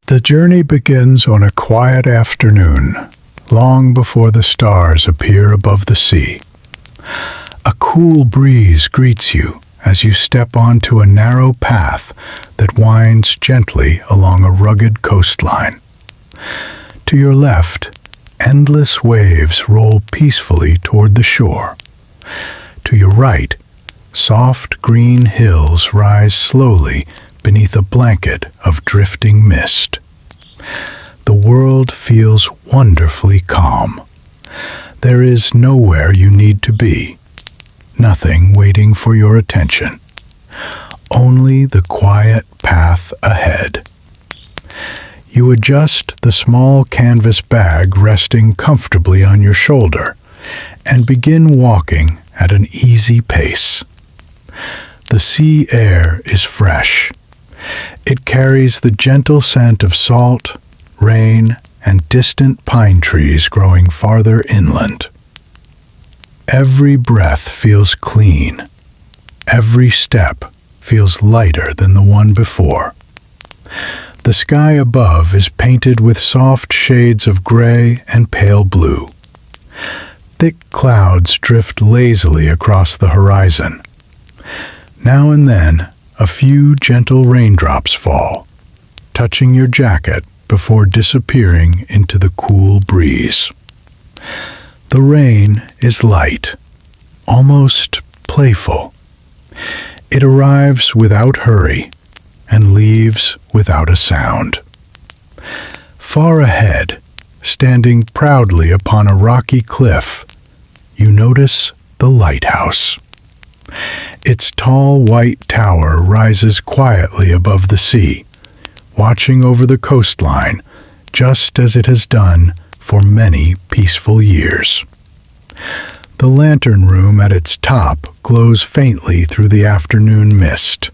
The journey begins on a quiet afternoon, long before the stars appear above the sea. A cool breeze greets you as you step onto a narrow path that winds gently along a rugged coastline. To your left, endless waves roll peacefully toward the shore. To your right, soft green hills rise slowly beneath a blanket of drifting mist. The world feels wonderfully calm. There is nowhere you need to be, nothing waiting for your attention, only the quiet path ahead. You adjust the small canvas bag resting comfortably on your shoulder and begin walking at an easy pace. The sea air is fresh. It carries the gentle scent of salt, rain, and distant pine trees growing farther inland. Every breath feels clean. Every step feels lighter than the one before. The sky above is painted with soft shades of gray and pale blue. Thick clouds drift lazily across the horizon. Now and then, a few gentle raindrops fall, touching your jacket before disappearing into the cool breeze. The rain is light, almost playful. It arrives without hurry and leaves without a sound. Far ahead, standing proudly upon a rocky cliff, you notice the lighthouse. Its tall white tower rises quietly above the sea, watching over the coastline, just as it has done for many peaceful years. The lantern room at its top glows faintly through the afternoon mist.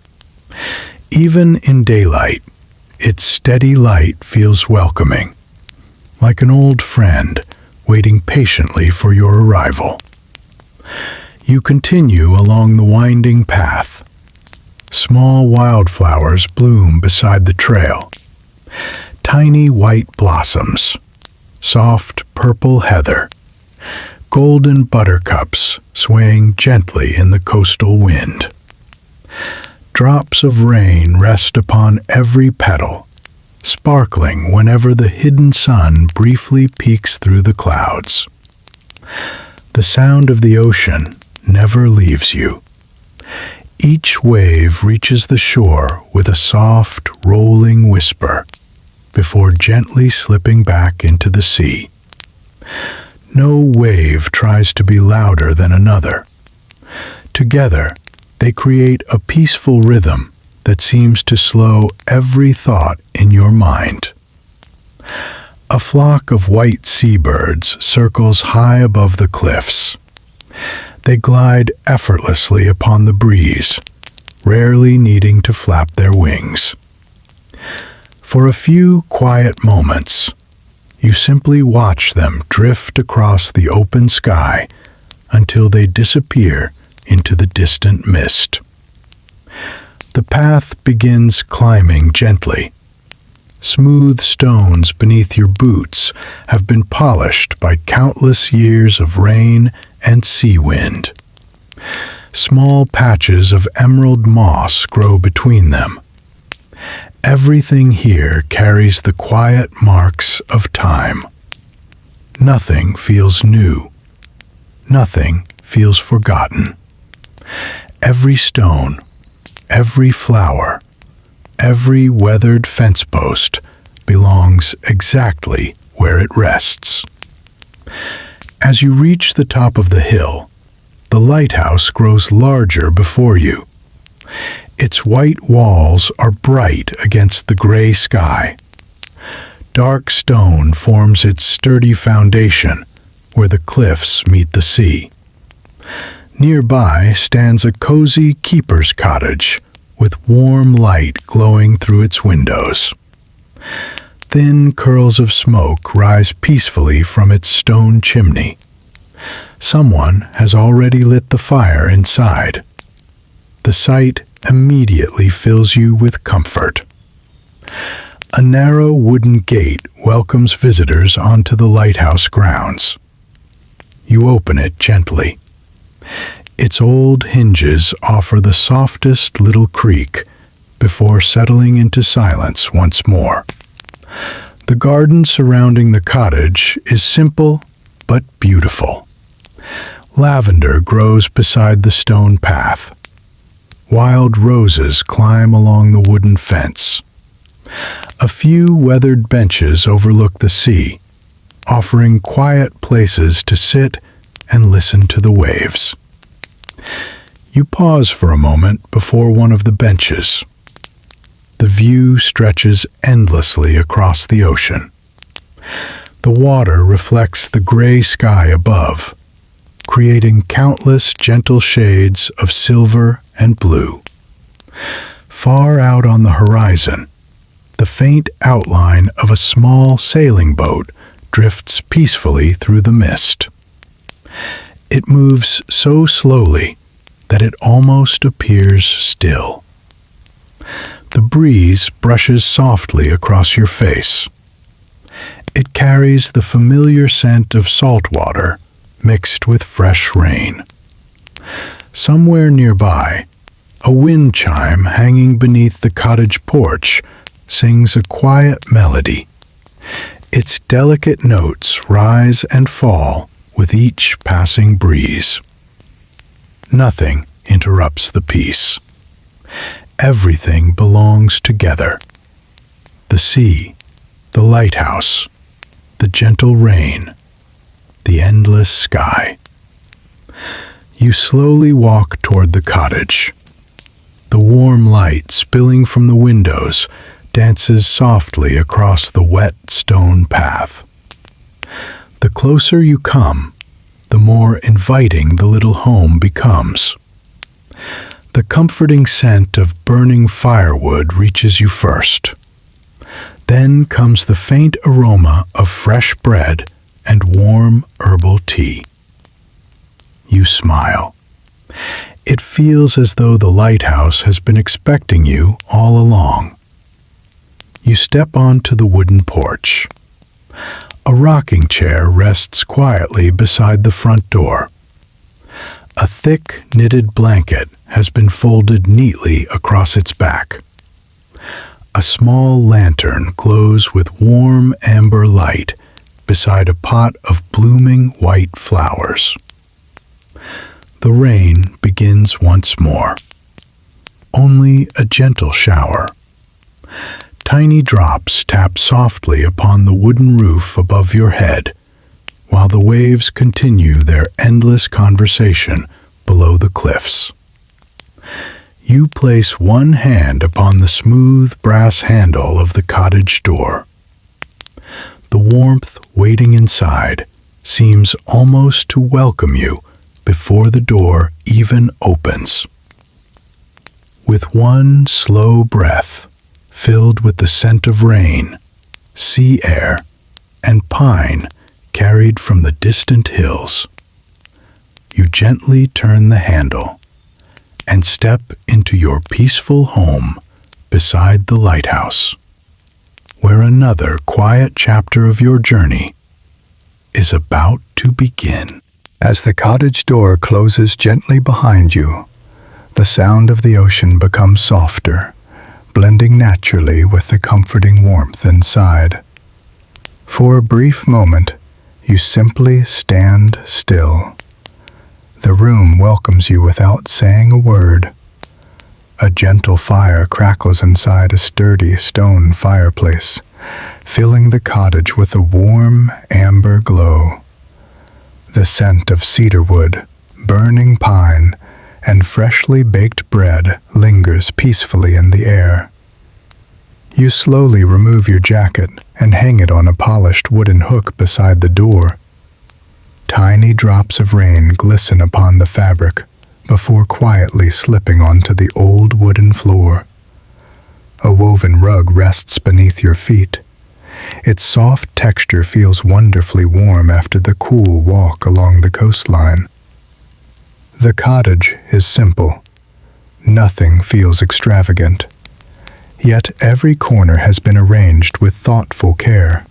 Even in daylight, its steady light feels welcoming, like an old friend waiting patiently for your arrival. You continue along the winding path. Small wildflowers bloom beside the trail. Tiny white blossoms, soft purple heather, golden buttercups swaying gently in the coastal wind. Drops of rain rest upon every petal, sparkling whenever the hidden sun briefly peeks through the clouds. The sound of the ocean never leaves you. Each wave reaches the shore with a soft, rolling whisper before gently slipping back into the sea. No wave tries to be louder than another. Together, they create a peaceful rhythm that seems to slow every thought in your mind. A flock of white seabirds circles high above the cliffs. They glide effortlessly upon the breeze, rarely needing to flap their wings. For a few quiet moments, you simply watch them drift across the open sky until they disappear into the distant mist. The path begins climbing gently. Smooth stones beneath your boots have been polished by countless years of rain and sea wind. Small patches of emerald moss grow between them. Everything here carries the quiet marks of time. Nothing feels new. Nothing feels forgotten. Every stone, every flower, every weathered fence post belongs exactly where it rests. As you reach the top of the hill, the lighthouse grows larger before you. Its white walls are bright against the gray sky. Dark stone forms its sturdy foundation where the cliffs meet the sea. Nearby stands a cozy keeper's cottage with warm light glowing through its windows. Thin curls of smoke rise peacefully from its stone chimney. Someone has already lit the fire inside. The sight immediately fills you with comfort. A narrow wooden gate welcomes visitors onto the lighthouse grounds. You open it gently. Its old hinges offer the softest little creak before settling into silence once more. The garden surrounding the cottage is simple but beautiful. Lavender grows beside the stone path. Wild roses climb along the wooden fence. A few weathered benches overlook the sea, offering quiet places to sit and listen to the waves. You pause for a moment before one of the benches. The view stretches endlessly across the ocean. The water reflects the gray sky above, creating countless gentle shades of silver and blue. Far out on the horizon, the faint outline of a small sailing boat drifts peacefully through the mist. It moves so slowly that it almost appears still. The breeze brushes softly across your face. It carries the familiar scent of salt water mixed with fresh rain. Somewhere nearby, a wind chime hanging beneath the cottage porch sings a quiet melody. Its delicate notes rise and fall with each passing breeze. Nothing interrupts the peace. Everything belongs together. The sea, the lighthouse, the gentle rain, the endless sky. You slowly walk toward the cottage. The warm light spilling from the windows dances softly across the wet stone path. The closer you come, the more inviting the little home becomes. The comforting scent of burning firewood reaches you first. Then comes the faint aroma of fresh bread and warm herbal tea. You smile. It feels as though the lighthouse has been expecting you all along. You step onto the wooden porch. A rocking chair rests quietly beside the front door. A thick knitted blanket has been folded neatly across its back. A small lantern glows with warm amber light beside a pot of blooming white flowers. The rain begins once more. Only a gentle shower. Tiny drops tap softly upon the wooden roof above your head, while the waves continue their endless conversation below the cliffs. You place one hand upon the smooth brass handle of the cottage door. The warmth waiting inside seems almost to welcome you before the door even opens. With one slow breath, filled with the scent of rain, sea air, and pine carried from the distant hills, you gently turn the handle and step into your peaceful home beside the lighthouse, where another quiet chapter of your journey is about to begin. As the cottage door closes gently behind you, the sound of the ocean becomes softer, blending naturally with the comforting warmth inside. For a brief moment, you simply stand still. The room welcomes you without saying a word. A gentle fire crackles inside a sturdy stone fireplace, filling the cottage with a warm amber glow. The scent of cedarwood, burning pine, and freshly baked bread lingers peacefully in the air. You slowly remove your jacket and hang it on a polished wooden hook beside the door. Tiny drops of rain glisten upon the fabric before quietly slipping onto the old wooden floor. A woven rug rests beneath your feet. Its soft texture feels wonderfully warm after the cool walk along the coastline. The cottage is simple. Nothing feels extravagant. Yet every corner has been arranged with thoughtful care.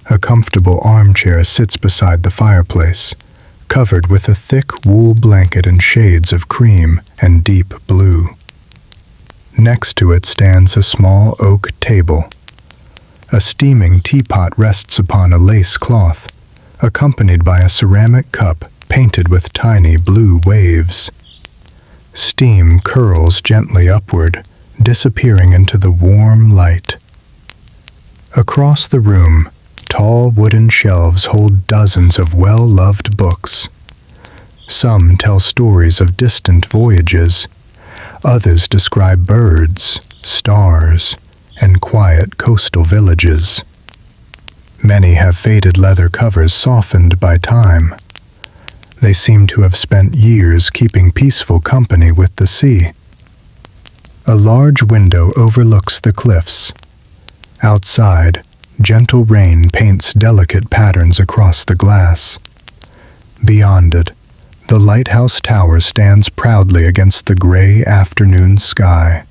A comfortable armchair sits beside the fireplace, covered with a thick wool blanket in shades of cream and deep blue. Next to it stands a small oak table. A steaming teapot rests upon a lace cloth, accompanied by a ceramic cup painted with tiny blue waves. Steam curls gently upward, disappearing into the warm light. Across the room, tall wooden shelves hold dozens of well-loved books. Some tell stories of distant voyages. Others describe birds, stars, and quiet coastal villages. Many have faded leather covers softened by time. They seem to have spent years keeping peaceful company with the sea. A large window overlooks the cliffs. Outside, gentle rain paints delicate patterns across the glass. Beyond it, the lighthouse tower stands proudly against the gray afternoon sky.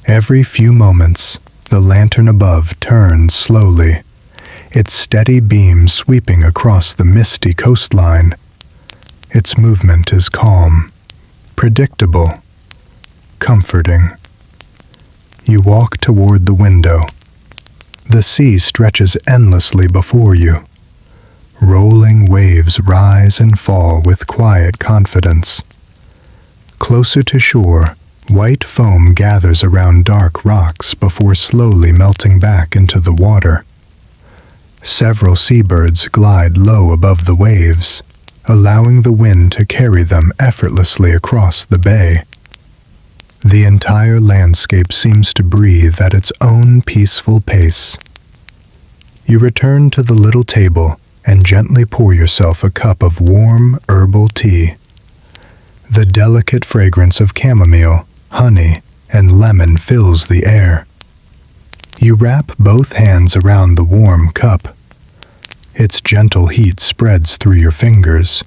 Every few moments, the lantern above turns slowly, its steady beam sweeping across the misty coastline. Its movement is calm, predictable, comforting. You walk toward the window. The sea stretches endlessly before you. Rolling waves rise and fall with quiet confidence. Closer to shore, white foam gathers around dark rocks before slowly melting back into the water. Several seabirds glide low above the waves, allowing the wind to carry them effortlessly across the bay. The entire landscape seems to breathe at its own peaceful pace. You return to the little table and gently pour yourself a cup of warm herbal tea. The delicate fragrance of chamomile, honey, and lemon fills the air. You wrap both hands around the warm cup. Its gentle heat spreads through your fingers.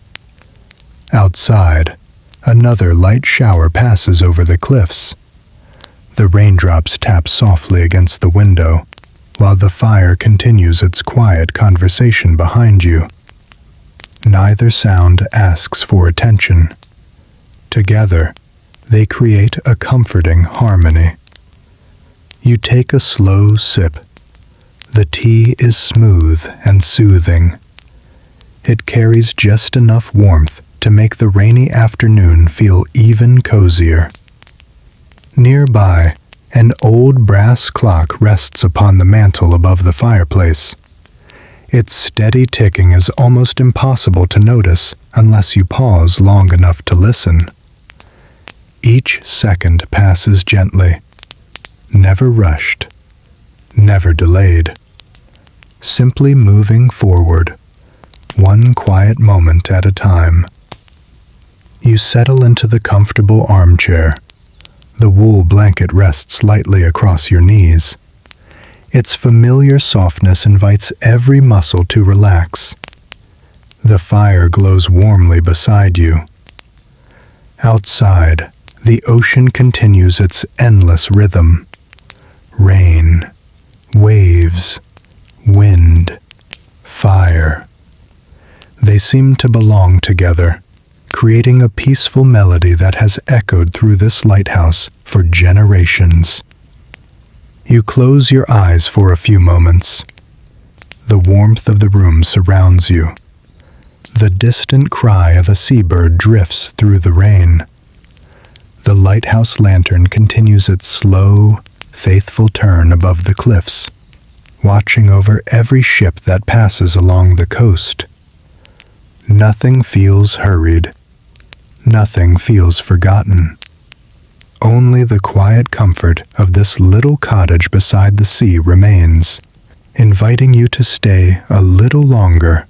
Outside, another light shower passes over the cliffs. The raindrops tap softly against the window, while the fire continues its quiet conversation behind you. Neither sound asks for attention. Together, they create a comforting harmony. You take a slow sip. The tea is smooth and soothing. It carries just enough warmth to make the rainy afternoon feel even cozier. Nearby, an old brass clock rests upon the mantel above the fireplace. Its steady ticking is almost impossible to notice unless you pause long enough to listen. Each second passes gently, never rushed, never delayed, simply moving forward, one quiet moment at a time. You settle into the comfortable armchair. The wool blanket rests lightly across your knees. Its familiar softness invites every muscle to relax. The fire glows warmly beside you. Outside, the ocean continues its endless rhythm. Rain, waves, wind, fire. They seem to belong together, creating a peaceful melody that has echoed through this lighthouse for generations. You close your eyes for a few moments. The warmth of the room surrounds you. The distant cry of a seabird drifts through the rain. The lighthouse lantern continues its slow, faithful turn above the cliffs, watching over every ship that passes along the coast. Nothing feels hurried. Nothing feels forgotten. Only the quiet comfort of this little cottage beside the sea remains, inviting you to stay a little longer,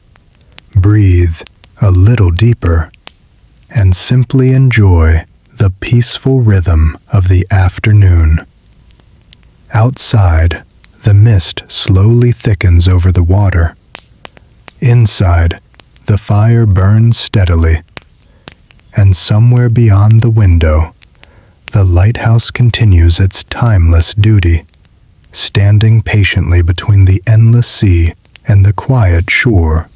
breathe a little deeper, and simply enjoy the peaceful rhythm of the afternoon. Outside, the mist slowly thickens over the water. Inside, the fire burns steadily, and somewhere beyond the window, the lighthouse continues its timeless duty, standing patiently between the endless sea and the quiet shore,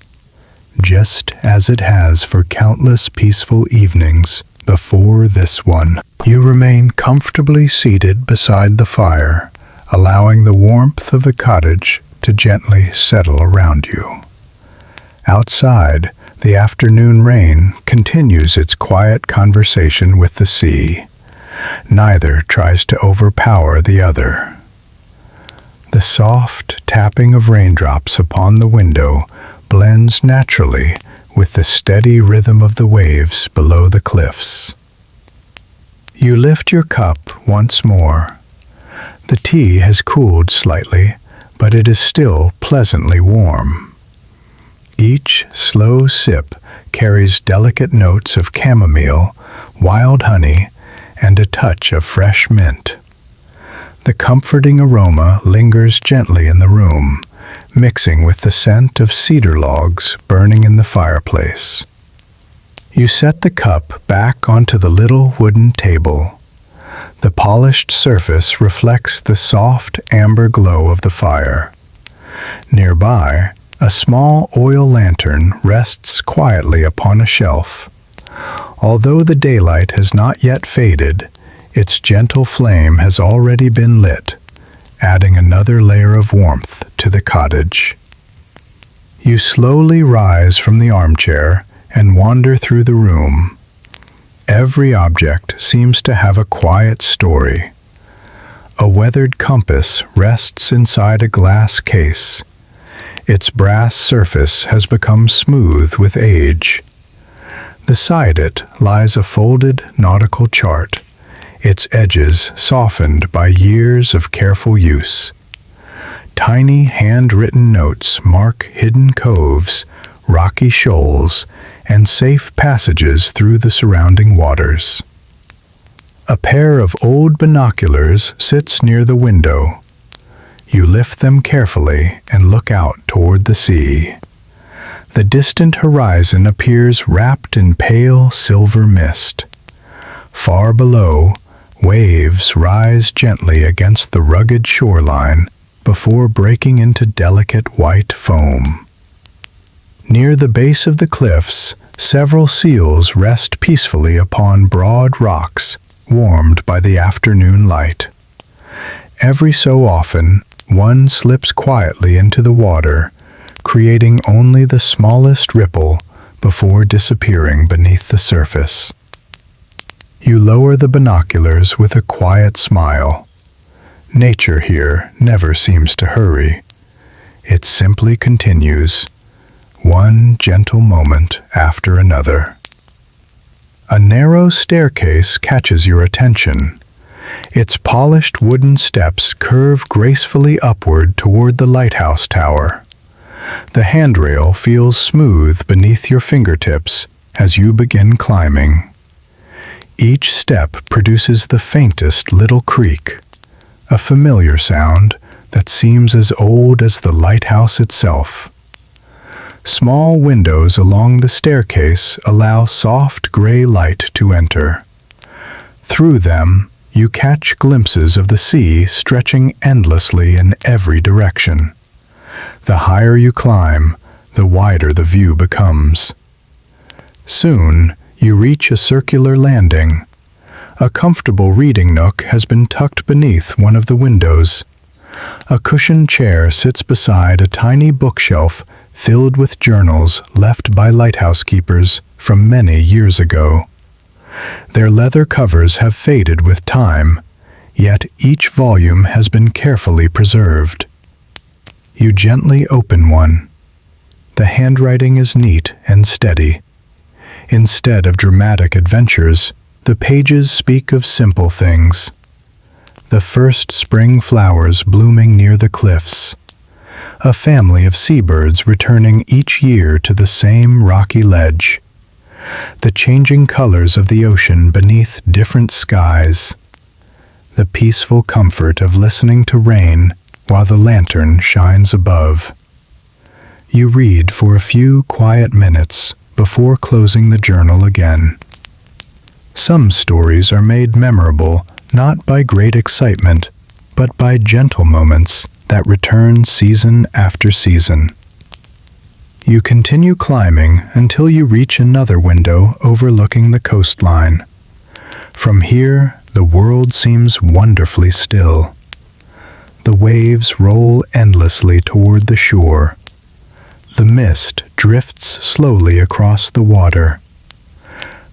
just as it has for countless peaceful evenings before this one. You remain comfortably seated beside the fire, allowing the warmth of the cottage to gently settle around you. Outside, the afternoon rain continues its quiet conversation with the sea. Neither tries to overpower the other. The soft tapping of raindrops upon the window blends naturally with the steady rhythm of the waves below the cliffs. You lift your cup once more. The tea has cooled slightly, but it is still pleasantly warm. Each slow sip carries delicate notes of chamomile, wild honey, and a touch of fresh mint. The comforting aroma lingers gently in the room, mixing with the scent of cedar logs burning in the fireplace. You set the cup back onto the little wooden table. The polished surface reflects the soft amber glow of the fire. Nearby, a small oil lantern rests quietly upon a shelf. Although the daylight has not yet faded, its gentle flame has already been lit, adding another layer of warmth to the cottage. You slowly rise from the armchair and wander through the room. Every object seems to have a quiet story. A weathered compass rests inside a glass case. Its brass surface has become smooth with age. Beside it lies a folded nautical chart, its edges softened by years of careful use. Tiny handwritten notes mark hidden coves, rocky shoals, and safe passages through the surrounding waters. A pair of old binoculars sits near the window. You lift them carefully and look out toward the sea. The distant horizon appears wrapped in pale silver mist. Far below, waves rise gently against the rugged shoreline before breaking into delicate white foam. Near the base of the cliffs, several seals rest peacefully upon broad rocks warmed by the afternoon light. Every so often, one slips quietly into the water, creating only the smallest ripple before disappearing beneath the surface. You lower the binoculars with a quiet smile. Nature here never seems to hurry. It simply continues, one gentle moment after another. A narrow staircase catches your attention. Its polished wooden steps curve gracefully upward toward the lighthouse tower. The handrail feels smooth beneath your fingertips as you begin climbing. Each step produces the faintest little creak, a familiar sound that seems as old as the lighthouse itself. Small windows along the staircase allow soft gray light to enter. Through them, you catch glimpses of the sea stretching endlessly in every direction. The higher you climb, the wider the view becomes. Soon, you reach a circular landing. A comfortable reading nook has been tucked beneath one of the windows. A cushioned chair sits beside a tiny bookshelf filled with journals left by lighthouse keepers from many years ago. Their leather covers have faded with time, yet each volume has been carefully preserved. You gently open one. The handwriting is neat and steady. Instead of dramatic adventures, the pages speak of simple things. The first spring flowers blooming near the cliffs. A family of seabirds returning each year to the same rocky ledge. The changing colors of the ocean beneath different skies. The peaceful comfort of listening to rain while the lantern shines above. You read for a few quiet minutes before closing the journal again. Some stories are made memorable not by great excitement, but by gentle moments that return season after season. You continue climbing until you reach another window overlooking the coastline. From here, the world seems wonderfully still. The waves roll endlessly toward the shore. The mist drifts slowly across the water.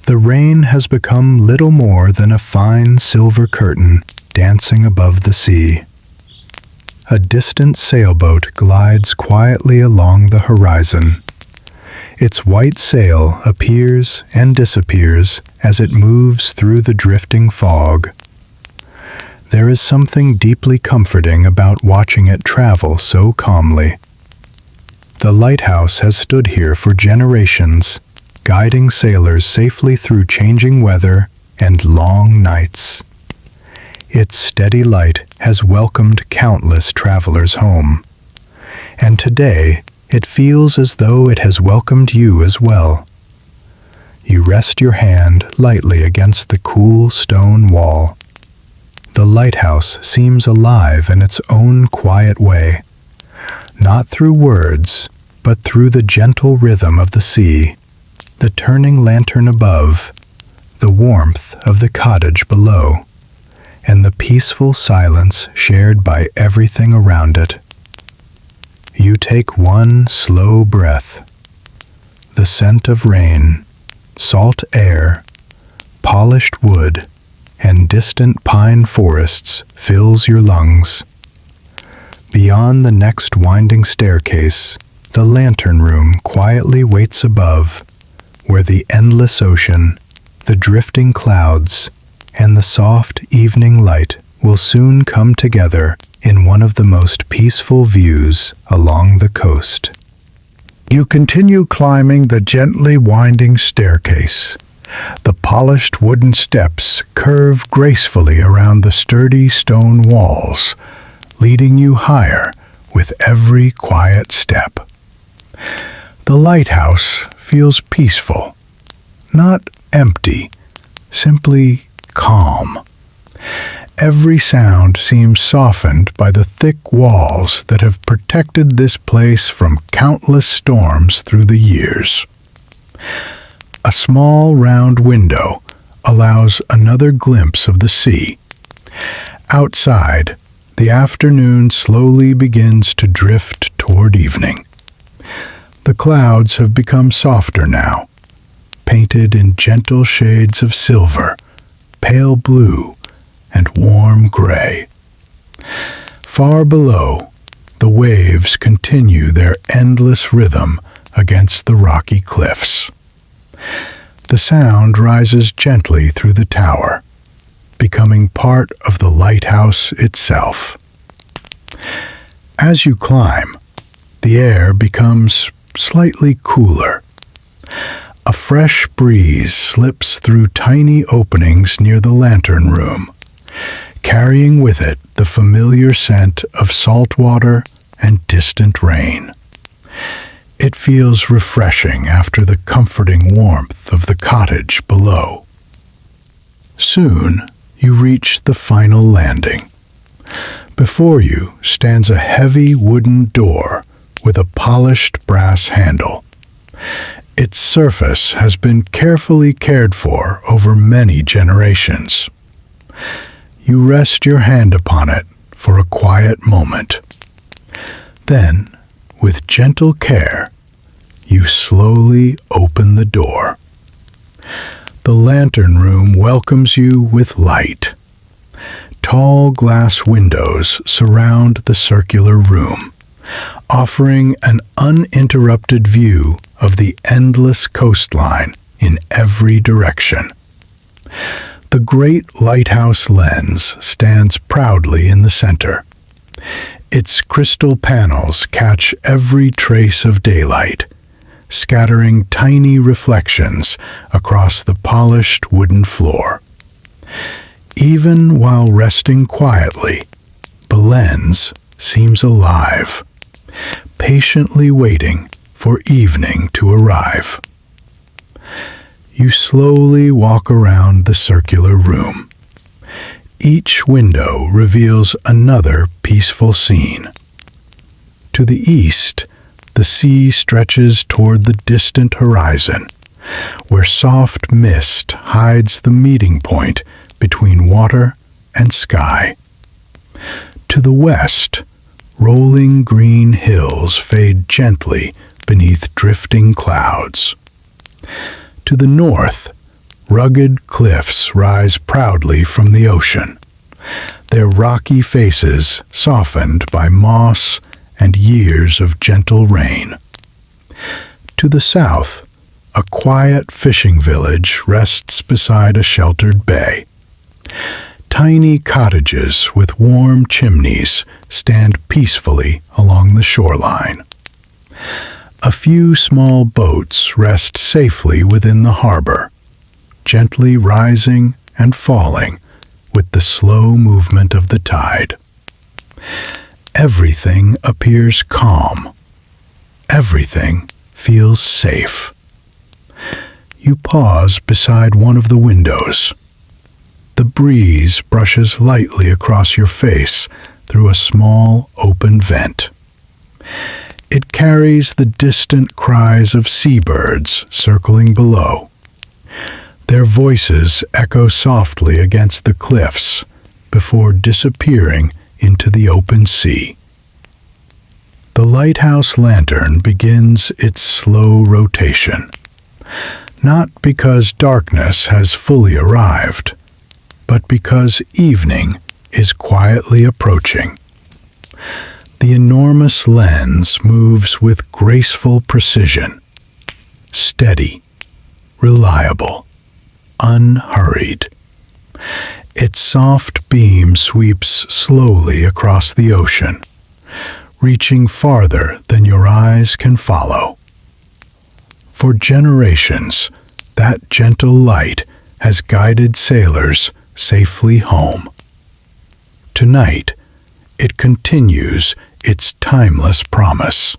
The rain has become little more than a fine silver curtain dancing above the sea. A distant sailboat glides quietly along the horizon. Its white sail appears and disappears as it moves through the drifting fog. There is something deeply comforting about watching it travel so calmly. The lighthouse has stood here for generations, guiding sailors safely through changing weather and long nights. Its steady light has welcomed countless travelers home, and today it feels as though it has welcomed you as well. You rest your hand lightly against the cool stone wall. The lighthouse seems alive in its own quiet way, not through words, but through the gentle rhythm of the sea, the turning lantern above, the warmth of the cottage below, and the peaceful silence shared by everything around it. You take one slow breath. The scent of rain, salt air, polished wood, and distant pine forests fills your lungs. Beyond the next winding staircase, the lantern room quietly waits above, where the endless ocean, the drifting clouds, and the soft evening light will soon come together in one of the most peaceful views along the coast. You continue climbing the gently winding staircase. The polished wooden steps curve gracefully around the sturdy stone walls, leading you higher with every quiet step. The lighthouse feels peaceful, not empty, simply calm. Every sound seems softened by the thick walls that have protected this place from countless storms through the years. A small round window allows another glimpse of the sea. Outside, the afternoon slowly begins to drift toward evening. The clouds have become softer now, painted in gentle shades of silver, pale blue, and warm gray. Far below, the waves continue their endless rhythm against the rocky cliffs. The sound rises gently through the tower, becoming part of the lighthouse itself. As you climb, the air becomes slightly cooler. A fresh breeze slips through tiny openings near the lantern room, carrying with it the familiar scent of salt water and distant rain. It feels refreshing after the comforting warmth of the cottage below. Soon, you reach the final landing. Before you stands a heavy wooden door with a polished brass handle. Its surface has been carefully cared for over many generations. You rest your hand upon it for a quiet moment. Then, with gentle care, you slowly open the door. The lantern room welcomes you with light. Tall glass windows surround the circular room, offering an uninterrupted view of the endless coastline in every direction. The great lighthouse lens stands proudly in the center. Its crystal panels catch every trace of daylight, scattering tiny reflections across the polished wooden floor. Even while resting quietly, the lens seems alive, patiently waiting for evening to arrive. You slowly walk around the circular room. Each window reveals another peaceful scene. To the east, the sea stretches toward the distant horizon, where soft mist hides the meeting point between water and sky. To the west, rolling green hills fade gently beneath drifting clouds. To the north, rugged cliffs rise proudly from the ocean, their rocky faces softened by moss and years of gentle rain. To the south, a quiet fishing village rests beside a sheltered bay. Tiny cottages with warm chimneys stand peacefully along the shoreline. A few small boats rest safely within the harbor, gently rising and falling with the slow movement of the tide. Everything appears calm. Everything feels safe. You pause beside one of the windows. The breeze brushes lightly across your face through a small open vent. It carries the distant cries of seabirds circling below. Their voices echo softly against the cliffs before disappearing into the open sea. The lighthouse lantern begins its slow rotation, not because darkness has fully arrived, but because evening is quietly approaching. The enormous lens moves with graceful precision, steady, reliable, unhurried. Its soft beam sweeps slowly across the ocean, reaching farther than your eyes can follow. For generations, that gentle light has guided sailors safely home. Tonight, it continues its timeless promise.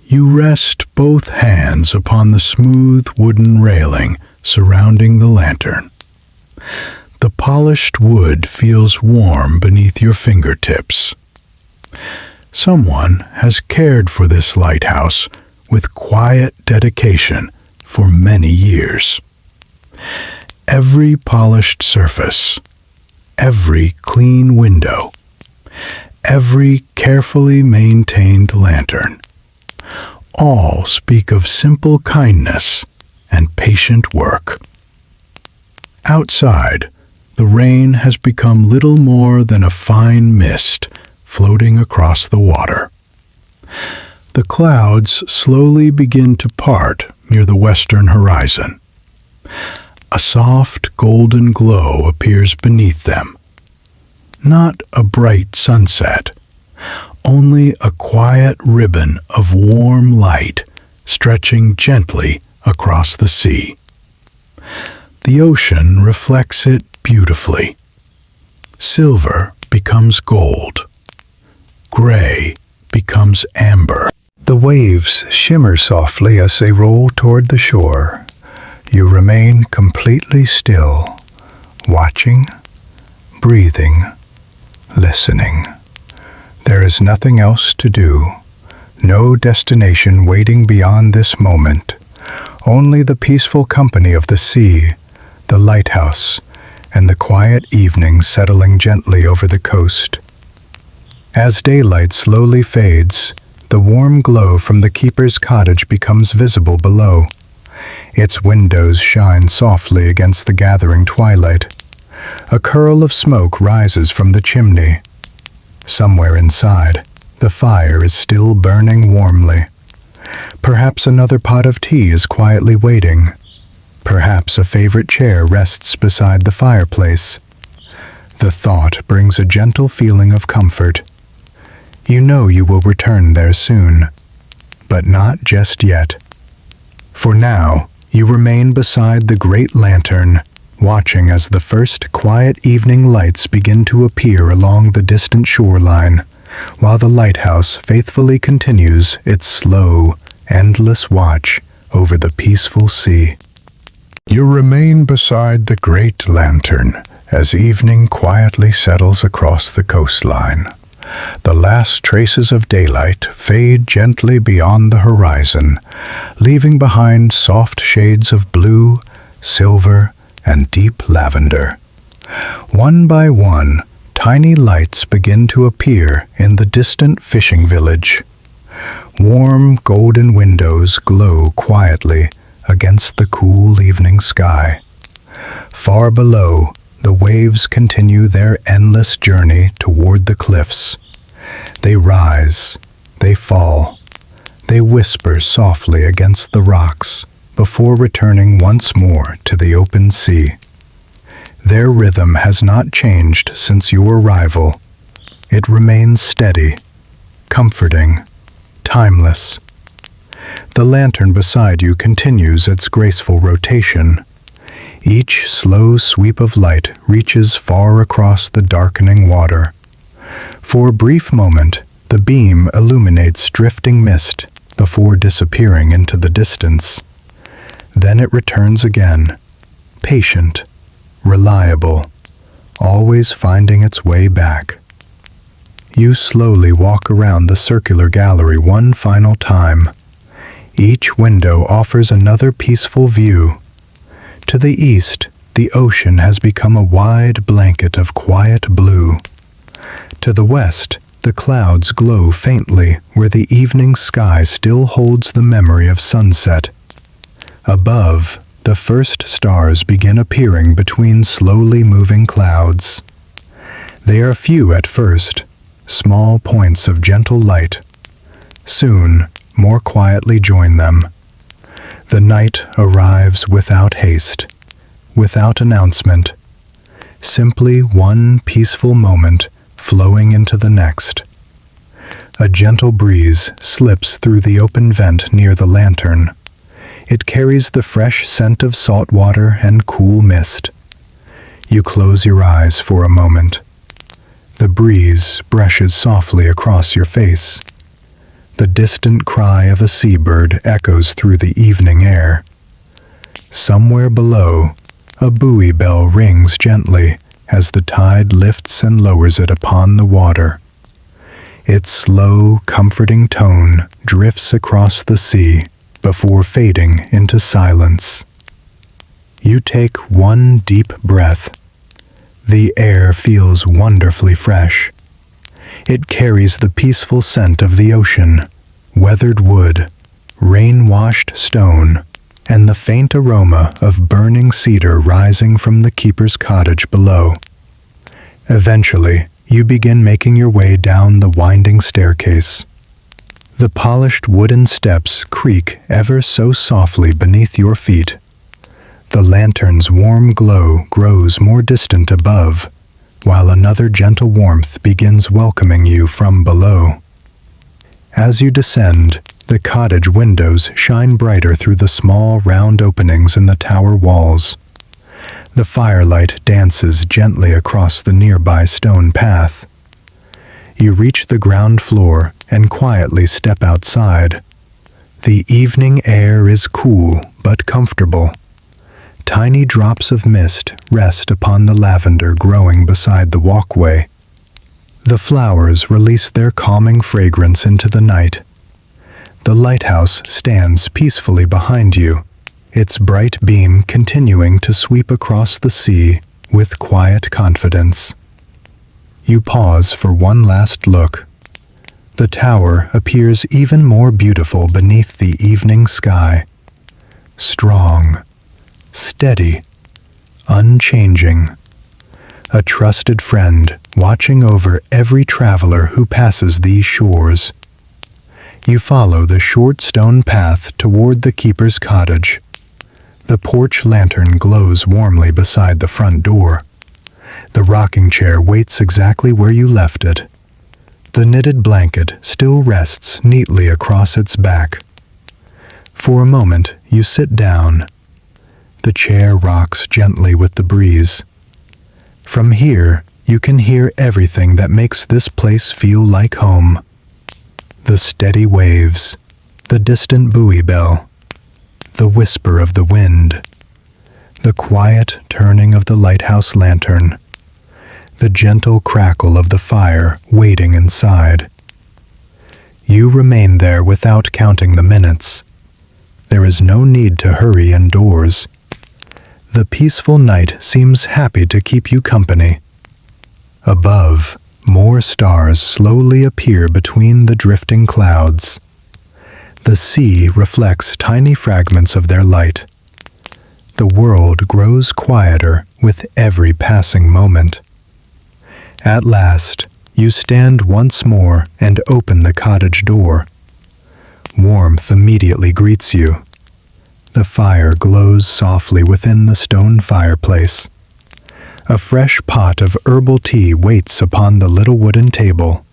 You rest both hands upon the smooth wooden railing surrounding the lantern. The polished wood feels warm beneath your fingertips. Someone has cared for this lighthouse with quiet dedication for many years. Every polished surface, every clean window, every carefully maintained lantern, all speak of simple kindness and patient work. Outside, the rain has become little more than a fine mist floating across the water. The clouds slowly begin to part near the western horizon. A soft golden glow appears beneath them. Not a bright sunset, only a quiet ribbon of warm light stretching gently across the sea. The ocean reflects it beautifully. Silver becomes gold. Gray becomes amber. The waves shimmer softly as they roll toward the shore. You remain completely still, watching, breathing, listening. There is nothing else to do, no destination waiting beyond this moment, only the peaceful company of the sea, the lighthouse, and the quiet evening settling gently over the coast. As daylight slowly fades, the warm glow from the keeper's cottage becomes visible below. Its windows shine softly against the gathering twilight. A curl of smoke rises from the chimney. Somewhere inside, the fire is still burning warmly. Perhaps another pot of tea is quietly waiting. Perhaps a favorite chair rests beside the fireplace. The thought brings a gentle feeling of comfort. You know you will return there soon, but not just yet. For now, you remain beside the great lantern, watching as the first quiet evening lights begin to appear along the distant shoreline, while the lighthouse faithfully continues its slow, endless watch over the peaceful sea. You remain beside the great lantern, as evening quietly settles across the coastline. The last traces of daylight fade gently beyond the horizon, leaving behind soft shades of blue, silver, and deep lavender. One by one, tiny lights begin to appear in the distant fishing village. Warm, golden windows glow quietly against the cool evening sky. Far below, the waves continue their endless journey toward the cliffs. They rise, they fall, they whisper softly against the rocks before returning once more to the open sea. Their rhythm has not changed since your arrival. It remains steady, comforting, timeless. The lantern beside you continues its graceful rotation. Each slow sweep of light reaches far across the darkening water. For a brief moment, the beam illuminates drifting mist before disappearing into the distance. Then it returns again, patient, reliable, always finding its way back. You slowly walk around the circular gallery one final time. Each window offers another peaceful view. To the east, the ocean has become a wide blanket of quiet blue. To the west, the clouds glow faintly where the evening sky still holds the memory of sunset. Above, the first stars begin appearing between slowly moving clouds. They are few at first, small points of gentle light. Soon, more quietly join them. The night arrives without haste, without announcement, simply one peaceful moment flowing into the next. A gentle breeze slips through the open vent near the lantern. It carries the fresh scent of salt water and cool mist. You close your eyes for a moment. The breeze brushes softly across your face. The distant cry of a seabird echoes through the evening air. Somewhere below, a buoy bell rings gently as the tide lifts and lowers it upon the water. Its slow, comforting tone drifts across the sea before fading into silence. You take one deep breath. The air feels wonderfully fresh. It carries the peaceful scent of the ocean, weathered wood, rain-washed stone, and the faint aroma of burning cedar rising from the keeper's cottage below. Eventually, you begin making your way down the winding staircase. The polished wooden steps creak ever so softly beneath your feet. The lantern's warm glow grows more distant above, while another gentle warmth begins welcoming you from below. As you descend, the cottage windows shine brighter through the small round openings in the tower walls. The firelight dances gently across the nearby stone path. You reach the ground floor and quietly step outside. The evening air is cool but comfortable. Tiny drops of mist rest upon the lavender growing beside the walkway. The flowers release their calming fragrance into the night. The lighthouse stands peacefully behind you, its bright beam continuing to sweep across the sea with quiet confidence. You pause for one last look. The tower appears even more beautiful beneath the evening sky. Strong, steady, unchanging. A trusted friend watching over every traveler who passes these shores. You follow the short stone path toward the keeper's cottage. The porch lantern glows warmly beside the front door. The rocking chair waits exactly where you left it. The knitted blanket still rests neatly across its back. For a moment, you sit down. The chair rocks gently with the breeze. From here, you can hear everything that makes this place feel like home. The steady waves, the distant buoy bell, the whisper of the wind. The quiet turning of the lighthouse lantern, the gentle crackle of the fire waiting inside. You remain there without counting the minutes. There is no need to hurry indoors. The peaceful night seems happy to keep you company. Above, more stars slowly appear between the drifting clouds. The sea reflects tiny fragments of their light. The world grows quieter with every passing moment. At last, you stand once more and open the cottage door. Warmth immediately greets you. The fire glows softly within the stone fireplace. A fresh pot of herbal tea waits upon the little wooden table.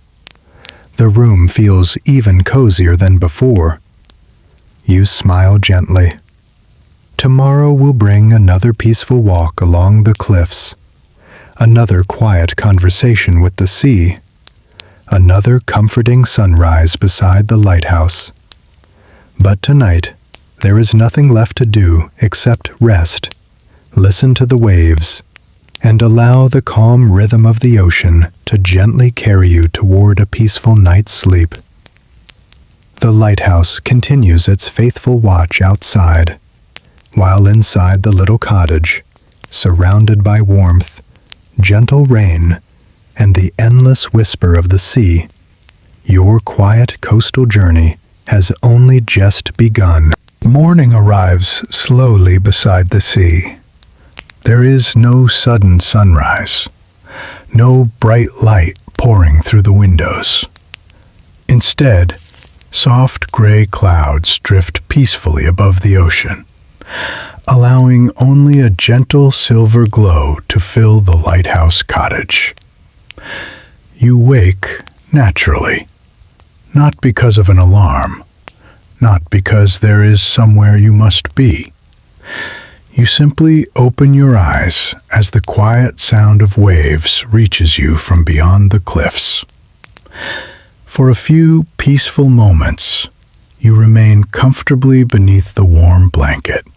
The room feels even cozier than before. You smile gently. Tomorrow will bring another peaceful walk along the cliffs, another quiet conversation with the sea, another comforting sunrise beside the lighthouse. But tonight, there is nothing left to do except rest, listen to the waves, and allow the calm rhythm of the ocean to gently carry you toward a peaceful night's sleep. The lighthouse continues its faithful watch outside, while inside the little cottage, surrounded by warmth, gentle rain, and the endless whisper of the sea, your quiet coastal journey has only just begun. Morning arrives slowly beside the sea. There is no sudden sunrise, no bright light pouring through the windows. Instead, soft gray clouds drift peacefully above the ocean, allowing only a gentle silver glow to fill the lighthouse cottage. You wake naturally, not because of an alarm, not because there is somewhere you must be. You simply open your eyes as the quiet sound of waves reaches you from beyond the cliffs. For a few peaceful moments, you remain comfortably beneath the warm blanket.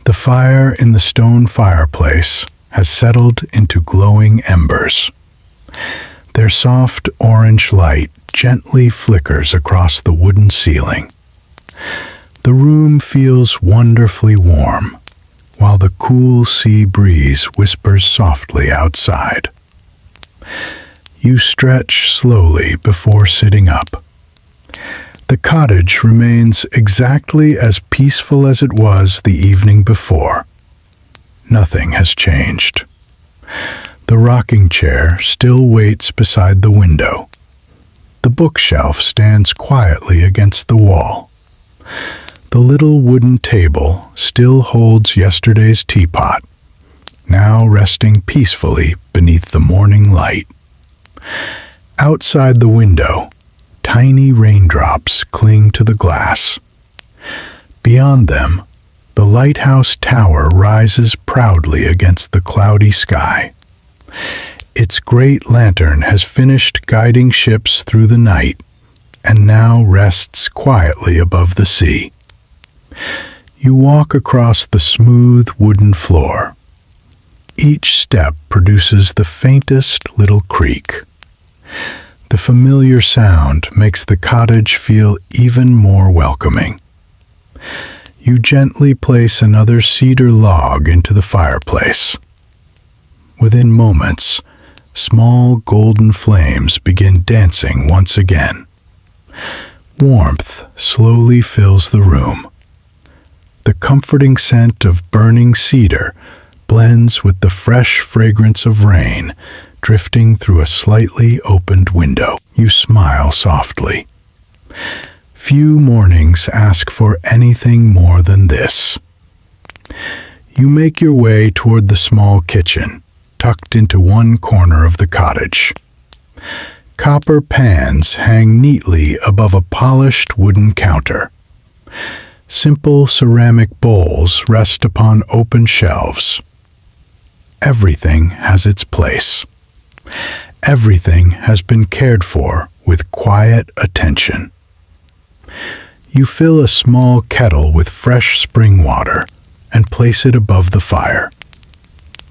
The fire in the stone fireplace has settled into glowing embers. Their soft orange light gently flickers across the wooden ceiling. The room feels wonderfully warm, while the cool sea breeze whispers softly outside. You stretch slowly before sitting up. The cottage remains exactly as peaceful as it was the evening before. Nothing has changed. The rocking chair still waits beside the window. The bookshelf stands quietly against the wall. The little wooden table still holds yesterday's teapot, now resting peacefully beneath the morning light. Outside the window, tiny raindrops cling to the glass. Beyond them, the lighthouse tower rises proudly against the cloudy sky. Its great lantern has finished guiding ships through the night and now rests quietly above the sea. You walk across the smooth wooden floor. Each step produces the faintest little creak. The familiar sound makes the cottage feel even more welcoming. You gently place another cedar log into the fireplace. Within moments, small golden flames begin dancing once again. Warmth slowly fills the room. The comforting scent of burning cedar blends with the fresh fragrance of rain drifting through a slightly opened window. You smile softly. Few mornings ask for anything more than this. You make your way toward the small kitchen, tucked into one corner of the cottage. Copper pans hang neatly above a polished wooden counter. Simple ceramic bowls rest upon open shelves. Everything has its place. Everything has been cared for with quiet attention. You fill a small kettle with fresh spring water, and place it above the fire.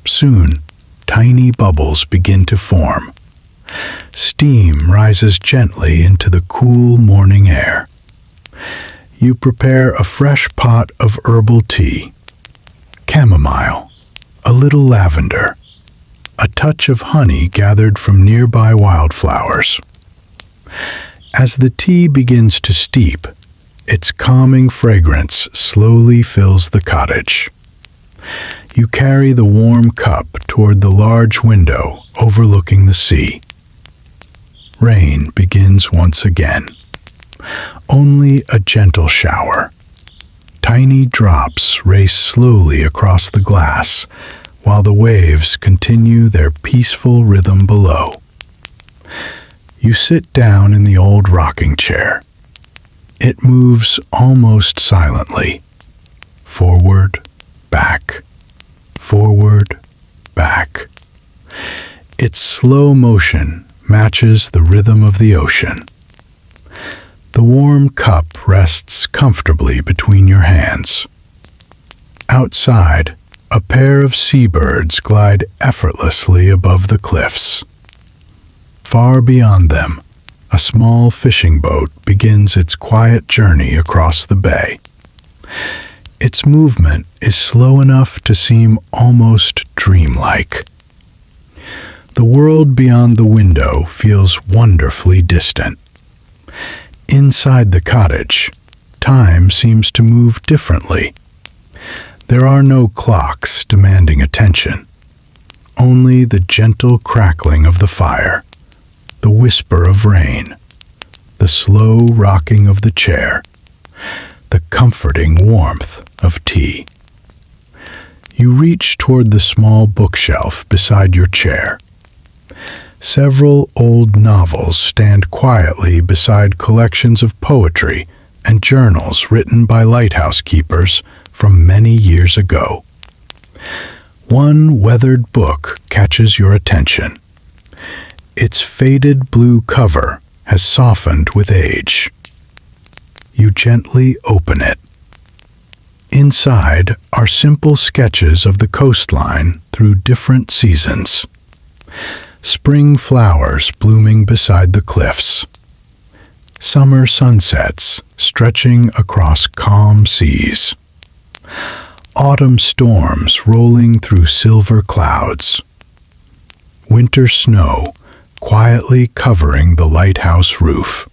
Soon, tiny bubbles begin to form. Steam rises gently into the cool morning air. You prepare a fresh pot of herbal tea, chamomile, a little lavender, a touch of honey gathered from nearby wildflowers. As the tea begins to steep, its calming fragrance slowly fills the cottage. You carry the warm cup toward the large window overlooking the sea. Rain begins once again. Only a gentle shower. Tiny drops race slowly across the glass, while the waves continue their peaceful rhythm below. You sit down in the old rocking chair. It moves almost silently. Forward, back. Forward, back. Its slow motion matches the rhythm of the ocean. The warm cup rests comfortably between your hands. Outside, a pair of seabirds glide effortlessly above the cliffs. Far beyond them, a small fishing boat begins its quiet journey across the bay. Its movement is slow enough to seem almost dreamlike. The world beyond the window feels wonderfully distant. Inside the cottage, time seems to move differently. There are no clocks demanding attention, only the gentle crackling of the fire, the whisper of rain, the slow rocking of the chair, the comforting warmth of tea. You reach toward the small bookshelf beside your chair. Several old novels stand quietly beside collections of poetry and journals written by lighthouse keepers from many years ago. One weathered book catches your attention. Its faded blue cover has softened with age. You gently open it. Inside are simple sketches of the coastline through different seasons. Spring flowers blooming beside the cliffs. Summer sunsets stretching across calm seas. Autumn storms rolling through silver clouds. Winter snow quietly covering the lighthouse roof.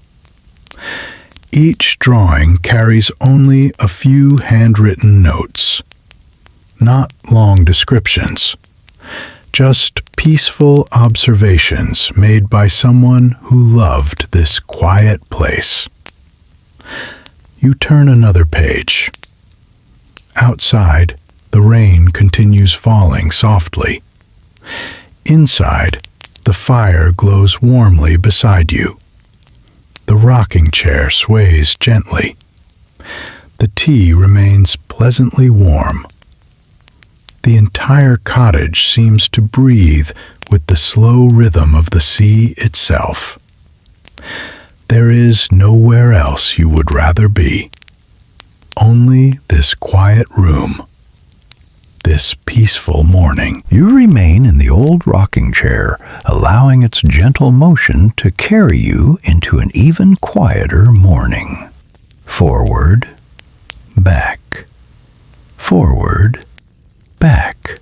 Each drawing carries only a few handwritten notes. Not long descriptions, just peaceful observations made by someone who loved this quiet place. You turn another page. Outside, the rain continues falling softly. Inside, the fire glows warmly beside you. The rocking chair sways gently. The tea remains pleasantly warm. The entire cottage seems to breathe with the slow rhythm of the sea itself. There is nowhere else you would rather be. Only this quiet room, this peaceful morning. You remain in the old rocking chair, allowing its gentle motion to carry you into an even quieter morning. Forward, back, forward, back.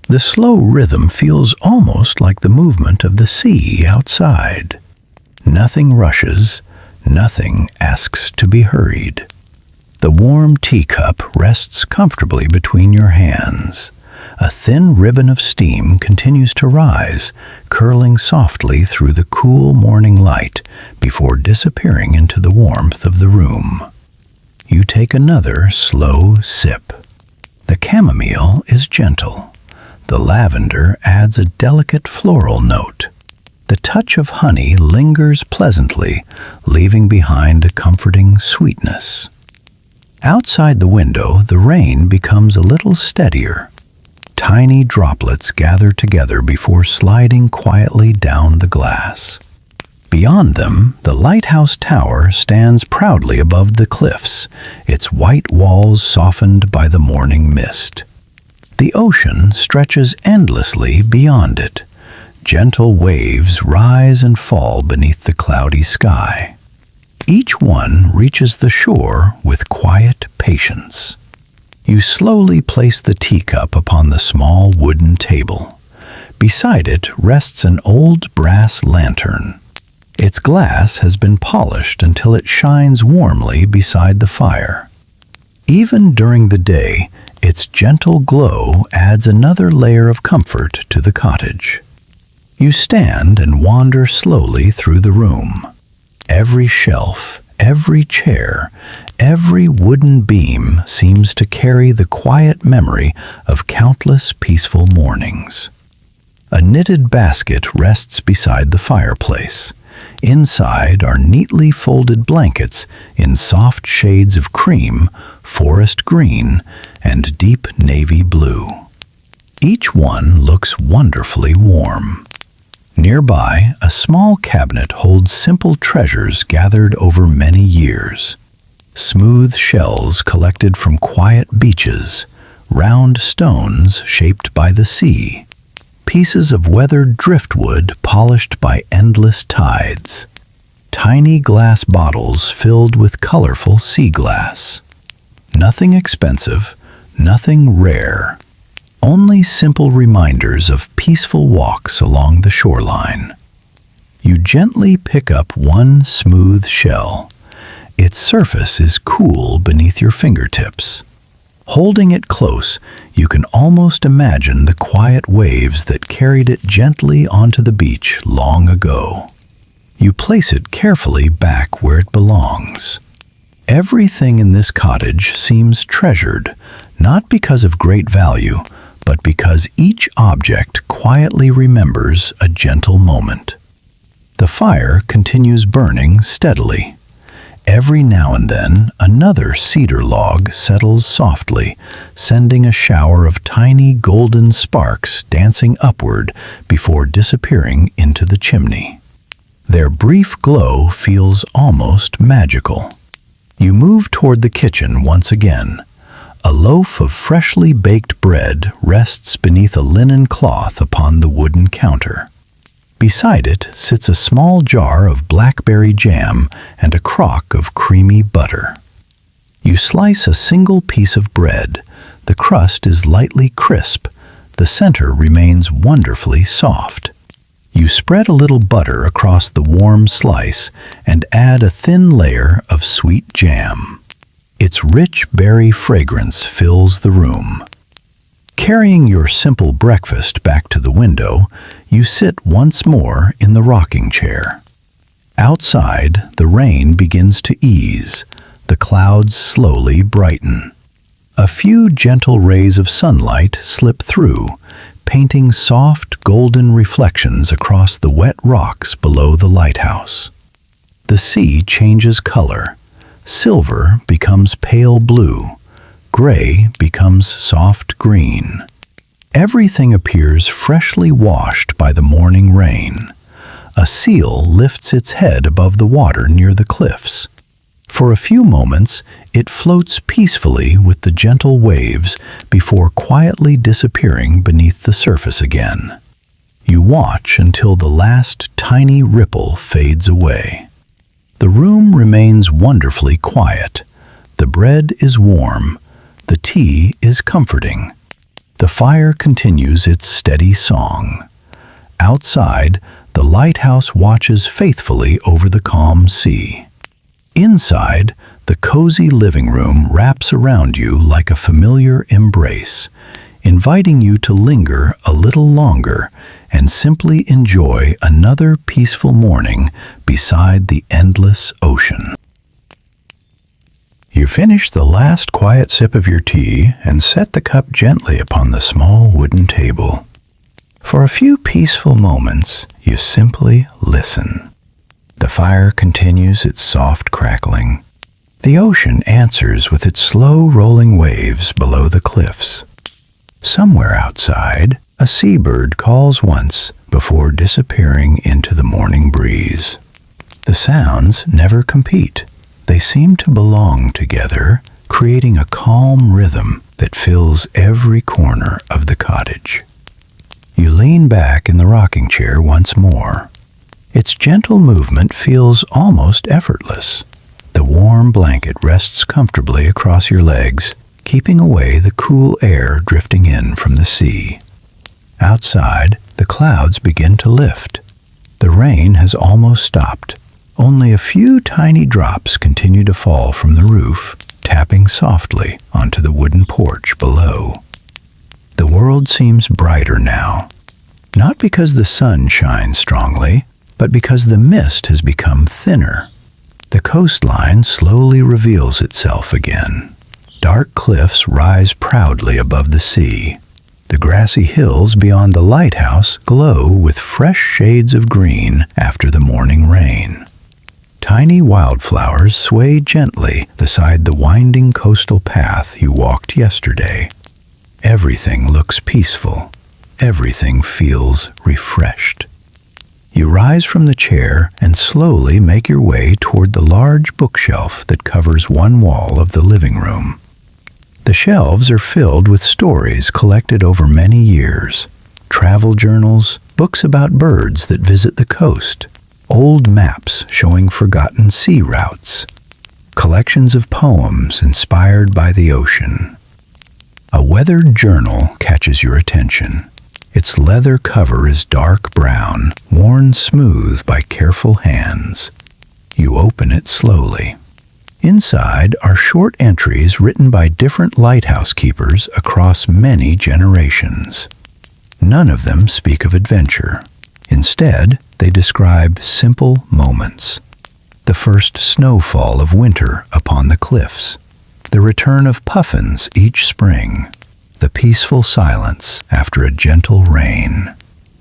The slow rhythm feels almost like the movement of the sea outside. Nothing rushes, nothing asks to be hurried. The warm teacup rests comfortably between your hands. A thin ribbon of steam continues to rise, curling softly through the cool morning light before disappearing into the warmth of the room. You take another slow sip. The chamomile is gentle. The lavender adds a delicate floral note. The touch of honey lingers pleasantly, leaving behind a comforting sweetness. Outside the window, the rain becomes a little steadier. Tiny droplets gather together before sliding quietly down the glass. Beyond them, the lighthouse tower stands proudly above the cliffs, its white walls softened by the morning mist. The ocean stretches endlessly beyond it. Gentle waves rise and fall beneath the cloudy sky. Each one reaches the shore with quiet patience. You slowly place the teacup upon the small wooden table. Beside it rests an old brass lantern. Its glass has been polished until it shines warmly beside the fire. Even during the day, its gentle glow adds another layer of comfort to the cottage. You stand and wander slowly through the room. Every shelf, every chair, every wooden beam seems to carry the quiet memory of countless peaceful mornings. A knitted basket rests beside the fireplace. Inside are neatly folded blankets in soft shades of cream, forest green, and deep navy blue. Each one looks wonderfully warm. Nearby, a small cabinet holds simple treasures gathered over many years. Smooth shells collected from quiet beaches, round stones shaped by the sea, pieces of weathered driftwood polished by endless tides, tiny glass bottles filled with colorful sea glass. Nothing expensive, nothing rare, only simple reminders of peaceful walks along the shoreline. You gently pick up one smooth shell. Its surface is cool beneath your fingertips. Holding it close, you can almost imagine the quiet waves that carried it gently onto the beach long ago. You place it carefully back where it belongs. Everything in this cottage seems treasured, not because of great value, but because each object quietly remembers a gentle moment. The fire continues burning steadily. Every now and then, another cedar log settles softly, sending a shower of tiny golden sparks dancing upward before disappearing into the chimney. Their brief glow feels almost magical. You move toward the kitchen once again. A loaf of freshly baked bread rests beneath a linen cloth upon the wooden counter. Beside it sits a small jar of blackberry jam and a crock of creamy butter. You slice a single piece of bread. The crust is lightly crisp. The center remains wonderfully soft. You spread a little butter across the warm slice and add a thin layer of sweet jam. Its rich berry fragrance fills the room. Carrying your simple breakfast back to the window, you sit once more in the rocking chair. Outside, the rain begins to ease. The clouds slowly brighten. A few gentle rays of sunlight slip through, painting soft golden reflections across the wet rocks below the lighthouse. The sea changes color. Silver becomes pale blue. Gray becomes soft green. Everything appears freshly washed by the morning rain. A seal lifts its head above the water near the cliffs. For a few moments, it floats peacefully with the gentle waves before quietly disappearing beneath the surface again. You watch until the last tiny ripple fades away. The room remains wonderfully quiet. The bread is warm. The tea is comforting. The fire continues its steady song. Outside, the lighthouse watches faithfully over the calm sea. Inside, the cozy living room wraps around you like a familiar embrace, inviting you to linger a little longer and simply enjoy another peaceful morning beside the endless ocean. You finish the last quiet sip of your tea and set the cup gently upon the small wooden table. For a few peaceful moments, you simply listen. The fire continues its soft crackling. The ocean answers with its slow rolling waves below the cliffs. Somewhere outside, a seabird calls once before disappearing into the morning breeze. The sounds never compete. They seem to belong together, creating a calm rhythm that fills every corner of the cottage. You lean back in the rocking chair once more. Its gentle movement feels almost effortless. The warm blanket rests comfortably across your legs, keeping away the cool air drifting in from the sea. Outside, the clouds begin to lift. The rain has almost stopped. Only a few tiny drops continue to fall from the roof, tapping softly onto the wooden porch below. The world seems brighter now, not because the sun shines strongly, but because the mist has become thinner. The coastline slowly reveals itself again. Dark cliffs rise proudly above the sea. The grassy hills beyond the lighthouse glow with fresh shades of green after the morning rain. Tiny wildflowers sway gently beside the winding coastal path you walked yesterday. Everything looks peaceful. Everything feels refreshed. You rise from the chair and slowly make your way toward the large bookshelf that covers one wall of the living room. The shelves are filled with stories collected over many years. Travel journals, books about birds that visit the coast, old maps showing forgotten sea routes, collections of poems inspired by the ocean. A weathered journal catches your attention. Its leather cover is dark brown, worn smooth by careful hands. You open it slowly. Inside are short entries written by different lighthouse keepers across many generations. None of them speak of adventure. Instead, they describe simple moments. The first snowfall of winter upon the cliffs, the return of puffins each spring, the peaceful silence after a gentle rain,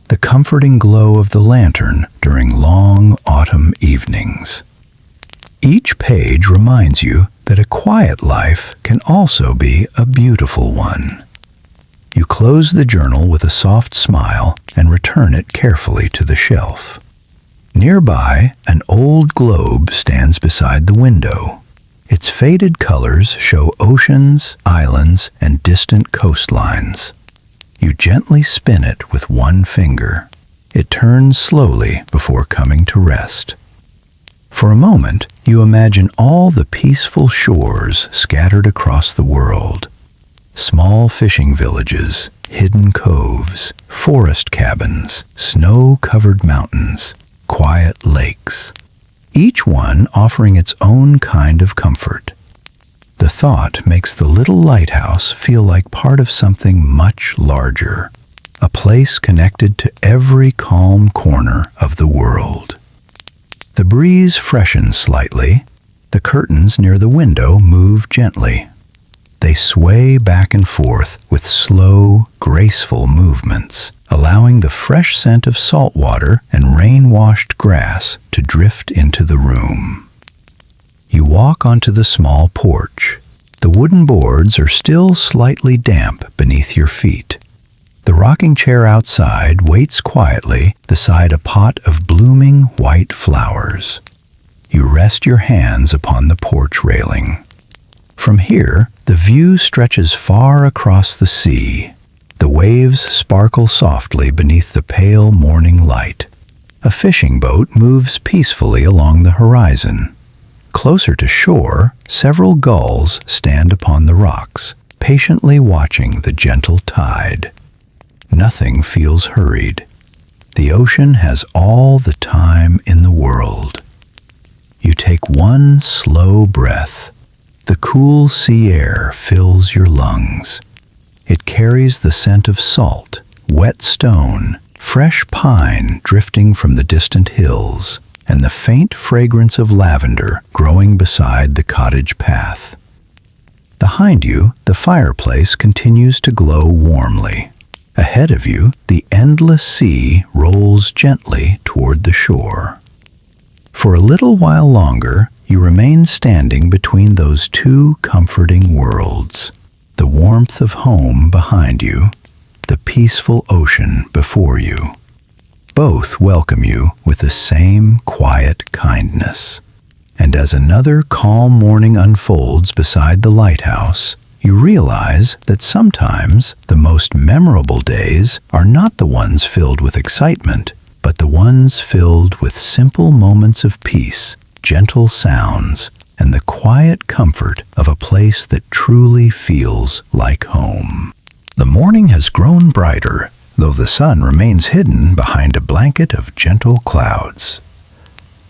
the comforting glow of the lantern during long autumn evenings. Each page reminds you that a quiet life can also be a beautiful one. You close the journal with a soft smile and return it carefully to the shelf. Nearby, an old globe stands beside the window. Its faded colors show oceans, islands, and distant coastlines. You gently spin it with one finger. It turns slowly before coming to rest. For a moment, you imagine all the peaceful shores scattered across the world. Small fishing villages, hidden coves, forest cabins, snow-covered mountains, quiet lakes, each one offering its own kind of comfort. The thought makes the little lighthouse feel like part of something much larger, a place connected to every calm corner of the world. The breeze freshens slightly. The curtains near the window move gently. They sway back and forth with slow, graceful movements, allowing the fresh scent of salt water and rain-washed grass to drift into the room. You walk onto the small porch. The wooden boards are still slightly damp beneath your feet. The rocking chair outside waits quietly beside a pot of blooming white flowers. You rest your hands upon the porch railing. From here, the view stretches far across the sea. The waves sparkle softly beneath the pale morning light. A fishing boat moves peacefully along the horizon. Closer to shore, several gulls stand upon the rocks, patiently watching the gentle tide. Nothing feels hurried. The ocean has all the time in the world. You take one slow breath. The cool sea air fills your lungs. It carries the scent of salt, wet stone, fresh pine drifting from the distant hills, and the faint fragrance of lavender growing beside the cottage path. Behind you, the fireplace continues to glow warmly. Ahead of you, the endless sea rolls gently toward the shore. For a little while longer, you remain standing between those two comforting worlds, the warmth of home behind you, the peaceful ocean before you. Both welcome you with the same quiet kindness. And as another calm morning unfolds beside the lighthouse, you realize that sometimes the most memorable days are not the ones filled with excitement, but the ones filled with simple moments of peace, gentle sounds, and the quiet comfort of a place that truly feels like home. The morning has grown brighter, though the sun remains hidden behind a blanket of gentle clouds.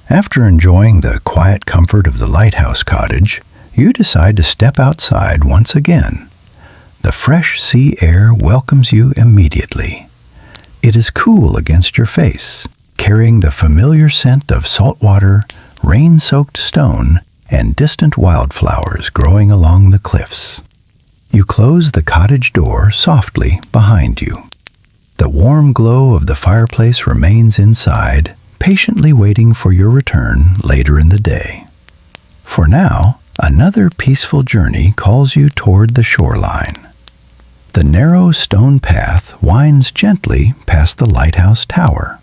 After enjoying the quiet comfort of the lighthouse cottage, you decide to step outside once again. The fresh sea air welcomes you immediately. It is cool against your face, carrying the familiar scent of saltwater, rain-soaked stone, and distant wildflowers growing along the cliffs. You close the cottage door softly behind you. The warm glow of the fireplace remains inside, patiently waiting for your return later in the day. For now, another peaceful journey calls you toward the shoreline. The narrow stone path winds gently past the lighthouse tower.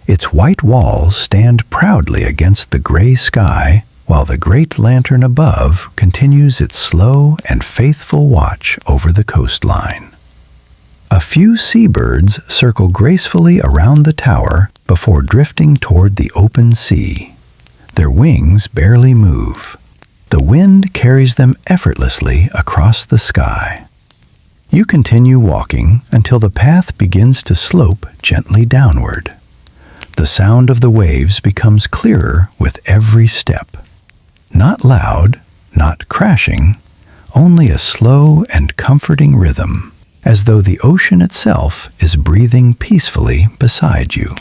Its white walls stand proudly against the gray sky, while the great lantern above continues its slow and faithful watch over the coastline. A few seabirds circle gracefully around the tower before drifting toward the open sea. Their wings barely move. The wind carries them effortlessly across the sky. You continue walking until the path begins to slope gently downward. The sound of the waves becomes clearer with every step. Not loud, not crashing, only a slow and comforting rhythm, as though the ocean itself is breathing peacefully beside you.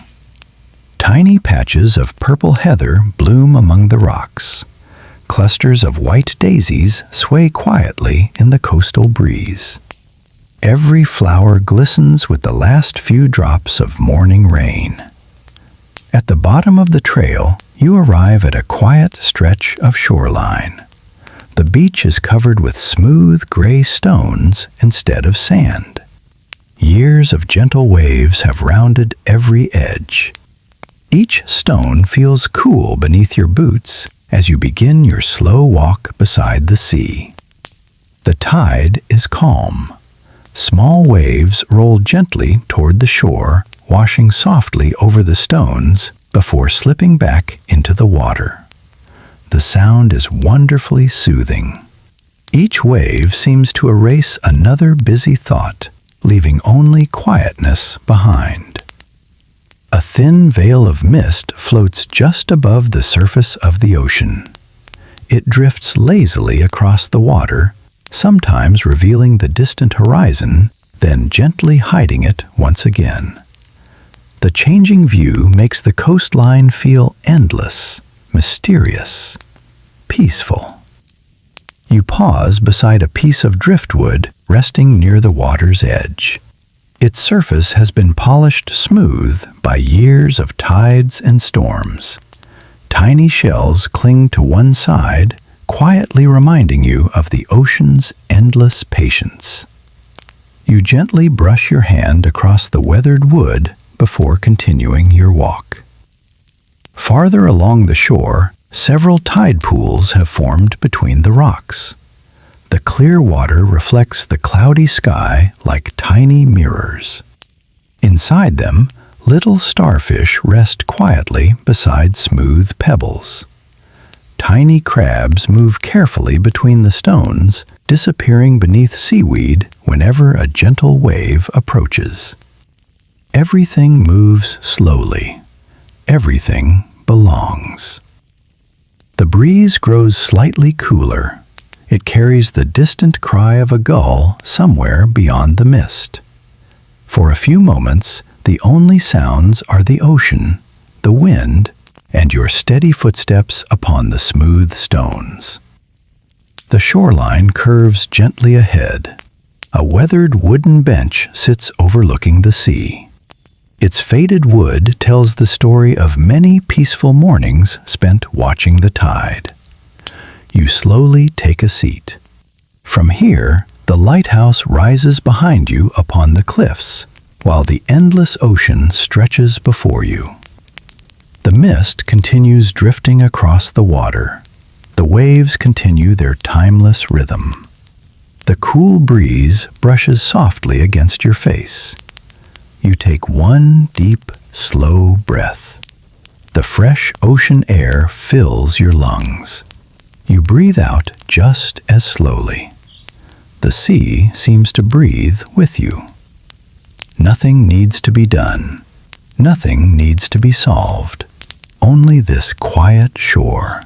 Tiny patches of purple heather bloom among the rocks. Clusters of white daisies sway quietly in the coastal breeze. Every flower glistens with the last few drops of morning rain. At the bottom of the trail, you arrive at a quiet stretch of shoreline. The beach is covered with smooth gray stones instead of sand. Years of gentle waves have rounded every edge. Each stone feels cool beneath your boots as you begin your slow walk beside the sea. The tide is calm. Small waves roll gently toward the shore, washing softly over the stones before slipping back into the water. The sound is wonderfully soothing. Each wave seems to erase another busy thought, leaving only quietness behind. A thin veil of mist floats just above the surface of the ocean. It drifts lazily across the water, sometimes revealing the distant horizon, then gently hiding it once again. The changing view makes the coastline feel endless, mysterious, peaceful. You pause beside a piece of driftwood resting near the water's edge. Its surface has been polished smooth by years of tides and storms. Tiny shells cling to one side, quietly reminding you of the ocean's endless patience. You gently brush your hand across the weathered wood before continuing your walk. Farther along the shore, several tide pools have formed between the rocks. The clear water reflects the cloudy sky like tiny mirrors. Inside them, little starfish rest quietly beside smooth pebbles. Tiny crabs move carefully between the stones, disappearing beneath seaweed whenever a gentle wave approaches. Everything moves slowly. Everything belongs. The breeze grows slightly cooler. It carries the distant cry of a gull somewhere beyond the mist. For a few moments, the only sounds are the ocean, the wind, and your steady footsteps upon the smooth stones. The shoreline curves gently ahead. A weathered wooden bench sits overlooking the sea. Its faded wood tells the story of many peaceful mornings spent watching the tide. You slowly take a seat. From here, the lighthouse rises behind you upon the cliffs, while the endless ocean stretches before you. The mist continues drifting across the water. The waves continue their timeless rhythm. The cool breeze brushes softly against your face. You take one deep, slow breath. The fresh ocean air fills your lungs. You breathe out just as slowly. The sea seems to breathe with you. Nothing needs to be done. Nothing needs to be solved. Only this quiet shore,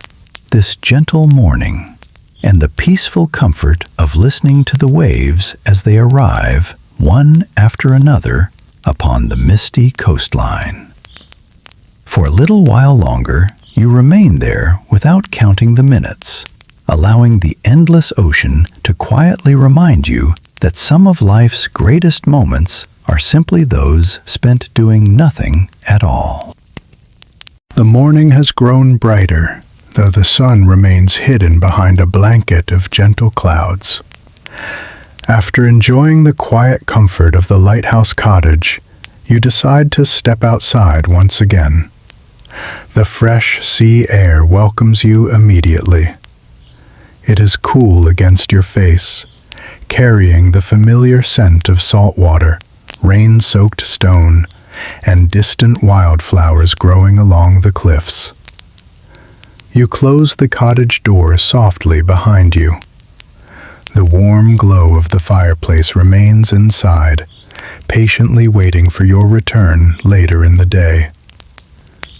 this gentle morning, and the peaceful comfort of listening to the waves as they arrive, one after another, upon the misty coastline. For a little while longer, you remain there without counting the minutes, allowing the endless ocean to quietly remind you that some of life's greatest moments are simply those spent doing nothing at all. The morning has grown brighter, though the sun remains hidden behind a blanket of gentle clouds. After enjoying the quiet comfort of the Lighthouse cottage, you decide to step outside once again. The fresh sea air welcomes you immediately. It is cool against your face, carrying the familiar scent of salt water, rain-soaked stone, and distant wildflowers growing along the cliffs. You close the cottage door softly behind you. The warm glow of the fireplace remains inside, patiently waiting for your return later in the day.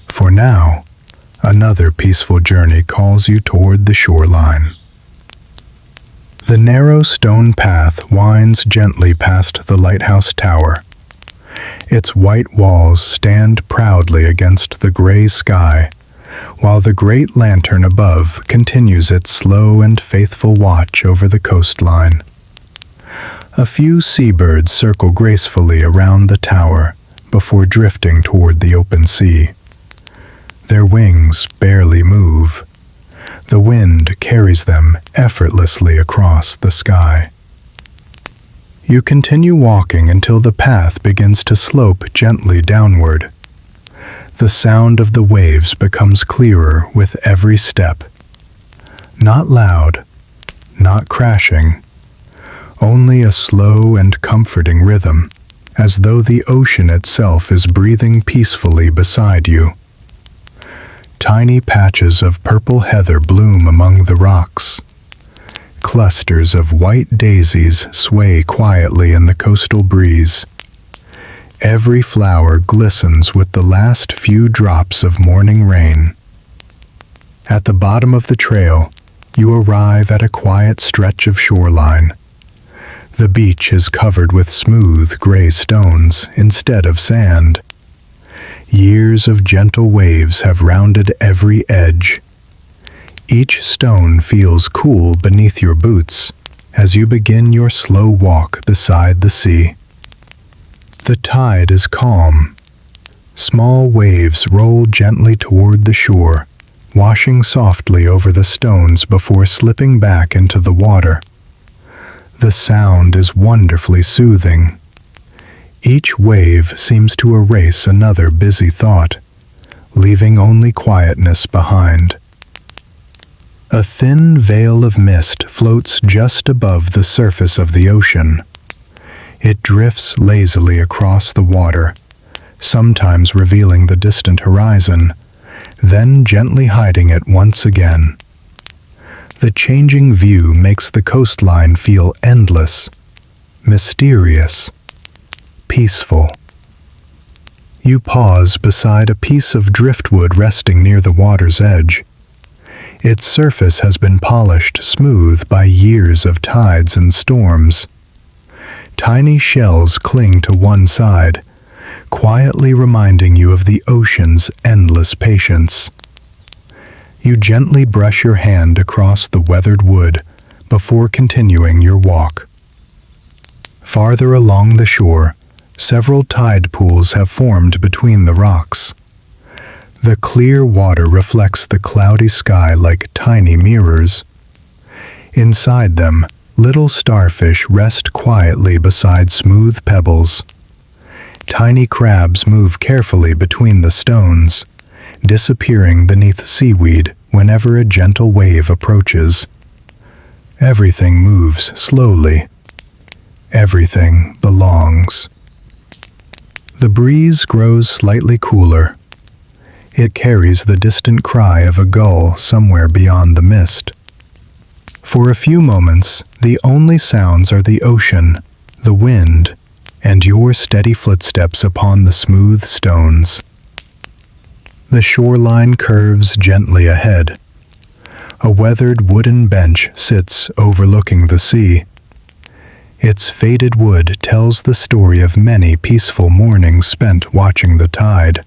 For now, another peaceful journey calls you toward the shoreline. The narrow stone path winds gently past the lighthouse tower. Its white walls stand proudly against the gray sky, while the great lantern above continues its slow and faithful watch over the coastline. A few seabirds circle gracefully around the tower before drifting toward the open sea. Their wings barely move. The wind carries them effortlessly across the sky. You continue walking until the path begins to slope gently downward. The sound of the waves becomes clearer with every step. Not loud, not crashing, only a slow and comforting rhythm, as though the ocean itself is breathing peacefully beside you. Tiny patches of purple heather bloom among the rocks. Clusters of white daisies sway quietly in the coastal breeze. Every flower glistens with the last few drops of morning rain. At the bottom of the trail, you arrive at a quiet stretch of shoreline. The beach is covered with smooth gray stones instead of sand. Years of gentle waves have rounded every edge. Each stone feels cool beneath your boots as you begin your slow walk beside the sea. The tide is calm. Small waves roll gently toward the shore, washing softly over the stones before slipping back into the water. The sound is wonderfully soothing. Each wave seems to erase another busy thought, leaving only quietness behind. A thin veil of mist floats just above the surface of the ocean. It drifts lazily across the water, sometimes revealing the distant horizon, then gently hiding it once again. The changing view makes the coastline feel endless, mysterious, peaceful. You pause beside a piece of driftwood resting near the water's edge. Its surface has been polished smooth by years of tides and storms. Tiny shells cling to one side, quietly reminding you of the ocean's endless patience. You gently brush your hand across the weathered wood before continuing your walk. Farther along the shore, several tide pools have formed between the rocks. The clear water reflects the cloudy sky like tiny mirrors. Inside them, little starfish rest quietly beside smooth pebbles. Tiny crabs move carefully between the stones, disappearing beneath seaweed whenever a gentle wave approaches. Everything moves slowly. Everything belongs. The breeze grows slightly cooler. It carries the distant cry of a gull somewhere beyond the mist. For a few moments, the only sounds are the ocean, the wind, and your steady footsteps upon the smooth stones. The shoreline curves gently ahead. A weathered wooden bench sits overlooking the sea. Its faded wood tells the story of many peaceful mornings spent watching the tide.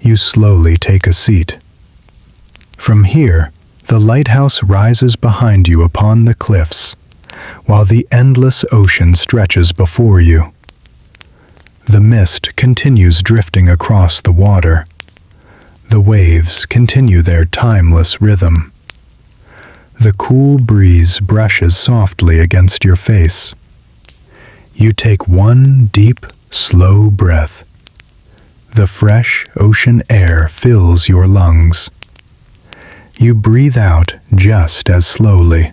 You slowly take a seat. From here, the lighthouse rises behind you upon the cliffs, while the endless ocean stretches before you. The mist continues drifting across the water. The waves continue their timeless rhythm. The cool breeze brushes softly against your face. You take one deep, slow breath. The fresh ocean air fills your lungs. You breathe out just as slowly.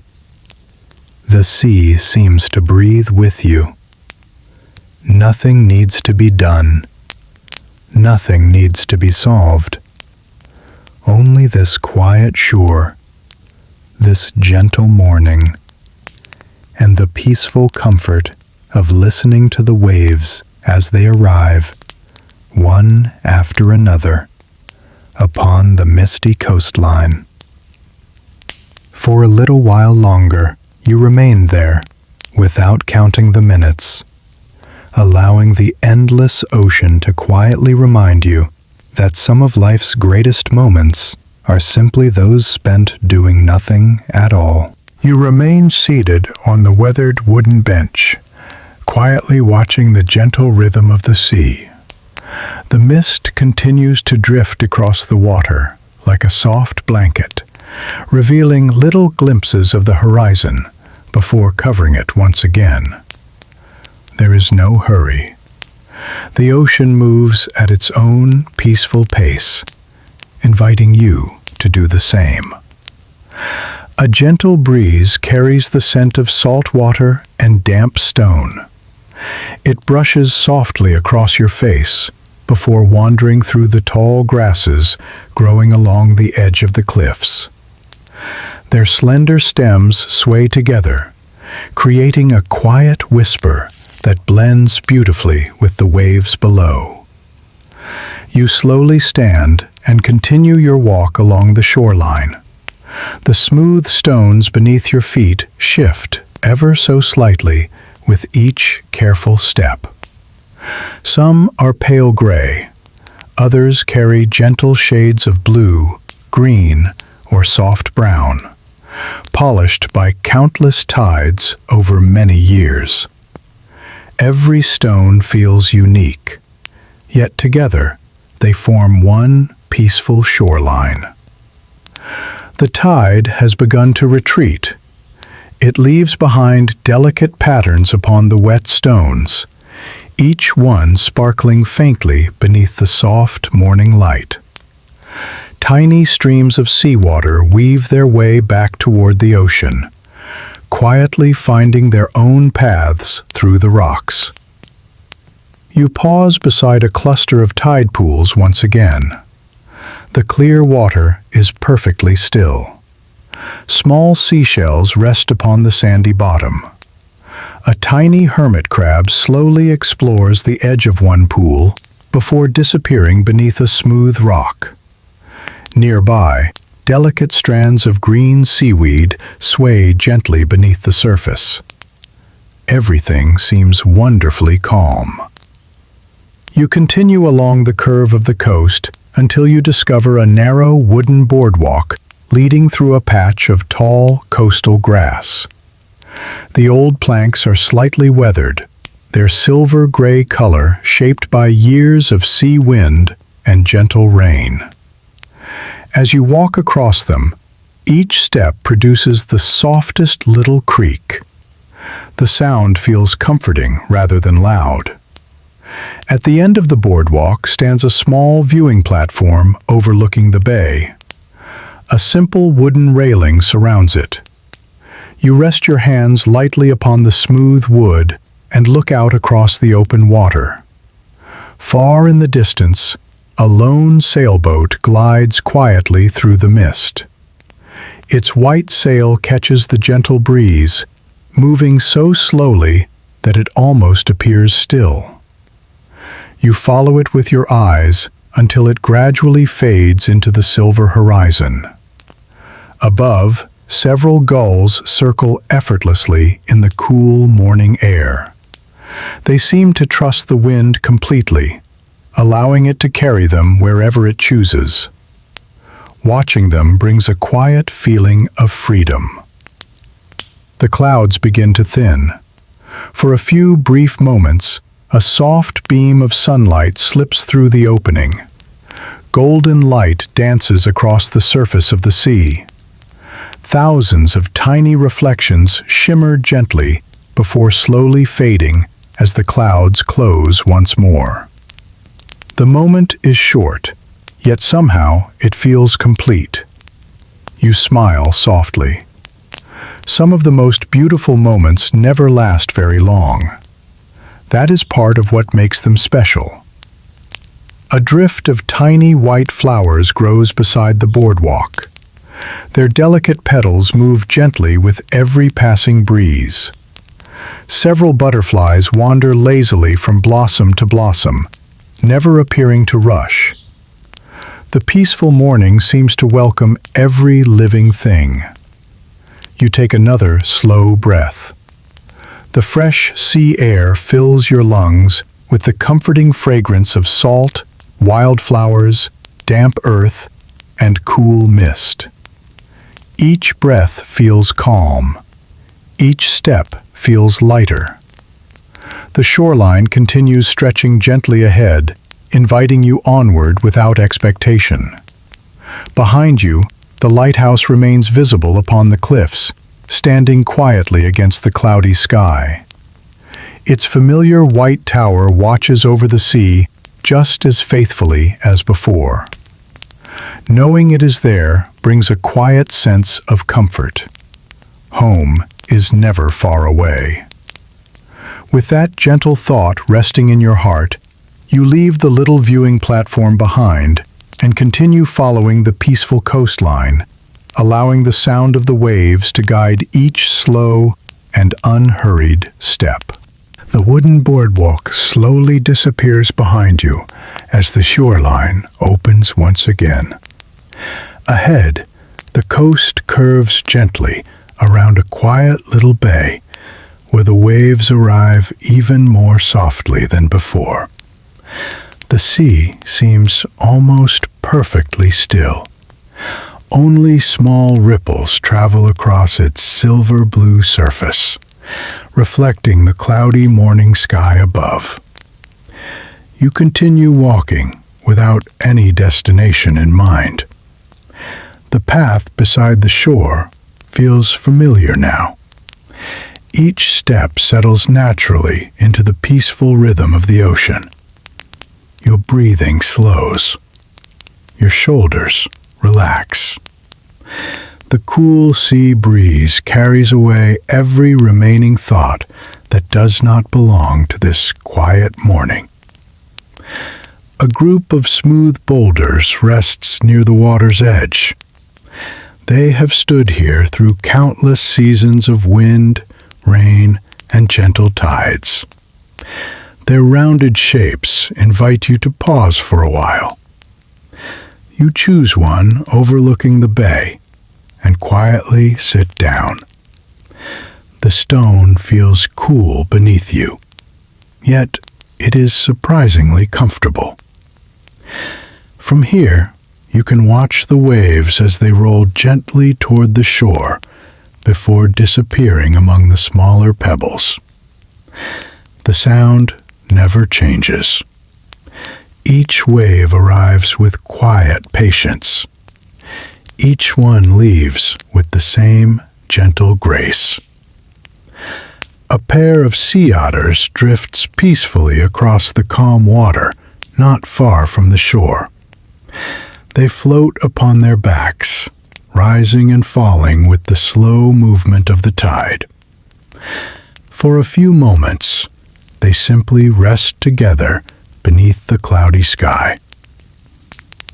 The sea seems to breathe with you. Nothing needs to be done. Nothing needs to be solved. Only this quiet shore, this gentle morning, and the peaceful comfort of listening to the waves as they arrive, one after another, upon the misty coastline. For a little while longer, you remained there, without counting the minutes, allowing the endless ocean to quietly remind you that some of life's greatest moments are simply those spent doing nothing at all. You remain seated on the weathered wooden bench, quietly watching the gentle rhythm of the sea. The mist continues to drift across the water like a soft blanket, revealing little glimpses of the horizon before covering it once again. There is no hurry. The ocean moves at its own peaceful pace, inviting you to do the same. A gentle breeze carries the scent of salt water and damp stone. It brushes softly across your face before wandering through the tall grasses growing along the edge of the cliffs. Their slender stems sway together, creating a quiet whisper that blends beautifully with the waves below. You slowly stand and continue your walk along the shoreline. The smooth stones beneath your feet shift ever so slightly with each careful step. Some are pale gray, others carry gentle shades of blue, green, or soft brown, polished by countless tides over many years. Every stone feels unique, yet together they form one peaceful shoreline. The tide has begun to retreat. It leaves behind delicate patterns upon the wet stones, each one sparkling faintly beneath the soft morning light. Tiny streams of seawater weave their way back toward the ocean, quietly finding their own paths through the rocks. You pause beside a cluster of tide pools once again. The clear water is perfectly still. Small seashells rest upon the sandy bottom. A tiny hermit crab slowly explores the edge of one pool before disappearing beneath a smooth rock. Nearby, delicate strands of green seaweed sway gently beneath the surface. Everything seems wonderfully calm. You continue along the curve of the coast until you discover a narrow wooden boardwalk leading through a patch of tall coastal grass. The old planks are slightly weathered, their silver-gray color shaped by years of sea wind and gentle rain. As you walk across them, each step produces the softest little creak. The sound feels comforting rather than loud. At the end of the boardwalk stands a small viewing platform overlooking the bay. A simple wooden railing surrounds it. You rest your hands lightly upon the smooth wood and look out across the open water. Far in the distance, a lone sailboat glides quietly through the mist. Its white sail catches the gentle breeze, moving so slowly that it almost appears still. You follow it with your eyes until it gradually fades into the silver horizon. Above, several gulls circle effortlessly in the cool morning air. They seem to trust the wind completely, allowing it to carry them wherever it chooses. Watching them brings a quiet feeling of freedom. The clouds begin to thin. For a few brief moments, a soft beam of sunlight slips through the opening. Golden light dances across the surface of the sea. Thousands of tiny reflections shimmer gently before slowly fading as the clouds close once more. The moment is short, yet somehow it feels complete. You smile softly. Some of the most beautiful moments never last very long. That is part of what makes them special. A drift of tiny white flowers grows beside the boardwalk. Their delicate petals move gently with every passing breeze. Several butterflies wander lazily from blossom to blossom, never appearing to rush. The peaceful morning seems to welcome every living thing. You take another slow breath. The fresh sea air fills your lungs with the comforting fragrance of salt, wildflowers, damp earth, and cool mist. Each breath feels calm. Each step feels lighter. The shoreline continues stretching gently ahead, inviting you onward without expectation. Behind you, the lighthouse remains visible upon the cliffs, standing quietly against the cloudy sky. Its familiar white tower watches over the sea just as faithfully as before. Knowing it is there brings a quiet sense of comfort. Home is never far away. With that gentle thought resting in your heart, you leave the little viewing platform behind and continue following the peaceful coastline, allowing the sound of the waves to guide each slow and unhurried step. The wooden boardwalk slowly disappears behind you as the shoreline opens once again. Ahead, the coast curves gently around a quiet little bay where the waves arrive even more softly than before. The sea seems almost perfectly still. Only small ripples travel across its silver blue surface, reflecting the cloudy morning sky above. You continue walking without any destination in mind. The path beside the shore feels familiar now. Each step settles naturally into the peaceful rhythm of the ocean. Your breathing slows. Your shoulders relax. The cool sea breeze carries away every remaining thought that does not belong to this quiet morning. A group of smooth boulders rests near the water's edge. They have stood here through countless seasons of wind, rain, and gentle tides. Their rounded shapes invite you to pause for a while. You choose one overlooking the bay and quietly sit down. The stone feels cool beneath you, yet it is surprisingly comfortable. From here, you can watch the waves as they roll gently toward the shore before disappearing among the smaller pebbles. The sound never changes. Each wave arrives with quiet patience. Each one leaves with the same gentle grace. A pair of sea otters drifts peacefully across the calm water, not far from the shore. They float upon their backs, rising and falling with the slow movement of the tide. For a few moments, they simply rest together beneath the cloudy sky.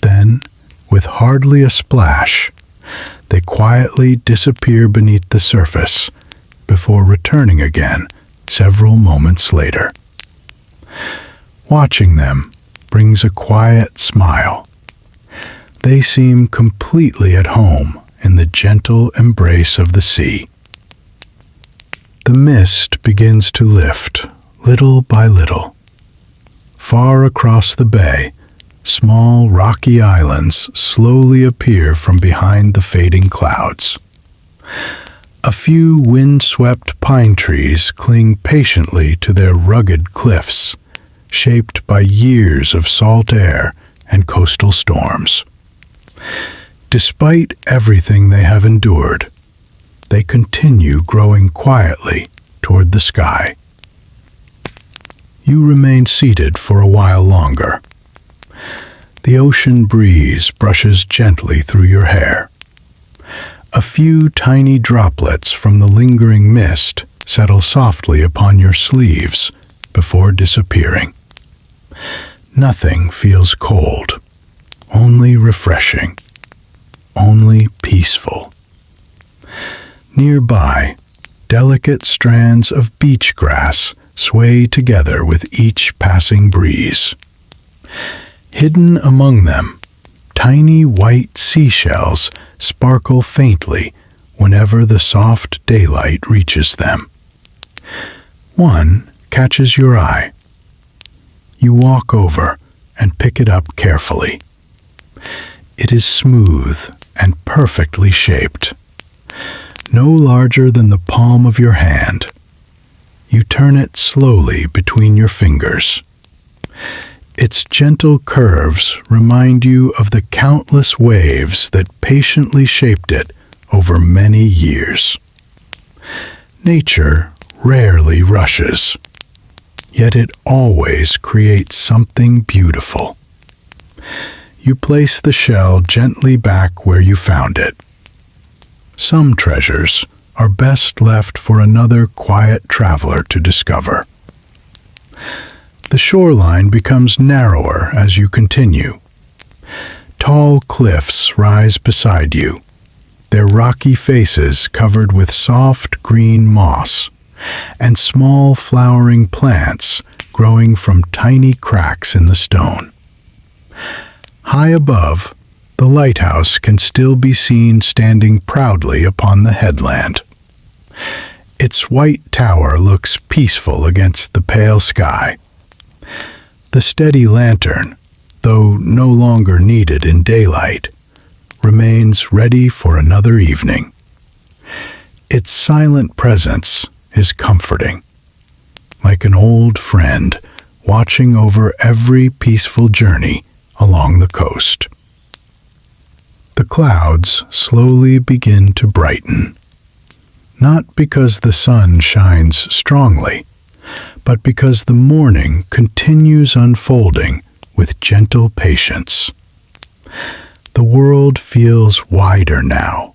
Then, with hardly a splash, they quietly disappear beneath the surface before returning again several moments later. Watching them brings a quiet smile. They seem completely at home in the gentle embrace of the sea. The mist begins to lift, little by little. Far across the bay, small rocky islands slowly appear from behind the fading clouds. A few wind-swept pine trees cling patiently to their rugged cliffs, shaped by years of salt air and coastal storms. Despite everything they have endured, they continue growing quietly toward the sky. You remain seated for a while longer. The ocean breeze brushes gently through your hair. A few tiny droplets from the lingering mist settle softly upon your sleeves before disappearing. Nothing feels cold, only refreshing, only peaceful. Nearby, delicate strands of beach grass sway together with each passing breeze. Hidden among them, tiny white seashells sparkle faintly whenever the soft daylight reaches them. One catches your eye. You walk over and pick it up carefully. It is smooth and perfectly shaped, no larger than the palm of your hand. You turn it slowly between your fingers. Its gentle curves remind you of the countless waves that patiently shaped it over many years. Nature rarely rushes, yet it always creates something beautiful. You place the shell gently back where you found it. Some treasures are best left for another quiet traveler to discover. The shoreline becomes narrower as you continue. Tall cliffs rise beside you, their rocky faces covered with soft green moss, and small flowering plants growing from tiny cracks in the stone. High above, the lighthouse can still be seen standing proudly upon the headland. Its white tower looks peaceful against the pale sky. The steady lantern, though no longer needed in daylight, remains ready for another evening. Its silent presence is comforting, like an old friend watching over every peaceful journey along the coast. The clouds slowly begin to brighten, not because the sun shines strongly, but because the morning continues unfolding with gentle patience. The world feels wider now.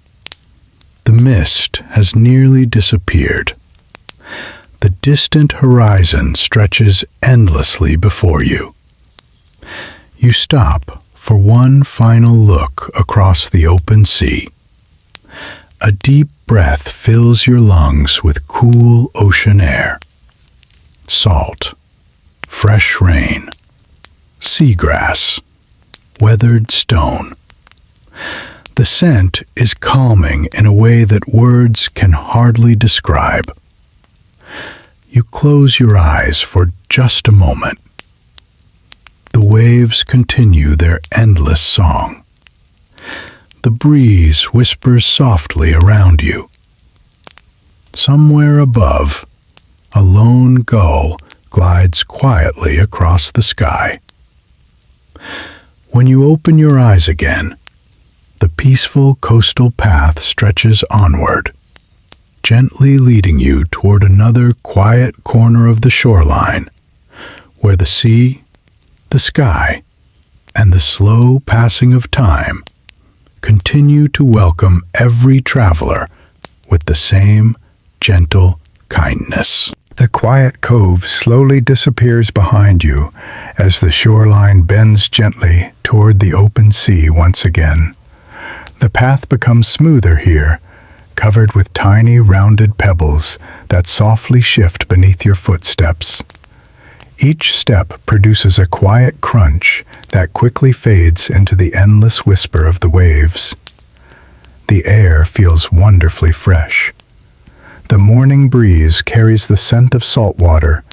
The mist has nearly disappeared. The distant horizon stretches endlessly before you. You stop for one final look across the open sea. A deep breath fills your lungs with cool ocean air. Salt, fresh rain, seagrass, weathered stone. The scent is calming in a way that words can hardly describe. You close your eyes for just a moment. The waves continue their endless song. The breeze whispers softly around you. Somewhere above, a lone gull glides quietly across the sky. When you open your eyes again, the peaceful coastal path stretches onward, gently leading you toward another quiet corner of the shoreline, where the sea, the sky, and the slow passing of time continue to welcome every traveler with the same gentle kindness. The quiet cove slowly disappears behind you as the shoreline bends gently toward the open sea once again. The path becomes smoother here, covered with tiny rounded pebbles that softly shift beneath your footsteps. Each step produces a quiet crunch that quickly fades into the endless whisper of the waves. The air feels wonderfully fresh. The morning breeze carries the scent of salt water,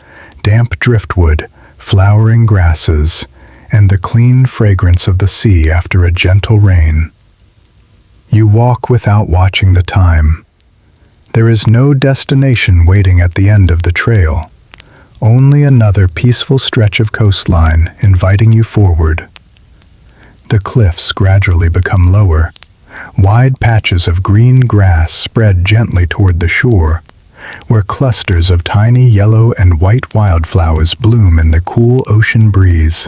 damp driftwood, flowering grasses, and the clean fragrance of the sea after a gentle rain. You walk without watching the time. There is no destination waiting at the end of the trail, only another peaceful stretch of coastline inviting you forward. The cliffs gradually become lower. Wide patches of green grass spread gently toward the shore, where clusters of tiny yellow and white wildflowers bloom in the cool ocean breeze.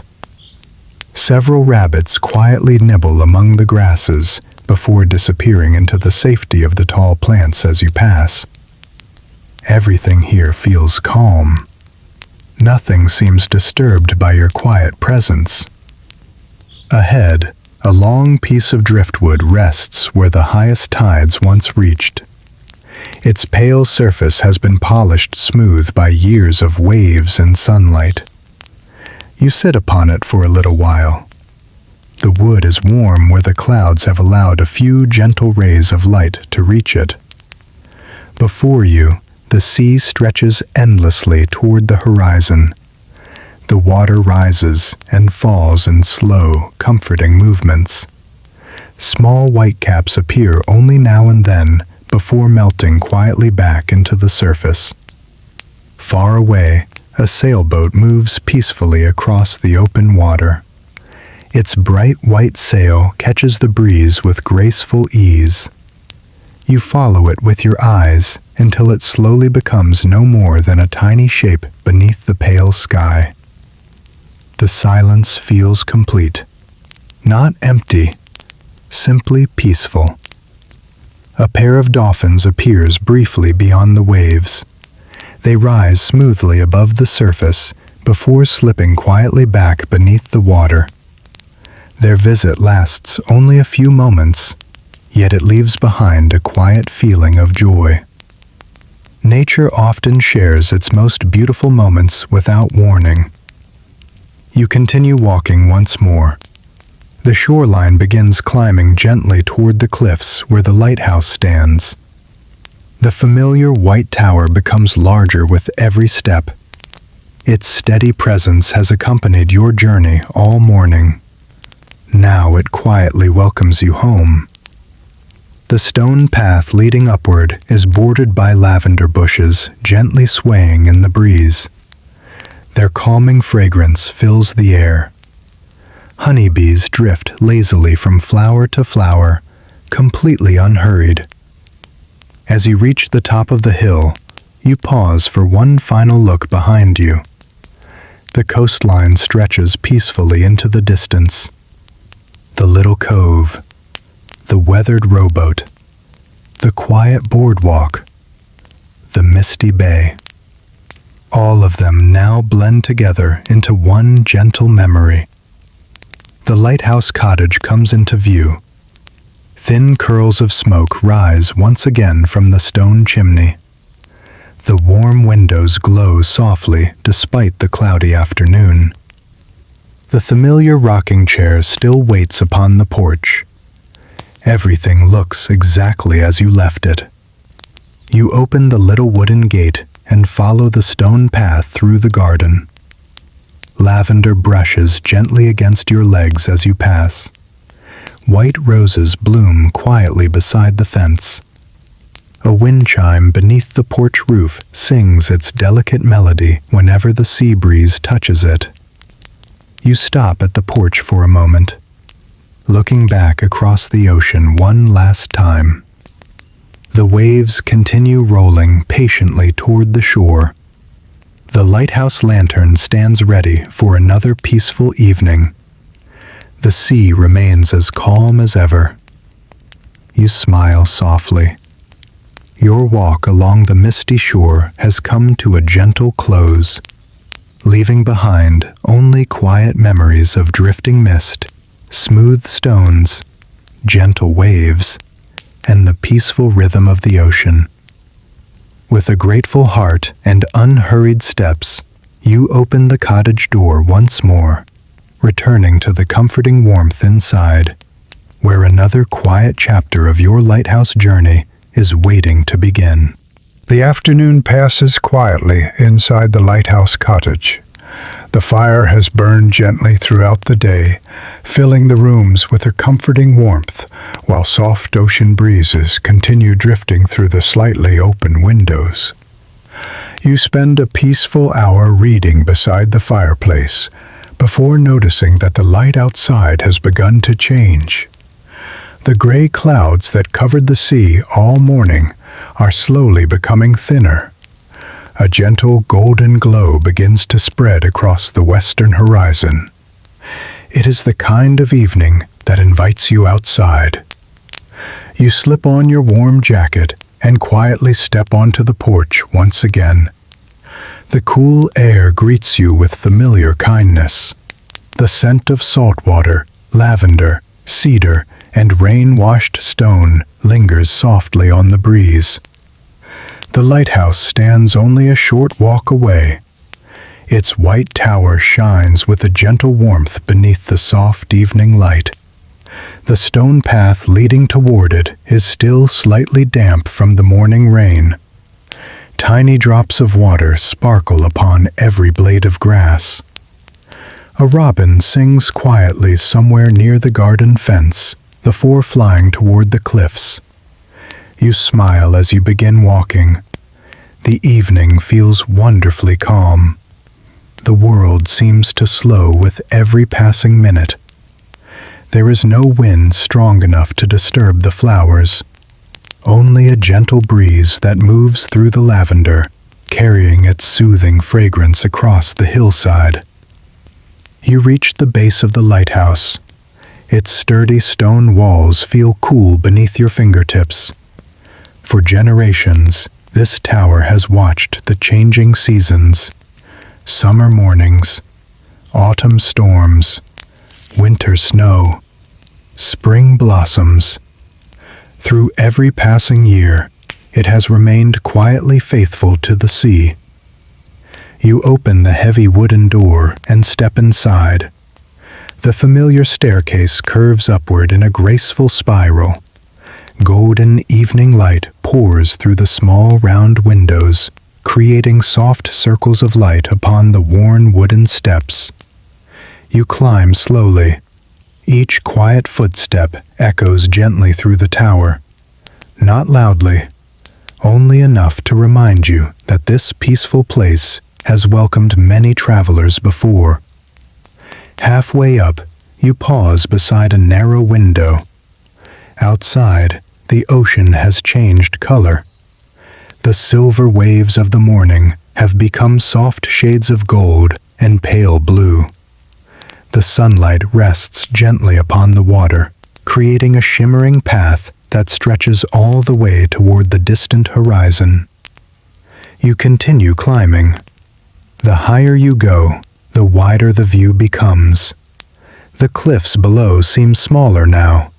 Several rabbits quietly nibble among the grasses before disappearing into the safety of the tall plants as you pass. Everything here feels calm. Nothing seems disturbed by your quiet presence. Ahead, a long piece of driftwood rests where the highest tides once reached. Its pale surface has been polished smooth by years of waves and sunlight. You sit upon it for a little while. The wood is warm where the clouds have allowed a few gentle rays of light to reach it. Before you, the sea stretches endlessly toward the horizon. The water rises and falls in slow, comforting movements. Small whitecaps appear only now and then before melting quietly back into the surface. Far away, a sailboat moves peacefully across the open water. Its bright white sail catches the breeze with graceful ease. You follow it with your eyes until it slowly becomes no more than a tiny shape beneath the pale sky. The silence feels complete, not empty, simply peaceful. A pair of dolphins appears briefly beyond the waves. They rise smoothly above the surface before slipping quietly back beneath the water. Their visit lasts only a few moments, yet it leaves behind a quiet feeling of joy. Nature often shares its most beautiful moments without warning. You continue walking once more. The shoreline begins climbing gently toward the cliffs where the lighthouse stands. The familiar white tower becomes larger with every step. Its steady presence has accompanied your journey all morning. Now it quietly welcomes you home. The stone path leading upward is bordered by lavender bushes gently swaying in the breeze. Their calming fragrance fills the air. Honeybees drift lazily from flower to flower, completely unhurried. As you reach the top of the hill, you pause for one final look behind you. The coastline stretches peacefully into the distance. The little cove, the weathered rowboat, the quiet boardwalk, the misty bay. All of them now blend together into one gentle memory. The lighthouse cottage comes into view. Thin curls of smoke rise once again from the stone chimney. The warm windows glow softly despite the cloudy afternoon. The familiar rocking chair still waits upon the porch. Everything looks exactly as you left it. You open the little wooden gate and follow the stone path through the garden. Lavender brushes gently against your legs as you pass. White roses bloom quietly beside the fence. A wind chime beneath the porch roof sings its delicate melody whenever the sea breeze touches it. You stop at the porch for a moment, looking back across the ocean one last time. The waves continue rolling patiently toward the shore. The lighthouse lantern stands ready for another peaceful evening. The sea remains as calm as ever. You smile softly. Your walk along the misty shore has come to a gentle close, leaving behind only quiet memories of drifting mist, smooth stones, gentle waves, and the peaceful rhythm of the ocean. With a grateful heart and unhurried steps, you open the cottage door once more, returning to the comforting warmth inside, where another quiet chapter of your lighthouse journey is waiting to begin. The afternoon passes quietly inside the lighthouse cottage. The fire has burned gently throughout the day, filling the rooms with a comforting warmth, while soft ocean breezes continue drifting through the slightly open windows. You spend a peaceful hour reading beside the fireplace, before noticing that the light outside has begun to change. The gray clouds that covered the sea all morning are slowly becoming thinner. A gentle golden glow begins to spread across the western horizon. It is the kind of evening that invites you outside. You slip on your warm jacket and quietly step onto the porch once again. The cool air greets you with familiar kindness. The scent of salt water, lavender, cedar, and rain-washed stone lingers softly on the breeze. The lighthouse stands only a short walk away. Its white tower shines with a gentle warmth beneath the soft evening light. The stone path leading toward it is still slightly damp from the morning rain. Tiny drops of water sparkle upon every blade of grass. A robin sings quietly somewhere near the garden fence, before flying toward the cliffs. You smile as you begin walking. The evening feels wonderfully calm. The world seems to slow with every passing minute. There is no wind strong enough to disturb the flowers, only a gentle breeze that moves through the lavender, carrying its soothing fragrance across the hillside. You reach the base of the lighthouse. Its sturdy stone walls feel cool beneath your fingertips. For generations, this tower has watched the changing seasons: summer mornings, autumn storms, winter snow, spring blossoms. Through every passing year, it has remained quietly faithful to the sea. You open the heavy wooden door and step inside. The familiar staircase curves upward in a graceful spiral. Golden evening light pours through the small round windows, creating soft circles of light upon the worn wooden steps. You climb slowly. Each quiet footstep echoes gently through the tower. Not loudly, only enough to remind you that this peaceful place has welcomed many travelers before. Halfway up, you pause beside a narrow window. Outside, the ocean has changed color. The silver waves of the morning have become soft shades of gold and pale blue. The sunlight rests gently upon the water, creating a shimmering path that stretches all the way toward the distant horizon. You continue climbing. The higher you go, the wider the view becomes. The cliffs below seem smaller now.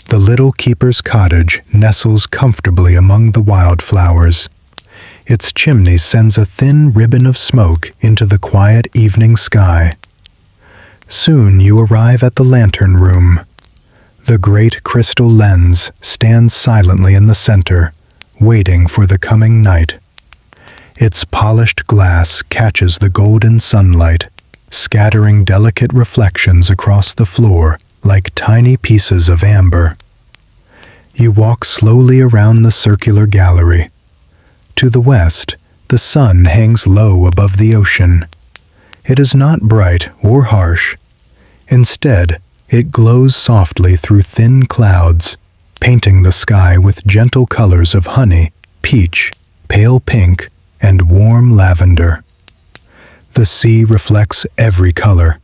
The little keeper's cottage nestles comfortably among the wildflowers. Its chimney sends a thin ribbon of smoke into the quiet evening sky. Soon you arrive at the lantern room. The great crystal lens stands silently in the center, waiting for the coming night. Its polished glass catches the golden sunlight, scattering delicate reflections across the floor like tiny pieces of amber. You walk slowly around the circular gallery. To the west, the sun hangs low above the ocean. It is not bright or harsh. Instead, it glows softly through thin clouds, painting the sky with gentle colors of honey, peach, pale pink, and warm lavender. The sea reflects every color.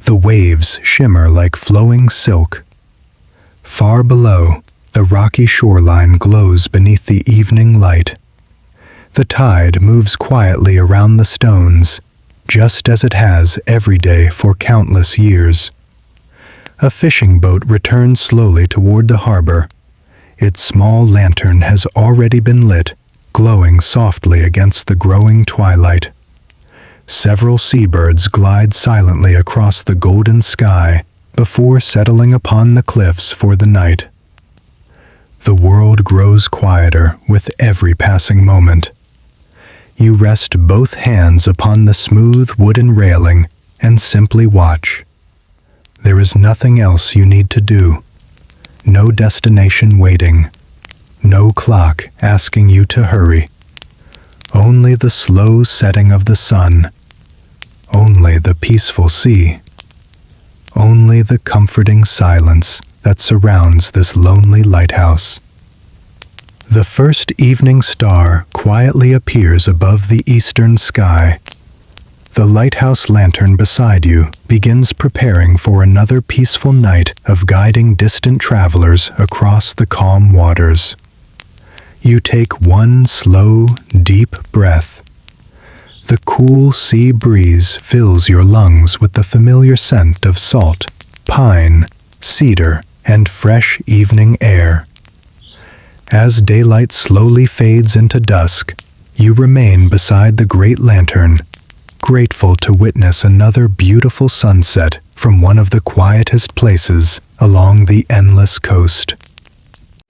The waves shimmer like flowing silk. Far below, the rocky shoreline glows beneath the evening light. The tide moves quietly around the stones, just as it has every day for countless years. A fishing boat returns slowly toward the harbor. Its small lantern has already been lit, glowing softly against the growing twilight. Several seabirds glide silently across the golden sky before settling upon the cliffs for the night. The world grows quieter with every passing moment. You rest both hands upon the smooth wooden railing and simply watch. There is nothing else you need to do. No destination waiting. No clock asking you to hurry. Only the slow setting of the sun. Only the peaceful sea. Only the comforting silence that surrounds this lonely lighthouse. The first evening star quietly appears above the eastern sky. The lighthouse lantern beside you begins preparing for another peaceful night of guiding distant travelers across the calm waters. You take one slow, deep breath. The cool sea breeze fills your lungs with the familiar scent of salt, pine, cedar, and fresh evening air. As daylight slowly fades into dusk, you remain beside the great lantern, grateful to witness another beautiful sunset from one of the quietest places along the endless coast.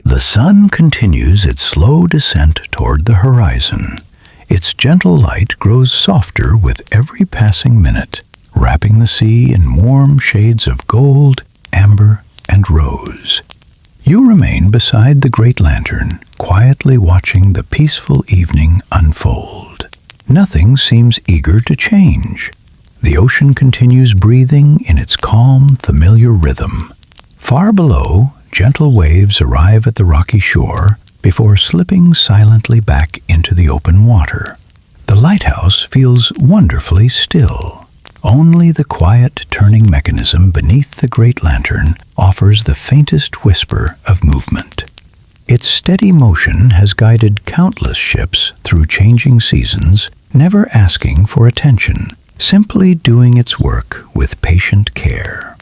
The sun continues its slow descent toward the horizon. Its gentle light grows softer with every passing minute, wrapping the sea in warm shades of gold, amber, and rose. You remain beside the great lantern, quietly watching the peaceful evening unfold. Nothing seems eager to change. The ocean continues breathing in its calm, familiar rhythm. Far below, gentle waves arrive at the rocky shore before slipping silently back into the open water. The lighthouse feels wonderfully still. Only the quiet turning mechanism beneath the great lantern offers the faintest whisper of movement. Its steady motion has guided countless ships through changing seasons, never asking for attention, simply doing its work with patient care.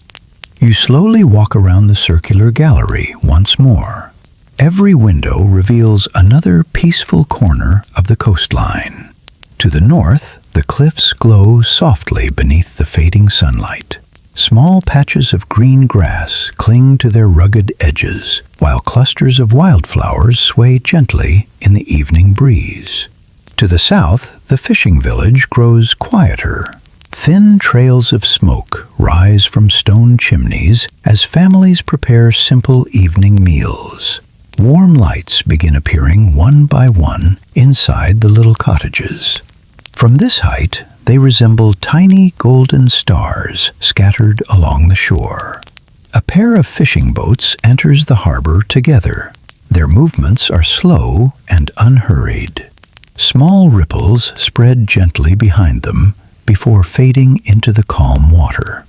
You slowly walk around the circular gallery once more. Every window reveals another peaceful corner of the coastline. To the north, the cliffs glow softly beneath the fading sunlight. Small patches of green grass cling to their rugged edges, while clusters of wildflowers sway gently in the evening breeze. To the south, the fishing village grows quieter. Thin trails of smoke rise from stone chimneys as families prepare simple evening meals. Warm lights begin appearing one by one inside the little cottages. From this height, they resemble tiny golden stars scattered along the shore. A pair of fishing boats enters the harbor together. Their movements are slow and unhurried. Small ripples spread gently behind them before fading into the calm water.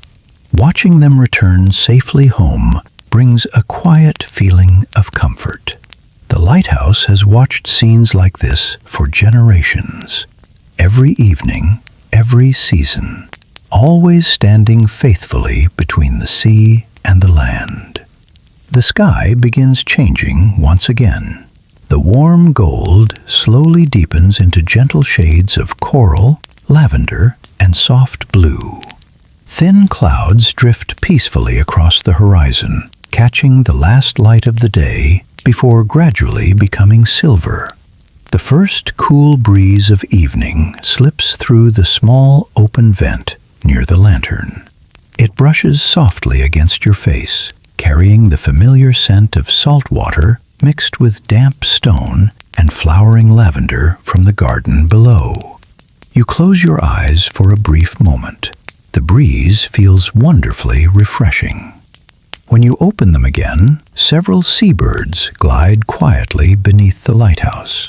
Watching them return safely home brings a quiet feeling of comfort. The lighthouse has watched scenes like this for generations. Every evening, every season, always standing faithfully between the sea and the land. The sky begins changing once again. The warm gold slowly deepens into gentle shades of coral, lavender, and soft blue. Thin clouds drift peacefully across the horizon, catching the last light of the day before gradually becoming silver. The first cool breeze of evening slips through the small open vent near the lantern. It brushes softly against your face, carrying the familiar scent of salt water mixed with damp stone and flowering lavender from the garden below. You close your eyes for a brief moment. The breeze feels wonderfully refreshing. When you open them again, several seabirds glide quietly beneath the lighthouse.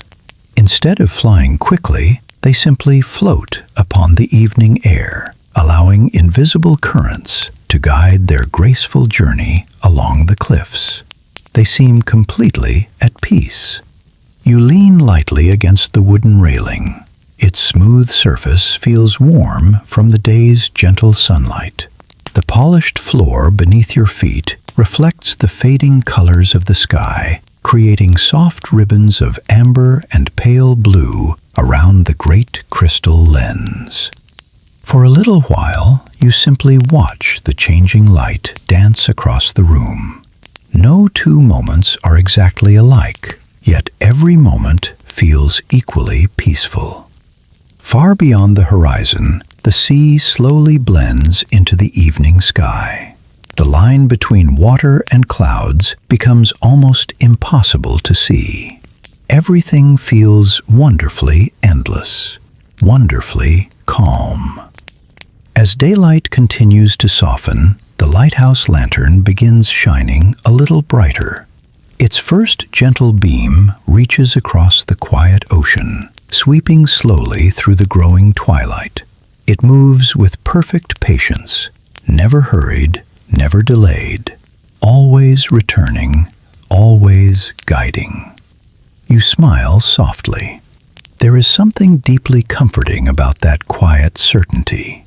Instead of flying quickly, they simply float upon the evening air, allowing invisible currents to guide their graceful journey along the cliffs. They seem completely at peace. You lean lightly against the wooden railing. Its smooth surface feels warm from the day's gentle sunlight. The polished floor beneath your feet reflects the fading colors of the sky, creating soft ribbons of amber and pale blue around the great crystal lens. For a little while, you simply watch the changing light dance across the room. No two moments are exactly alike, yet every moment feels equally peaceful. Far beyond the horizon, the sea slowly blends into the evening sky. The line between water and clouds becomes almost impossible to see. Everything feels wonderfully endless, wonderfully calm. As daylight continues to soften, the lighthouse lantern begins shining a little brighter. Its first gentle beam reaches across the quiet ocean, sweeping slowly through the growing twilight. It moves with perfect patience, never hurried, never delayed, always returning, always guiding. You smile softly. There is something deeply comforting about that quiet certainty.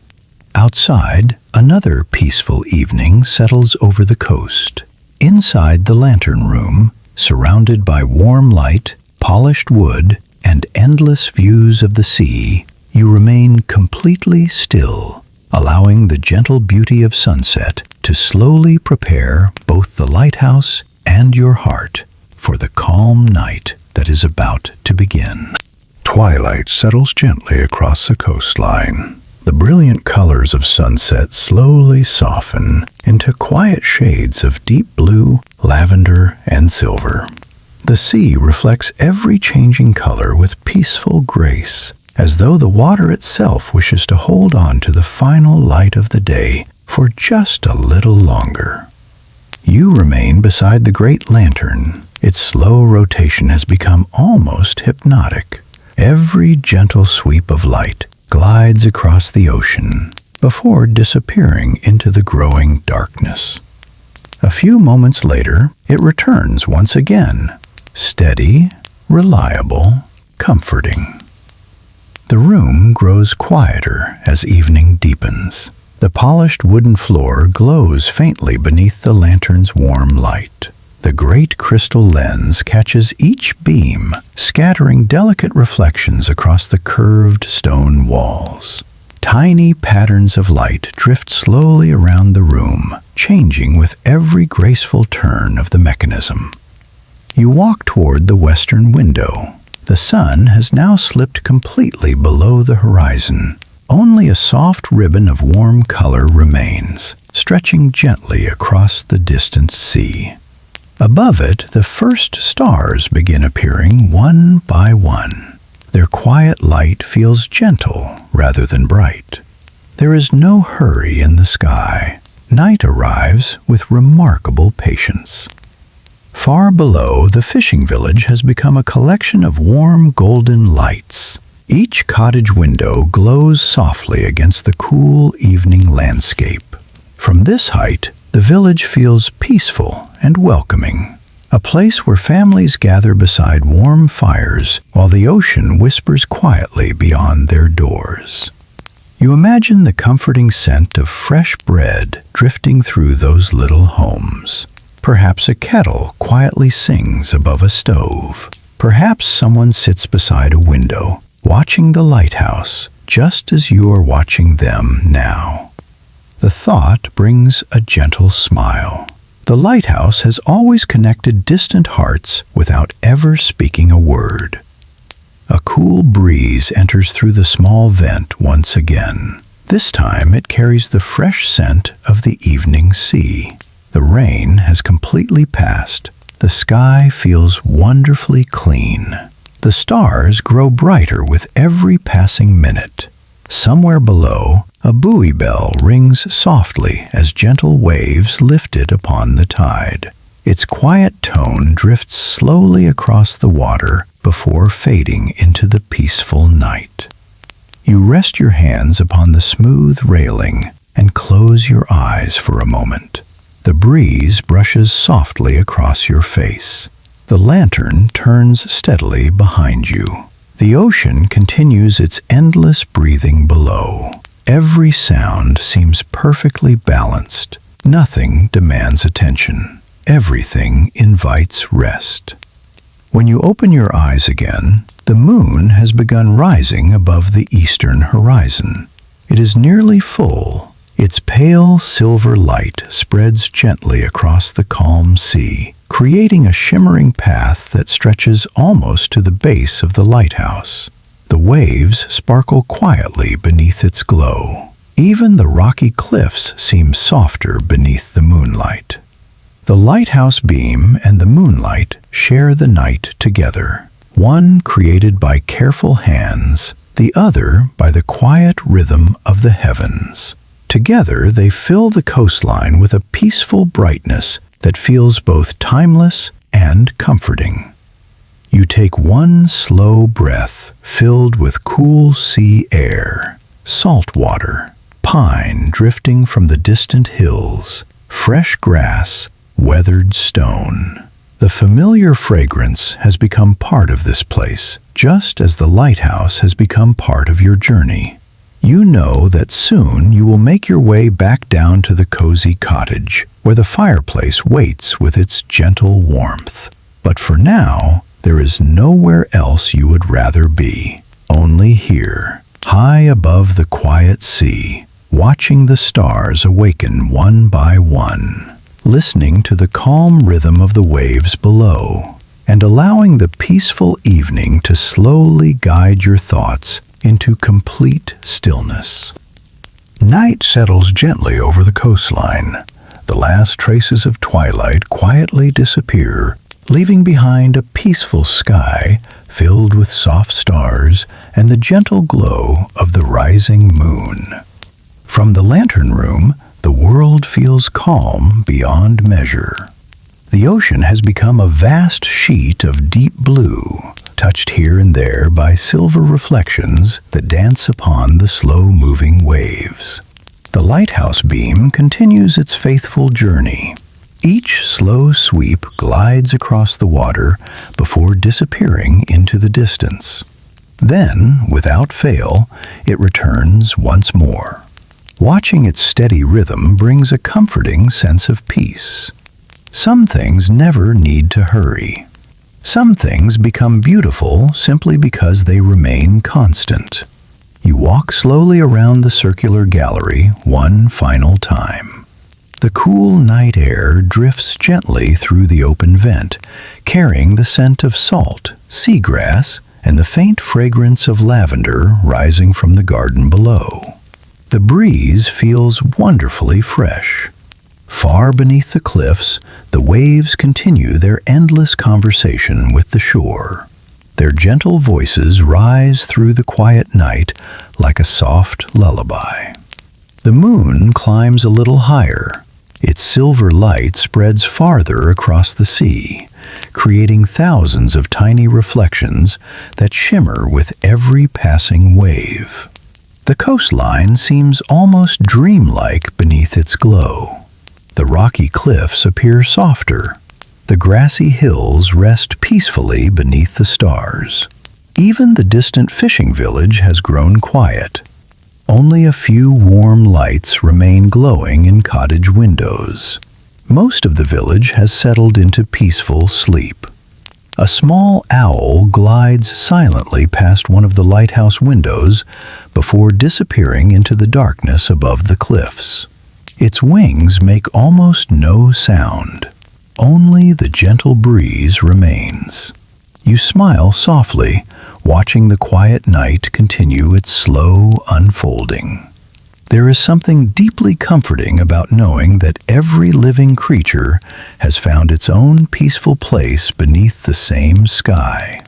Outside, another peaceful evening settles over the coast. Inside the lantern room, surrounded by warm light, polished wood, and endless views of the sea, you remain completely still, allowing the gentle beauty of sunset to slowly prepare both the lighthouse and your heart for the calm night that is about to begin. Twilight settles gently across the coastline. The brilliant colors of sunset slowly soften into quiet shades of deep blue, lavender, and silver. The sea reflects every changing color with peaceful grace, as though the water itself wishes to hold on to the final light of the day for just a little longer. You remain beside the great lantern. Its slow rotation has become almost hypnotic. Every gentle sweep of light glides across the ocean before disappearing into the growing darkness. A few moments later, it returns once again, steady, reliable, comforting. The room grows quieter as evening deepens. The polished wooden floor glows faintly beneath the lantern's warm light. The great crystal lens catches each beam, scattering delicate reflections across the curved stone walls. Tiny patterns of light drift slowly around the room, changing with every graceful turn of the mechanism. You walk toward the western window. The sun has now slipped completely below the horizon. Only a soft ribbon of warm color remains, stretching gently across the distant sea. Above it, the first stars begin appearing one by one. Their quiet light feels gentle rather than bright. There is no hurry in the sky. Night arrives with remarkable patience. Far below, the fishing village has become a collection of warm golden lights. Each cottage window glows softly against the cool evening landscape. From this height, the village feels peaceful and welcoming, a place where families gather beside warm fires while the ocean whispers quietly beyond their doors. You imagine the comforting scent of fresh bread drifting through those little homes. Perhaps a kettle quietly sings above a stove. Perhaps someone sits beside a window, watching the lighthouse, just as you are watching them now. The thought brings a gentle smile. The lighthouse has always connected distant hearts without ever speaking a word. A cool breeze enters through the small vent once again. This time it carries the fresh scent of the evening sea. The rain has completely passed. The sky feels wonderfully clean. The stars grow brighter with every passing minute. Somewhere below, A buoy bell rings softly as gentle waves lifted upon the tide. Its quiet tone drifts slowly across the water before fading into the peaceful night. You rest your hands upon the smooth railing and close your eyes for a moment. The breeze brushes softly across your face. The lantern turns steadily behind you. The ocean continues its endless breathing below. Every sound seems perfectly balanced. Nothing demands attention. Everything invites rest. When you open your eyes again, the moon has begun rising above the eastern horizon. It is nearly full. Its pale silver light spreads gently across the calm sea, creating a shimmering path that stretches almost to the base of the lighthouse. The waves sparkle quietly beneath its glow. Even the rocky cliffs seem softer beneath the moonlight. The lighthouse beam and the moonlight share the night together, one created by careful hands, the other by the quiet rhythm of the heavens. Together they fill the coastline with a peaceful brightness that feels both timeless and comforting. You take one slow breath filled with cool sea air, salt water, pine drifting from the distant hills, fresh grass, weathered stone. The familiar fragrance has become part of this place, just as the lighthouse has become part of your journey. You know that soon you will make your way back down to the cozy cottage, where the fireplace waits with its gentle warmth. But for now, there is nowhere else you would rather be. Only here, high above the quiet sea, watching the stars awaken one by one, listening to the calm rhythm of the waves below, and allowing the peaceful evening to slowly guide your thoughts into complete stillness. Night settles gently over the coastline. The last traces of twilight quietly disappear, leaving behind a peaceful sky filled with soft stars and the gentle glow of the rising moon. From the lantern room, the world feels calm beyond measure. The ocean has become a vast sheet of deep blue, touched here and there by silver reflections that dance upon the slow-moving waves. The lighthouse beam continues its faithful journey. Each slow sweep glides across the water before disappearing into the distance. Then, without fail, it returns once more. Watching its steady rhythm brings a comforting sense of peace. Some things never need to hurry. Some things become beautiful simply because they remain constant. You walk slowly around the circular gallery one final time. The cool night air drifts gently through the open vent, carrying the scent of salt, seagrass, and the faint fragrance of lavender rising from the garden below. The breeze feels wonderfully fresh. Far beneath the cliffs, the waves continue their endless conversation with the shore. Their gentle voices rise through the quiet night like a soft lullaby. The moon climbs a little higher. Its silver light spreads farther across the sea, creating thousands of tiny reflections that shimmer with every passing wave. The coastline seems almost dreamlike beneath its glow. The rocky cliffs appear softer. The grassy hills rest peacefully beneath the stars. Even the distant fishing village has grown quiet. Only a few warm lights remain glowing in cottage windows. Most of the village has settled into peaceful sleep. A small owl glides silently past one of the lighthouse windows before disappearing into the darkness above the cliffs. Its wings make almost no sound. Only the gentle breeze remains. You smile softly, watching the quiet night continue its slow unfolding. There is something deeply comforting about knowing that every living creature has found its own peaceful place beneath the same sky.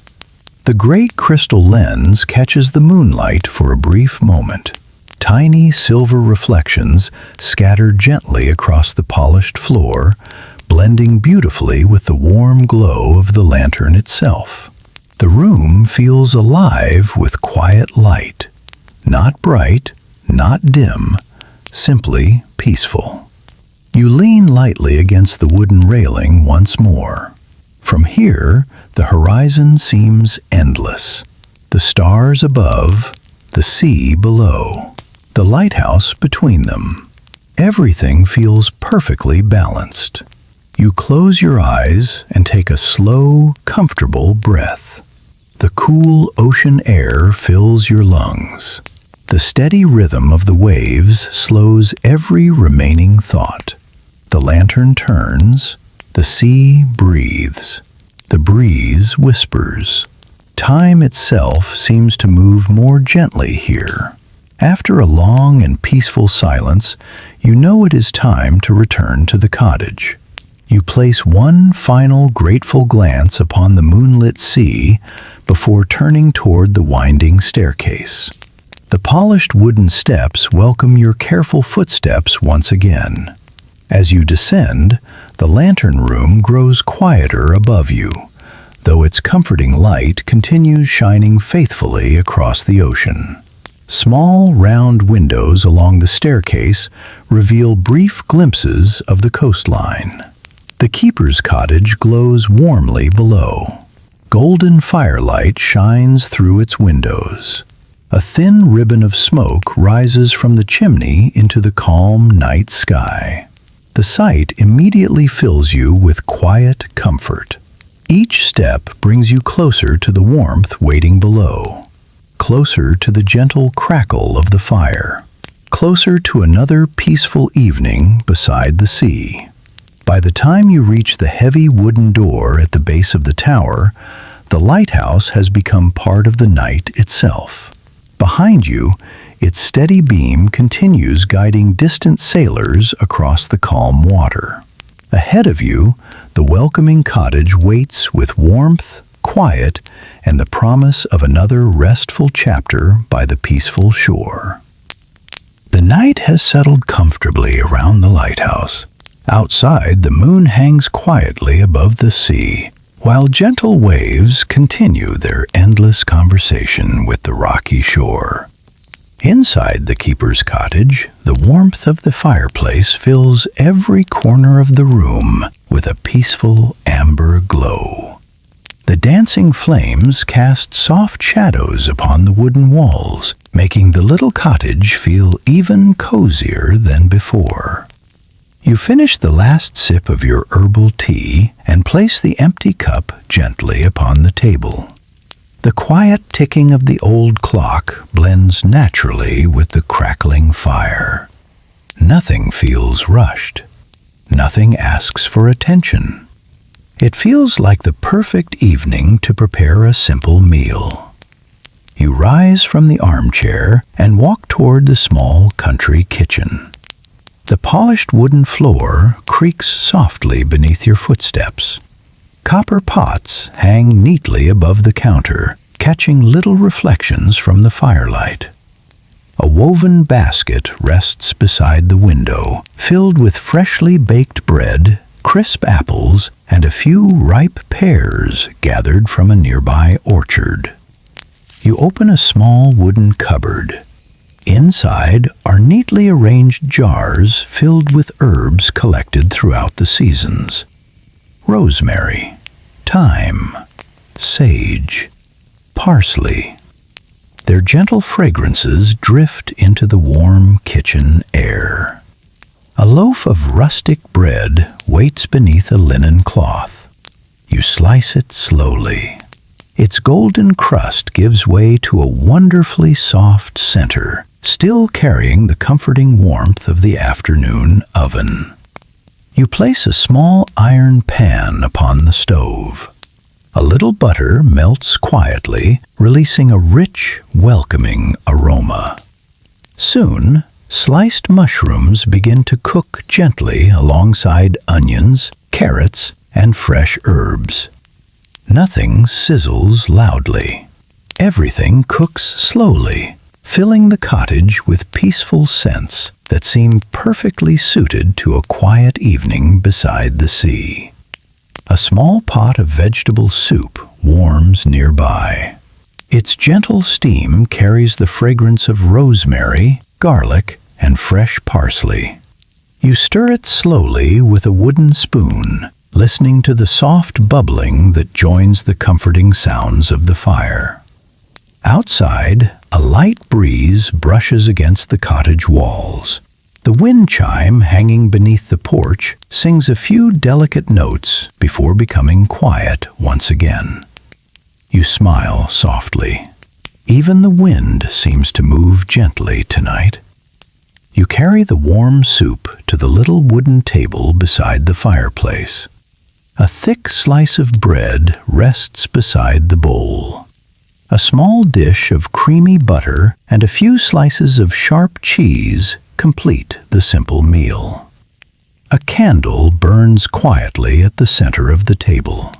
The great crystal lens catches the moonlight for a brief moment. Tiny silver reflections scatter gently across the polished floor, blending beautifully with the warm glow of the lantern itself. The room feels alive with quiet light. Not bright, not dim, simply peaceful. You lean lightly against the wooden railing once more. From here, the horizon seems endless. The stars above, the sea below, the lighthouse between them. Everything feels perfectly balanced. You close your eyes and take a slow, comfortable breath. The cool ocean air fills your lungs. The steady rhythm of the waves slows every remaining thought. The lantern turns, the sea breathes, the breeze whispers. Time itself seems to move more gently here. After a long and peaceful silence, you know it is time to return to the cottage. You place one final grateful glance upon the moonlit sea before turning toward the winding staircase. The polished wooden steps welcome your careful footsteps once again. As you descend, the lantern room grows quieter above you, though its comforting light continues shining faithfully across the ocean. Small, round windows along the staircase reveal brief glimpses of the coastline. The keeper's cottage glows warmly below. Golden firelight shines through its windows. A thin ribbon of smoke rises from the chimney into the calm night sky. The sight immediately fills you with quiet comfort. Each step brings you closer to the warmth waiting below, closer to the gentle crackle of the fire, closer to another peaceful evening beside the sea. By the time you reach the heavy wooden door at the base of the tower, the lighthouse has become part of the night itself. Behind you, its steady beam continues guiding distant sailors across the calm water. Ahead of you, the welcoming cottage waits with warmth, quiet, and the promise of another restful chapter by the peaceful shore. The night has settled comfortably around the lighthouse. Outside, the moon hangs quietly above the sea, while gentle waves continue their endless conversation with the rocky shore. Inside the keeper's cottage, the warmth of the fireplace fills every corner of the room with a peaceful amber glow. The dancing flames cast soft shadows upon the wooden walls, making the little cottage feel even cozier than before. You finish the last sip of your herbal tea and place the empty cup gently upon the table. The quiet ticking of the old clock blends naturally with the crackling fire. Nothing feels rushed. Nothing asks for attention. It feels like the perfect evening to prepare a simple meal. You rise from the armchair and walk toward the small country kitchen. The polished wooden floor creaks softly beneath your footsteps. Copper pots hang neatly above the counter, catching little reflections from the firelight. A woven basket rests beside the window, filled with freshly baked bread, crisp apples, and a few ripe pears gathered from a nearby orchard. You open a small wooden cupboard. Inside are neatly arranged jars filled with herbs collected throughout the seasons. Rosemary, thyme, sage, parsley. Their gentle fragrances drift into the warm kitchen air. A loaf of rustic bread waits beneath a linen cloth. You slice it slowly. Its golden crust gives way to a wonderfully soft center, still carrying the comforting warmth of the afternoon oven. You place a small iron pan upon the stove. A little butter melts quietly, releasing a rich, welcoming aroma. Soon, sliced mushrooms begin to cook gently alongside onions, carrots, and fresh herbs. Nothing sizzles loudly. Everything cooks slowly, filling the cottage with peaceful scents that seem perfectly suited to a quiet evening beside the sea. A small pot of vegetable soup warms nearby. Its gentle steam carries the fragrance of rosemary, garlic, and fresh parsley. You stir it slowly with a wooden spoon, listening to the soft bubbling that joins the comforting sounds of the fire. Outside, a light breeze brushes against the cottage walls. The wind chime hanging beneath the porch sings a few delicate notes before becoming quiet once again. You smile softly. Even the wind seems to move gently tonight. You carry the warm soup to the little wooden table beside the fireplace. A thick slice of bread rests beside the bowl. A small dish of creamy butter and a few slices of sharp cheese complete the simple meal. A candle burns quietly at the center of the table.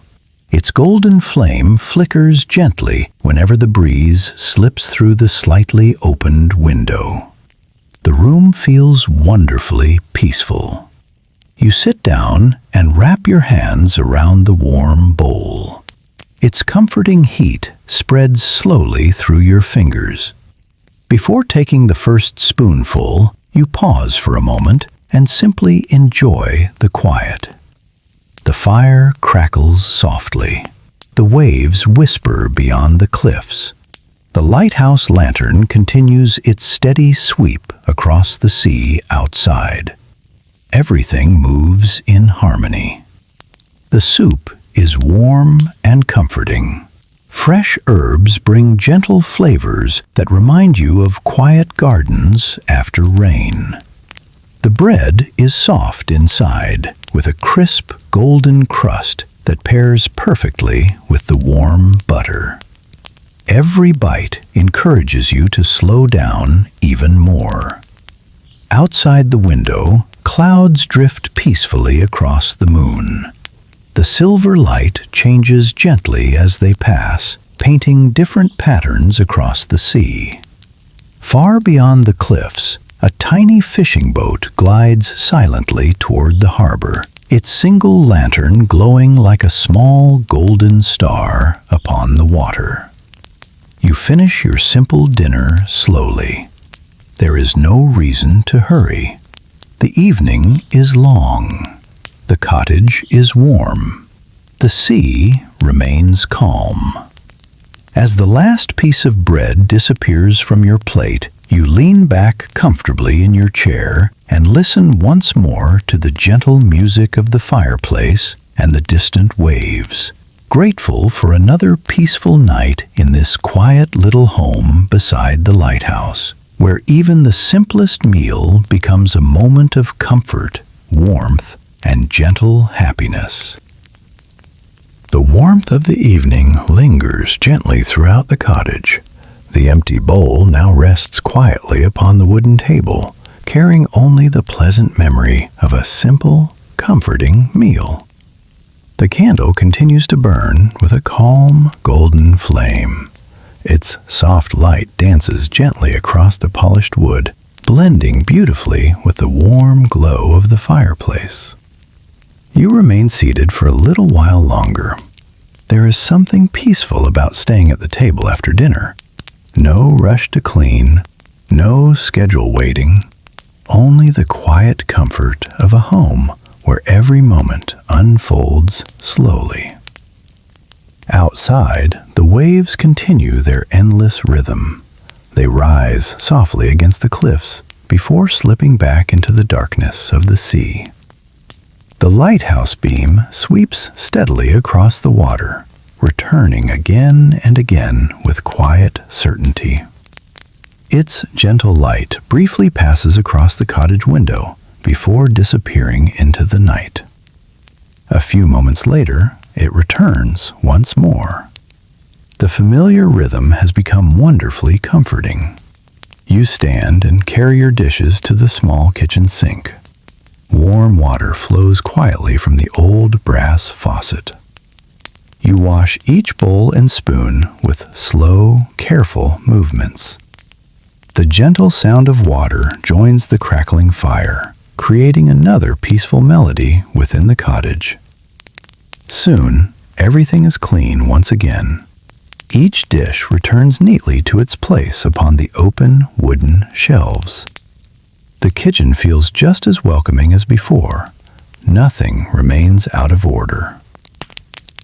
Its golden flame flickers gently whenever the breeze slips through the slightly opened window. The room feels wonderfully peaceful. You sit down and wrap your hands around the warm bowl. Its comforting heat spreads slowly through your fingers. Before taking the first spoonful, you pause for a moment and simply enjoy the quiet. The fire crackles softly. The waves whisper beyond the cliffs. The lighthouse lantern continues its steady sweep across the sea outside. Everything moves in harmony. The soup is warm and comforting. Fresh herbs bring gentle flavors that remind you of quiet gardens after rain. The bread is soft inside, with a crisp, golden crust that pairs perfectly with the warm butter. Every bite encourages you to slow down even more. Outside the window, clouds drift peacefully across the moon. The silver light changes gently as they pass, painting different patterns across the sea. Far beyond the cliffs, a tiny fishing boat glides silently toward the harbor, its single lantern glowing like a small golden star upon the water. You finish your simple dinner slowly. There is no reason to hurry. The evening is long. The cottage is warm. The sea remains calm. As the last piece of bread disappears from your plate, you lean back comfortably in your chair and listen once more to the gentle music of the fireplace and the distant waves, grateful for another peaceful night in this quiet little home beside the lighthouse, where even the simplest meal becomes a moment of comfort, warmth, and gentle happiness. The warmth of the evening lingers gently throughout the cottage. The empty bowl now rests quietly upon the wooden table, carrying only the pleasant memory of a simple, comforting meal. The candle continues to burn with a calm, golden flame. Its soft light dances gently across the polished wood, blending beautifully with the warm glow of the fireplace. You remain seated for a little while longer. There is something peaceful about staying at the table after dinner. No rush to clean, no schedule waiting, only the quiet comfort of a home where every moment unfolds slowly. Outside, the waves continue their endless rhythm. They rise softly against the cliffs before slipping back into the darkness of the sea. The lighthouse beam sweeps steadily across the water, returning again and again with quiet certainty. Its gentle light briefly passes across the cottage window before disappearing into the night. A few moments later, it returns once more. The familiar rhythm has become wonderfully comforting. You stand and carry your dishes to the small kitchen sink. Warm water flows quietly from the old brass faucet. You wash each bowl and spoon with slow, careful movements. The gentle sound of water joins the crackling fire, creating another peaceful melody within the cottage. Soon, everything is clean once again. Each dish returns neatly to its place upon the open wooden shelves. The kitchen feels just as welcoming as before. Nothing remains out of order.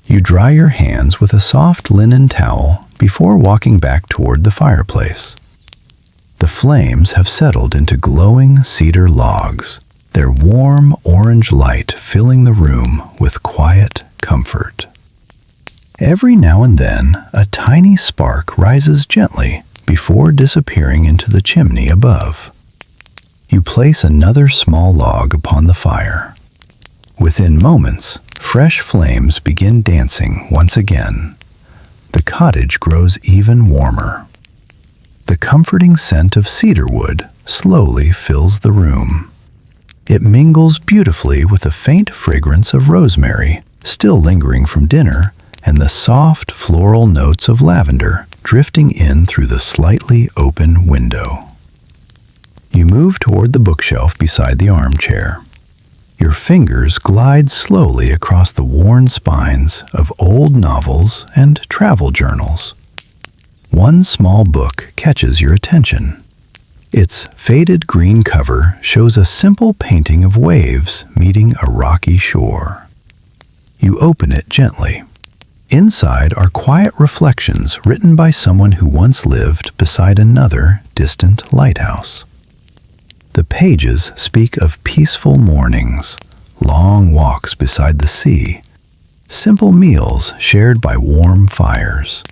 You dry your hands with a soft linen towel before walking back toward the fireplace. The flames have settled into glowing cedar logs, their warm orange light filling the room with quiet comfort. Every now and then, a tiny spark rises gently before disappearing into the chimney above. You place another small log upon the fire. Within moments, fresh flames begin dancing once again. The cottage grows even warmer. The comforting scent of cedarwood slowly fills the room. It mingles beautifully with a faint fragrance of rosemary, still lingering from dinner, and the soft floral notes of lavender drifting in through the slightly open window. You move toward the bookshelf beside the armchair. Your fingers glide slowly across the worn spines of old novels and travel journals. One small book catches your attention. Its faded green cover shows a simple painting of waves meeting a rocky shore. You open it gently. Inside are quiet reflections written by someone who once lived beside another distant lighthouse. The pages speak of peaceful mornings, long walks beside the sea, simple meals shared by warm fires,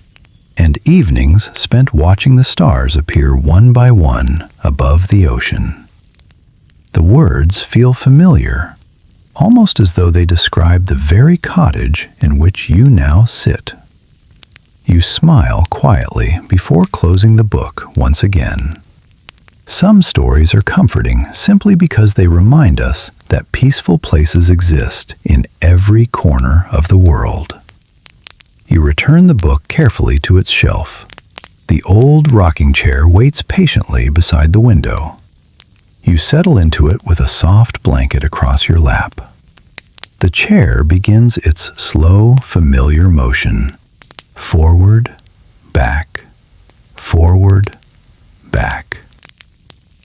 and evenings spent watching the stars appear one by one above the ocean. The words feel familiar, almost as though they describe the very cottage in which you now sit. You smile quietly before closing the book once again. Some stories are comforting simply because they remind us that peaceful places exist in every corner of the world. You return the book carefully to its shelf. The old rocking chair waits patiently beside the window. You settle into it with a soft blanket across your lap. The chair begins its slow, familiar motion. Forward, back, forward, back.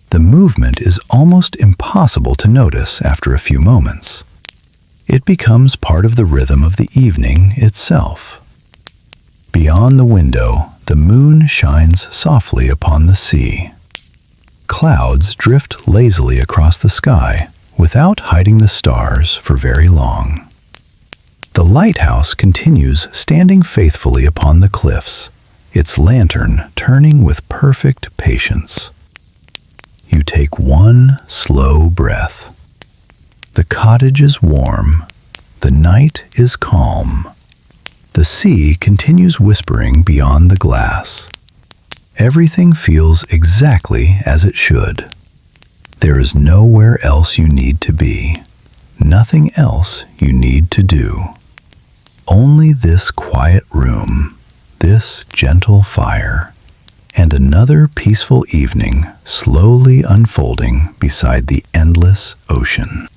The movement is almost impossible to notice after a few moments. It becomes part of the rhythm of the evening itself. Beyond the window, the moon shines softly upon the sea. Clouds drift lazily across the sky without hiding the stars for very long. The lighthouse continues standing faithfully upon the cliffs, its lantern turning with perfect patience. You take one slow breath. The cottage is warm. The night is calm. The sea continues whispering beyond the glass. Everything feels exactly as it should. There is nowhere else you need to be. Nothing else you need to do. Only this quiet room, this gentle fire, and another peaceful evening slowly unfolding beside the endless ocean.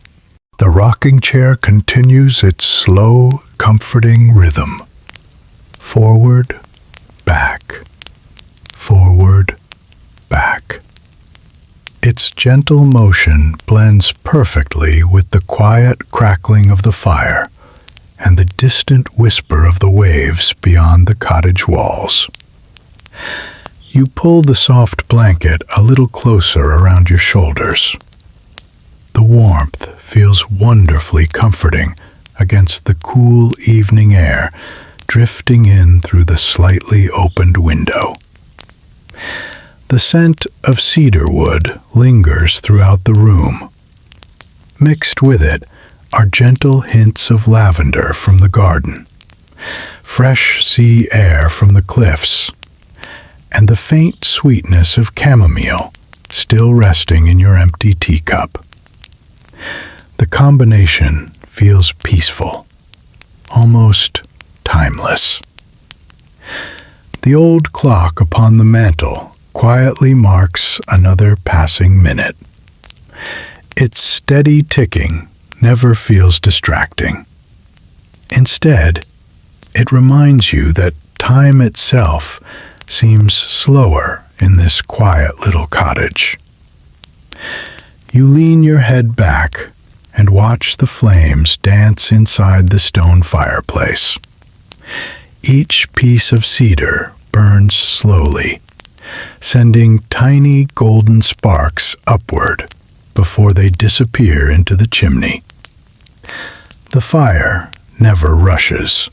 The rocking chair continues its slow, comforting rhythm. Forward, back, forward, back. Its gentle motion blends perfectly with the quiet crackling of the fire and the distant whisper of the waves beyond the cottage walls. You pull the soft blanket a little closer around your shoulders. The warmth feels wonderfully comforting against the cool evening air drifting in through the slightly opened window. The scent of cedarwood lingers throughout the room. Mixed with it are gentle hints of lavender from the garden, fresh sea air from the cliffs, and the faint sweetness of chamomile still resting in your empty teacup. The combination feels peaceful, almost timeless. The old clock upon the mantel quietly marks another passing minute. Its steady ticking never feels distracting. Instead, it reminds you that time itself seems slower in this quiet little cottage. You lean your head back and watch the flames dance inside the stone fireplace. Each piece of cedar burns slowly, sending tiny golden sparks upward before they disappear into the chimney. The fire never rushes.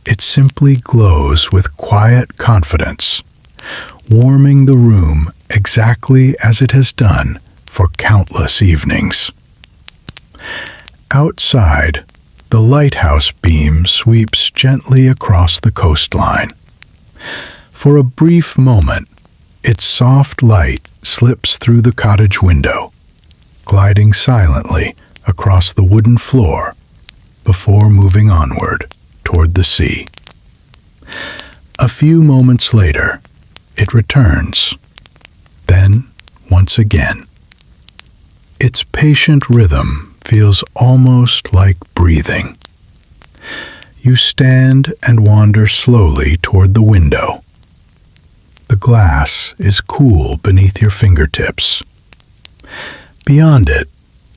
It simply glows with quiet confidence, warming the room exactly as it has done for countless evenings. Outside, the lighthouse beam sweeps gently across the coastline. For a brief moment, its soft light slips through the cottage window, gliding silently across the wooden floor before moving onward toward the sea. A few moments later, it returns, then once again. Its patient rhythm feels almost like breathing. You stand and wander slowly toward the window. The glass is cool beneath your fingertips. Beyond it,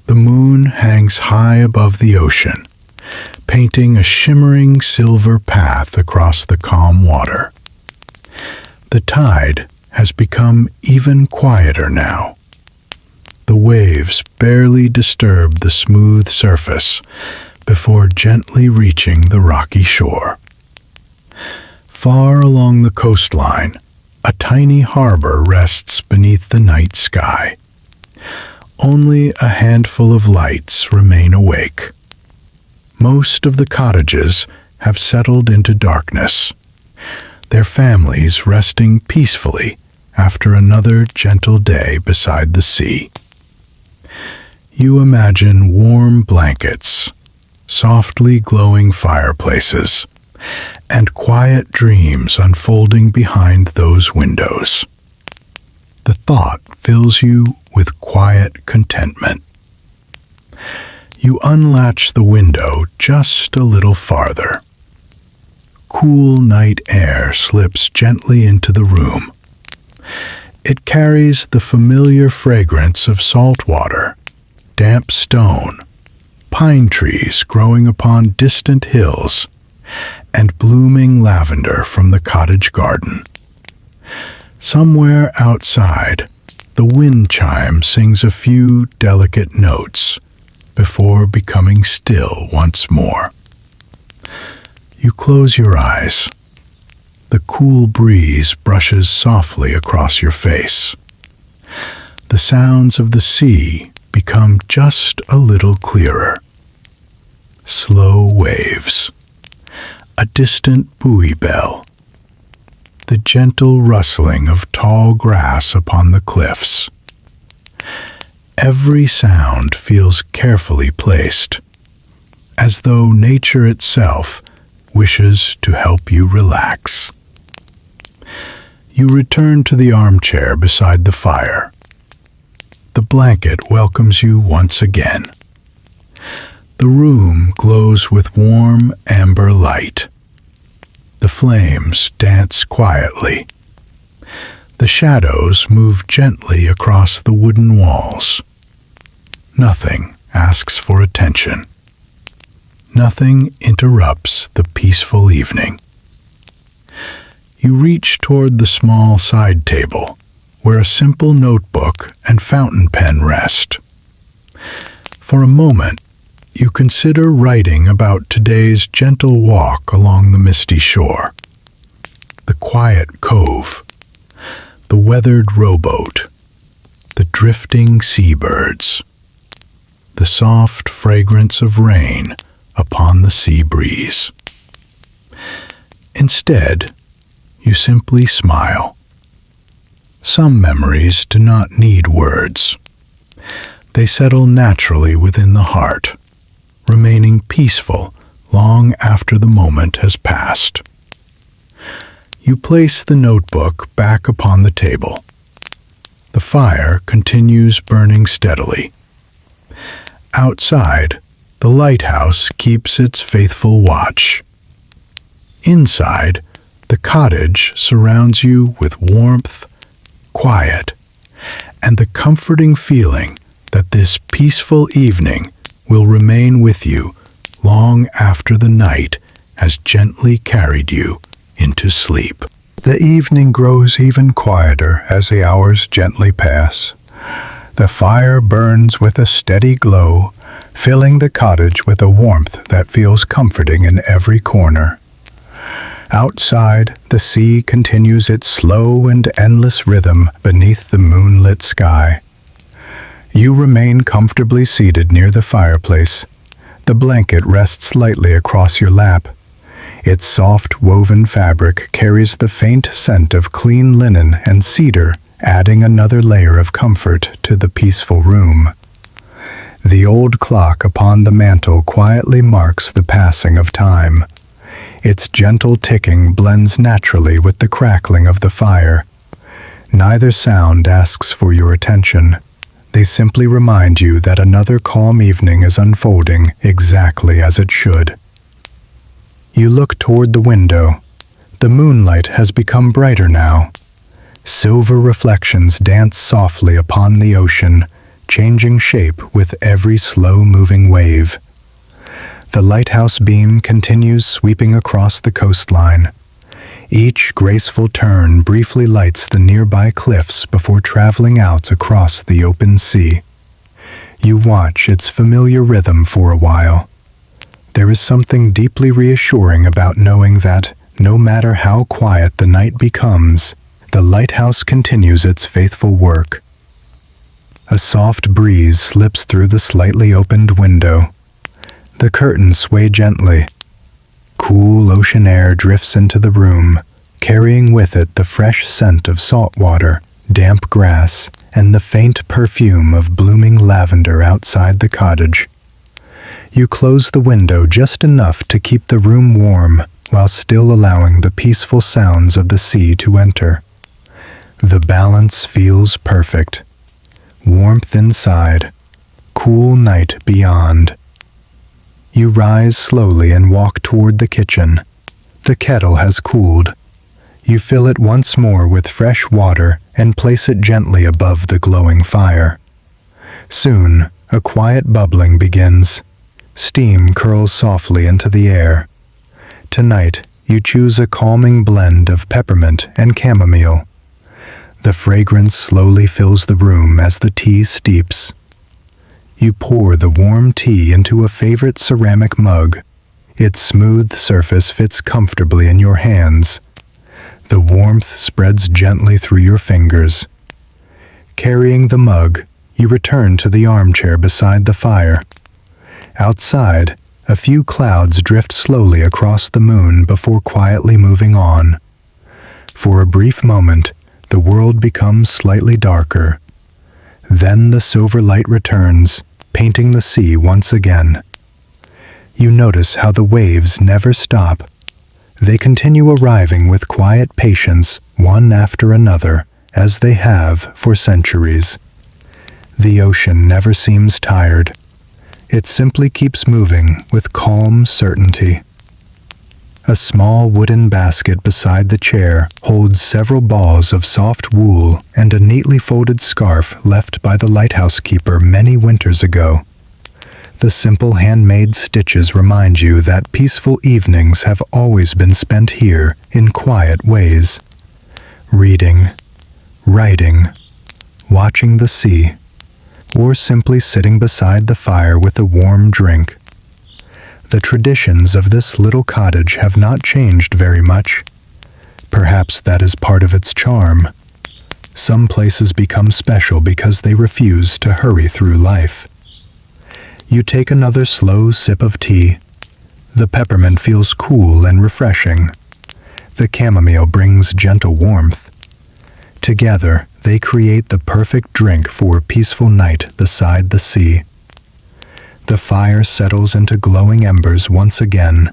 the moon hangs high above the ocean, painting a shimmering silver path across the calm water. The tide has become even quieter now. The waves barely disturb the smooth surface before gently reaching the rocky shore. Far along the coastline, a tiny harbor rests beneath the night sky. Only a handful of lights remain awake. Most of the cottages have settled into darkness, their families resting peacefully after another gentle day beside the sea. You imagine warm blankets, softly glowing fireplaces, and quiet dreams unfolding behind those windows. The thought fills you with quiet contentment. You unlatch the window just a little farther. Cool night air slips gently into the room. It carries the familiar fragrance of salt water, damp stone, pine trees growing upon distant hills, and blooming lavender from the cottage garden. Somewhere outside, the wind chime sings a few delicate notes before becoming still once more. You close your eyes. The cool breeze brushes softly across your face. The sounds of the sea become just a little clearer. Slow waves, a distant buoy bell, the gentle rustling of tall grass upon the cliffs. Every sound feels carefully placed, as though nature itself wishes to help you relax. You return to the armchair beside the fire. The blanket welcomes you once again. The room glows with warm amber light. The flames dance quietly. The shadows move gently across the wooden walls. Nothing asks for attention. Nothing interrupts the peaceful evening. You reach toward the small side table, where a simple notebook and fountain pen rest. For a moment, you consider writing about today's gentle walk along the misty shore, the quiet cove, the weathered rowboat, the drifting seabirds, the soft fragrance of rain upon the sea breeze. Instead, you simply smile. Some memories do not need words. They settle naturally within the heart, remaining peaceful long after the moment has passed. You place the notebook back upon the table. The fire continues burning steadily. Outside, the lighthouse keeps its faithful watch. Inside, the cottage surrounds you with warmth, quiet, and the comforting feeling that this peaceful evening will remain with you long after the night has gently carried you into sleep. The evening grows even quieter as the hours gently pass. The fire burns with a steady glow, filling the cottage with a warmth that feels comforting in every corner. Outside, the sea continues its slow and endless rhythm beneath the moonlit sky. You remain comfortably seated near the fireplace. The blanket rests lightly across your lap. Its soft woven fabric carries the faint scent of clean linen and cedar, adding another layer of comfort to the peaceful room. The old clock upon the mantel quietly marks the passing of time. Its gentle ticking blends naturally with the crackling of the fire. Neither sound asks for your attention. They simply remind you that another calm evening is unfolding exactly as it should. You look toward the window. The moonlight has become brighter now. Silver reflections dance softly upon the ocean, changing shape with every slow-moving wave. The lighthouse beam continues sweeping across the coastline. Each graceful turn briefly lights the nearby cliffs before traveling out across the open sea. You watch its familiar rhythm for a while. There is something deeply reassuring about knowing that, no matter how quiet the night becomes, the lighthouse continues its faithful work. A soft breeze slips through the slightly opened window. The curtains sway gently. Cool ocean air drifts into the room, carrying with it the fresh scent of salt water, damp grass, and the faint perfume of blooming lavender outside the cottage. You close the window just enough to keep the room warm while still allowing the peaceful sounds of the sea to enter. The balance feels perfect. Warmth inside, cool night beyond. You rise slowly and walk toward the kitchen. The kettle has cooled. You fill it once more with fresh water and place it gently above the glowing fire. Soon, a quiet bubbling begins. Steam curls softly into the air. Tonight, you choose a calming blend of peppermint and chamomile. The fragrance slowly fills the room as the tea steeps. You pour the warm tea into a favorite ceramic mug. Its smooth surface fits comfortably in your hands. The warmth spreads gently through your fingers. Carrying the mug, you return to the armchair beside the fire. Outside, a few clouds drift slowly across the moon before quietly moving on. For a brief moment, the world becomes slightly darker. Then the silver light returns, painting the sea once again. You notice how the waves never stop. They continue arriving with quiet patience, one after another, as they have for centuries. The ocean never seems tired. It simply keeps moving with calm certainty. A small wooden basket beside the chair holds several balls of soft wool and a neatly folded scarf left by the lighthouse keeper many winters ago. The simple handmade stitches remind you that peaceful evenings have always been spent here in quiet ways. Reading, writing, watching the sea, or simply sitting beside the fire with a warm drink. The traditions of this little cottage have not changed very much. Perhaps that is part of its charm. Some places become special because they refuse to hurry through life. You take another slow sip of tea. The peppermint feels cool and refreshing. The chamomile brings gentle warmth. Together, they create the perfect drink for a peaceful night beside the sea. The fire settles into glowing embers once again.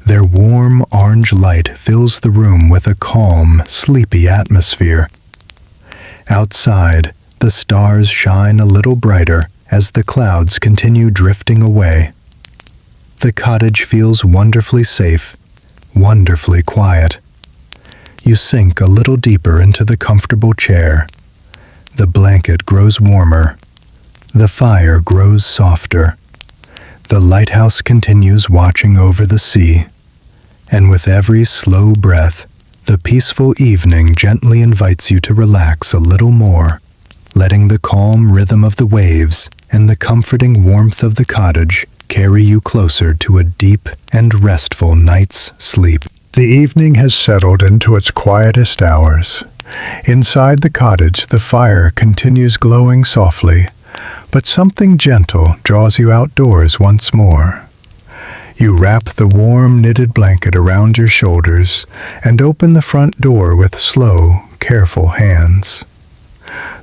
Their warm orange light fills the room with a calm, sleepy atmosphere. Outside, the stars shine a little brighter as the clouds continue drifting away. The cottage feels wonderfully safe, wonderfully quiet. You sink a little deeper into the comfortable chair. The blanket grows warmer. The fire grows softer. The lighthouse continues watching over the sea. And with every slow breath, the peaceful evening gently invites you to relax a little more, letting the calm rhythm of the waves and the comforting warmth of the cottage carry you closer to a deep and restful night's sleep. The evening has settled into its quietest hours. Inside the cottage, the fire continues glowing softly, but something gentle draws you outdoors once more. You wrap the warm knitted blanket around your shoulders and open the front door with slow, careful hands.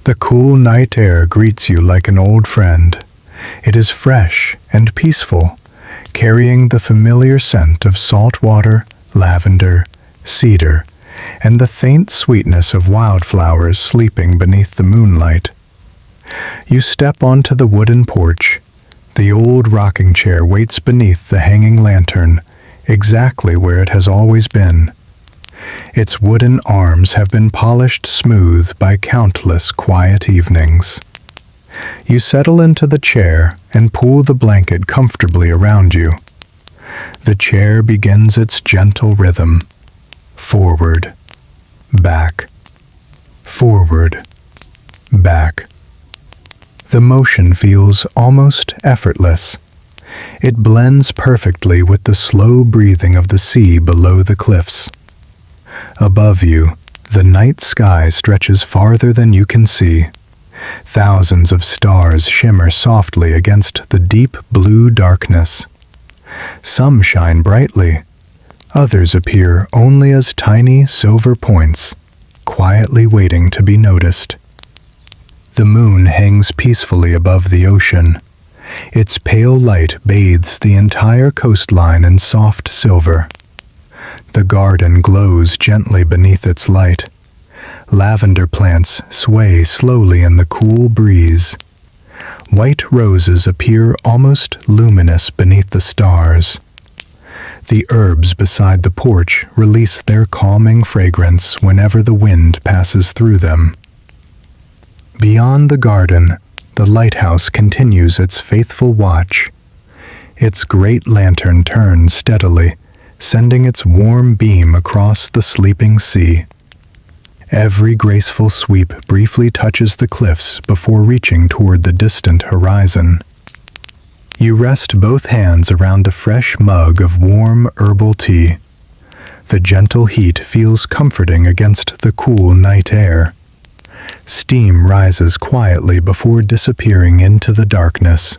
The cool night air greets you like an old friend. It is fresh and peaceful, carrying the familiar scent of salt water, lavender, cedar, and the faint sweetness of wildflowers sleeping beneath the moonlight. You step onto the wooden porch. The old rocking chair waits beneath the hanging lantern, exactly where it has always been. Its wooden arms have been polished smooth by countless quiet evenings. You settle into the chair and pull the blanket comfortably around you. The chair begins its gentle rhythm. Forward, back, forward, back. The motion feels almost effortless. It blends perfectly with the slow breathing of the sea below the cliffs. Above you, the night sky stretches farther than you can see. Thousands of stars shimmer softly against the deep blue darkness. Some shine brightly. Others appear only as tiny silver points, quietly waiting to be noticed. The moon hangs peacefully above the ocean. Its pale light bathes the entire coastline in soft silver. The garden glows gently beneath its light. Lavender plants sway slowly in the cool breeze. White roses appear almost luminous beneath the stars. The herbs beside the porch release their calming fragrance whenever the wind passes through them. Beyond the garden, the lighthouse continues its faithful watch. Its great lantern turns steadily, sending its warm beam across the sleeping sea. Every graceful sweep briefly touches the cliffs before reaching toward the distant horizon. You rest both hands around a fresh mug of warm herbal tea. The gentle heat feels comforting against the cool night air. Steam rises quietly before disappearing into the darkness.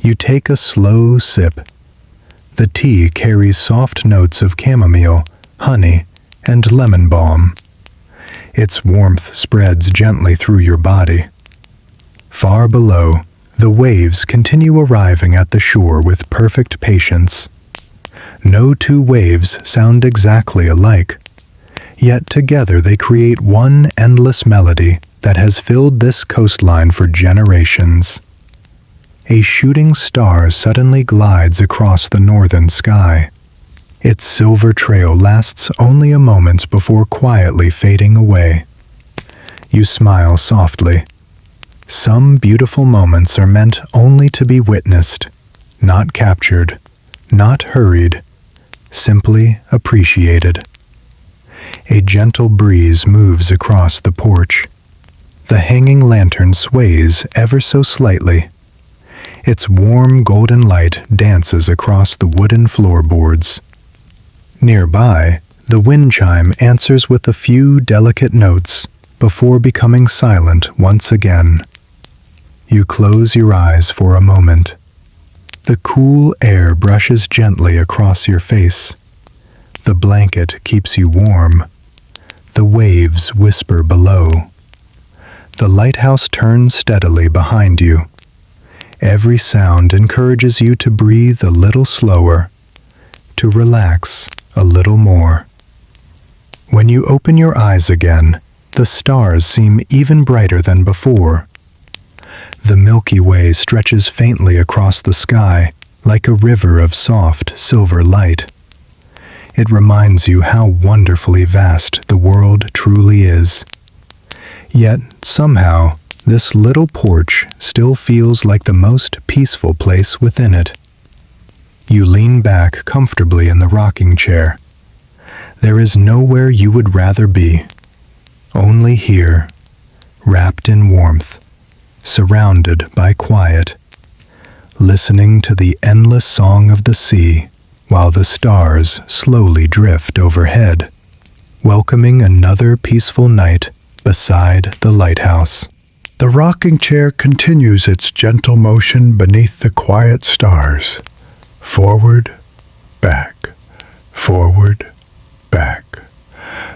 You take a slow sip. The tea carries soft notes of chamomile, honey, and lemon balm. Its warmth spreads gently through your body. Far below, the waves continue arriving at the shore with perfect patience. No two waves sound exactly alike. Yet together they create one endless melody that has filled this coastline for generations. A shooting star suddenly glides across the northern sky. Its silver trail lasts only a moment before quietly fading away. You smile softly. Some beautiful moments are meant only to be witnessed, not captured, not hurried, simply appreciated. A gentle breeze moves across the porch. The hanging lantern sways ever so slightly. Its warm golden light dances across the wooden floorboards. Nearby, the wind chime answers with a few delicate notes before becoming silent once again. You close your eyes for a moment. The cool air brushes gently across your face. The blanket keeps you warm. The waves whisper below. The lighthouse turns steadily behind you. Every sound encourages you to breathe a little slower. to relax a little more. When you open your eyes again, the stars seem even brighter than before. The Milky Way stretches faintly across the sky like a river of soft silver light. It reminds you how wonderfully vast the world truly is. Yet, somehow, this little porch still feels like the most peaceful place within it. You lean back comfortably in the rocking chair. There is nowhere you would rather be. Only here, wrapped in warmth, surrounded by quiet, listening to the endless song of the sea while the stars slowly drift overhead, welcoming another peaceful night beside the lighthouse. The rocking chair continues its gentle motion beneath the quiet stars. Forward, back, forward, back.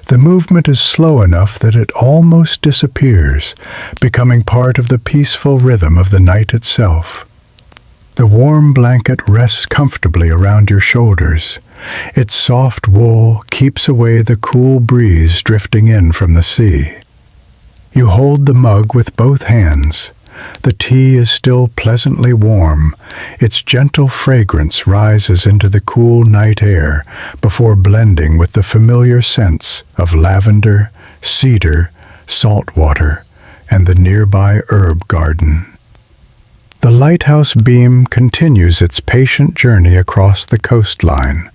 The movement is slow enough that it almost disappears, becoming part of the peaceful rhythm of the night itself. The warm blanket rests comfortably around your shoulders. Its soft wool keeps away the cool breeze drifting in from the sea. You hold the mug with both hands. The tea is still pleasantly warm. Its gentle fragrance rises into the cool night air before blending with the familiar scents of lavender, cedar, salt water, and the nearby herb garden. The lighthouse beam continues its patient journey across the coastline.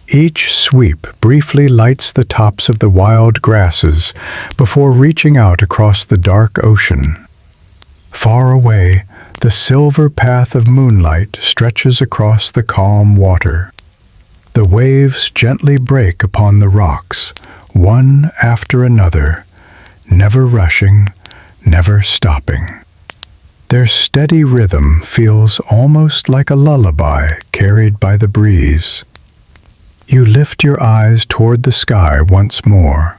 Each sweep briefly lights the tops of the wild grasses before reaching out across the dark ocean. Far away, the silver path of moonlight stretches across the calm water. The waves gently break upon the rocks, one after another, never rushing, never stopping. Their steady rhythm feels almost like a lullaby carried by the breeze. You lift your eyes toward the sky once more.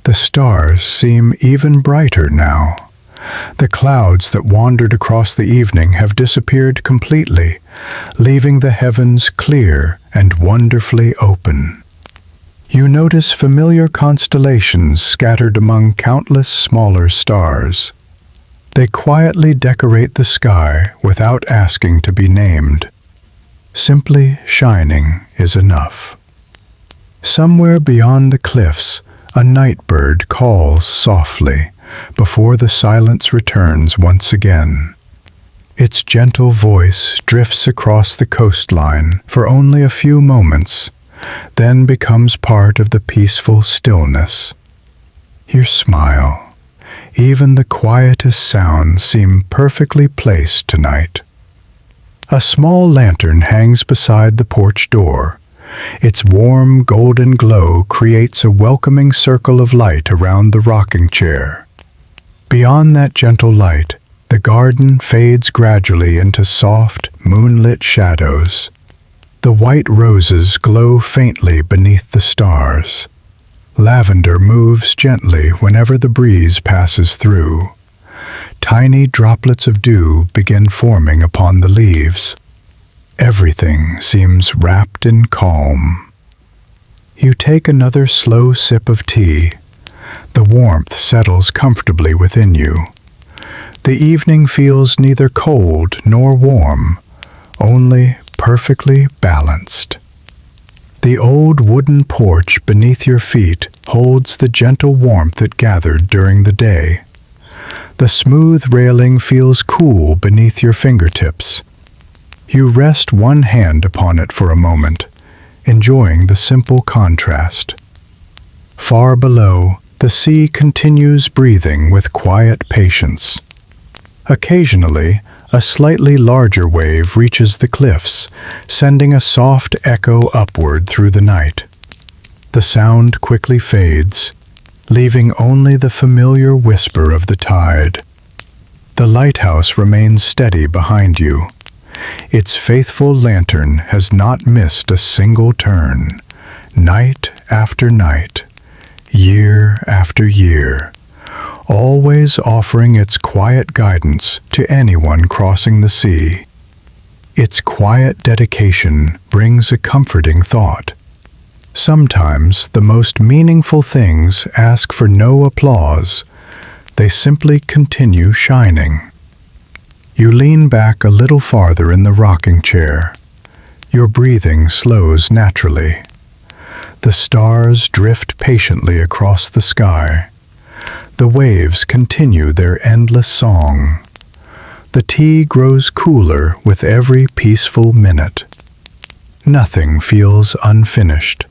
The stars seem even brighter now. The clouds that wandered across the evening have disappeared completely, leaving the heavens clear and wonderfully open. You notice familiar constellations scattered among countless smaller stars. They quietly decorate the sky without asking to be named. Simply shining is enough. Somewhere beyond the cliffs, a night bird calls softly before the silence returns once again. Its gentle voice drifts across the coastline for only a few moments, then becomes part of the peaceful stillness. You smile. Even the quietest sounds seem perfectly placed tonight. A small lantern hangs beside the porch door. Its warm golden glow creates a welcoming circle of light around the rocking chair. Beyond that gentle light, the garden fades gradually into soft, moonlit shadows. The white roses glow faintly beneath the stars. Lavender moves gently whenever the breeze passes through. Tiny droplets of dew begin forming upon the leaves. Everything seems wrapped in calm. You take another slow sip of tea. The warmth settles comfortably within you. The evening feels neither cold nor warm, only perfectly balanced. The old wooden porch beneath your feet holds the gentle warmth it gathered during the day. The smooth railing feels cool beneath your fingertips. You rest one hand upon it for a moment, enjoying the simple contrast. Far below, the sea continues breathing with quiet patience. Occasionally, a slightly larger wave reaches the cliffs, sending a soft echo upward through the night. The sound quickly fades, leaving only the familiar whisper of the tide. The lighthouse remains steady behind you. Its faithful lantern has not missed a single turn, night after night, year after year, always offering its quiet guidance to anyone crossing the sea. Its quiet dedication brings a comforting thought. Sometimes the most meaningful things ask for no applause. They simply continue shining. You lean back a little farther in the rocking chair. Your breathing slows naturally. The stars drift patiently across the sky. The waves continue their endless song. The tea grows cooler with every peaceful minute. Nothing feels unfinished.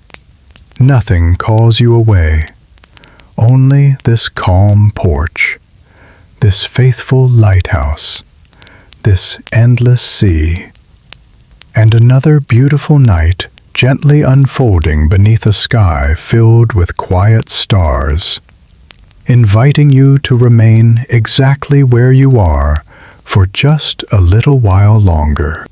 Nothing calls you away. Only this calm porch, this faithful lighthouse, this endless sea, and another beautiful night gently unfolding beneath a sky filled with quiet stars, inviting you to remain exactly where you are for just a little while longer.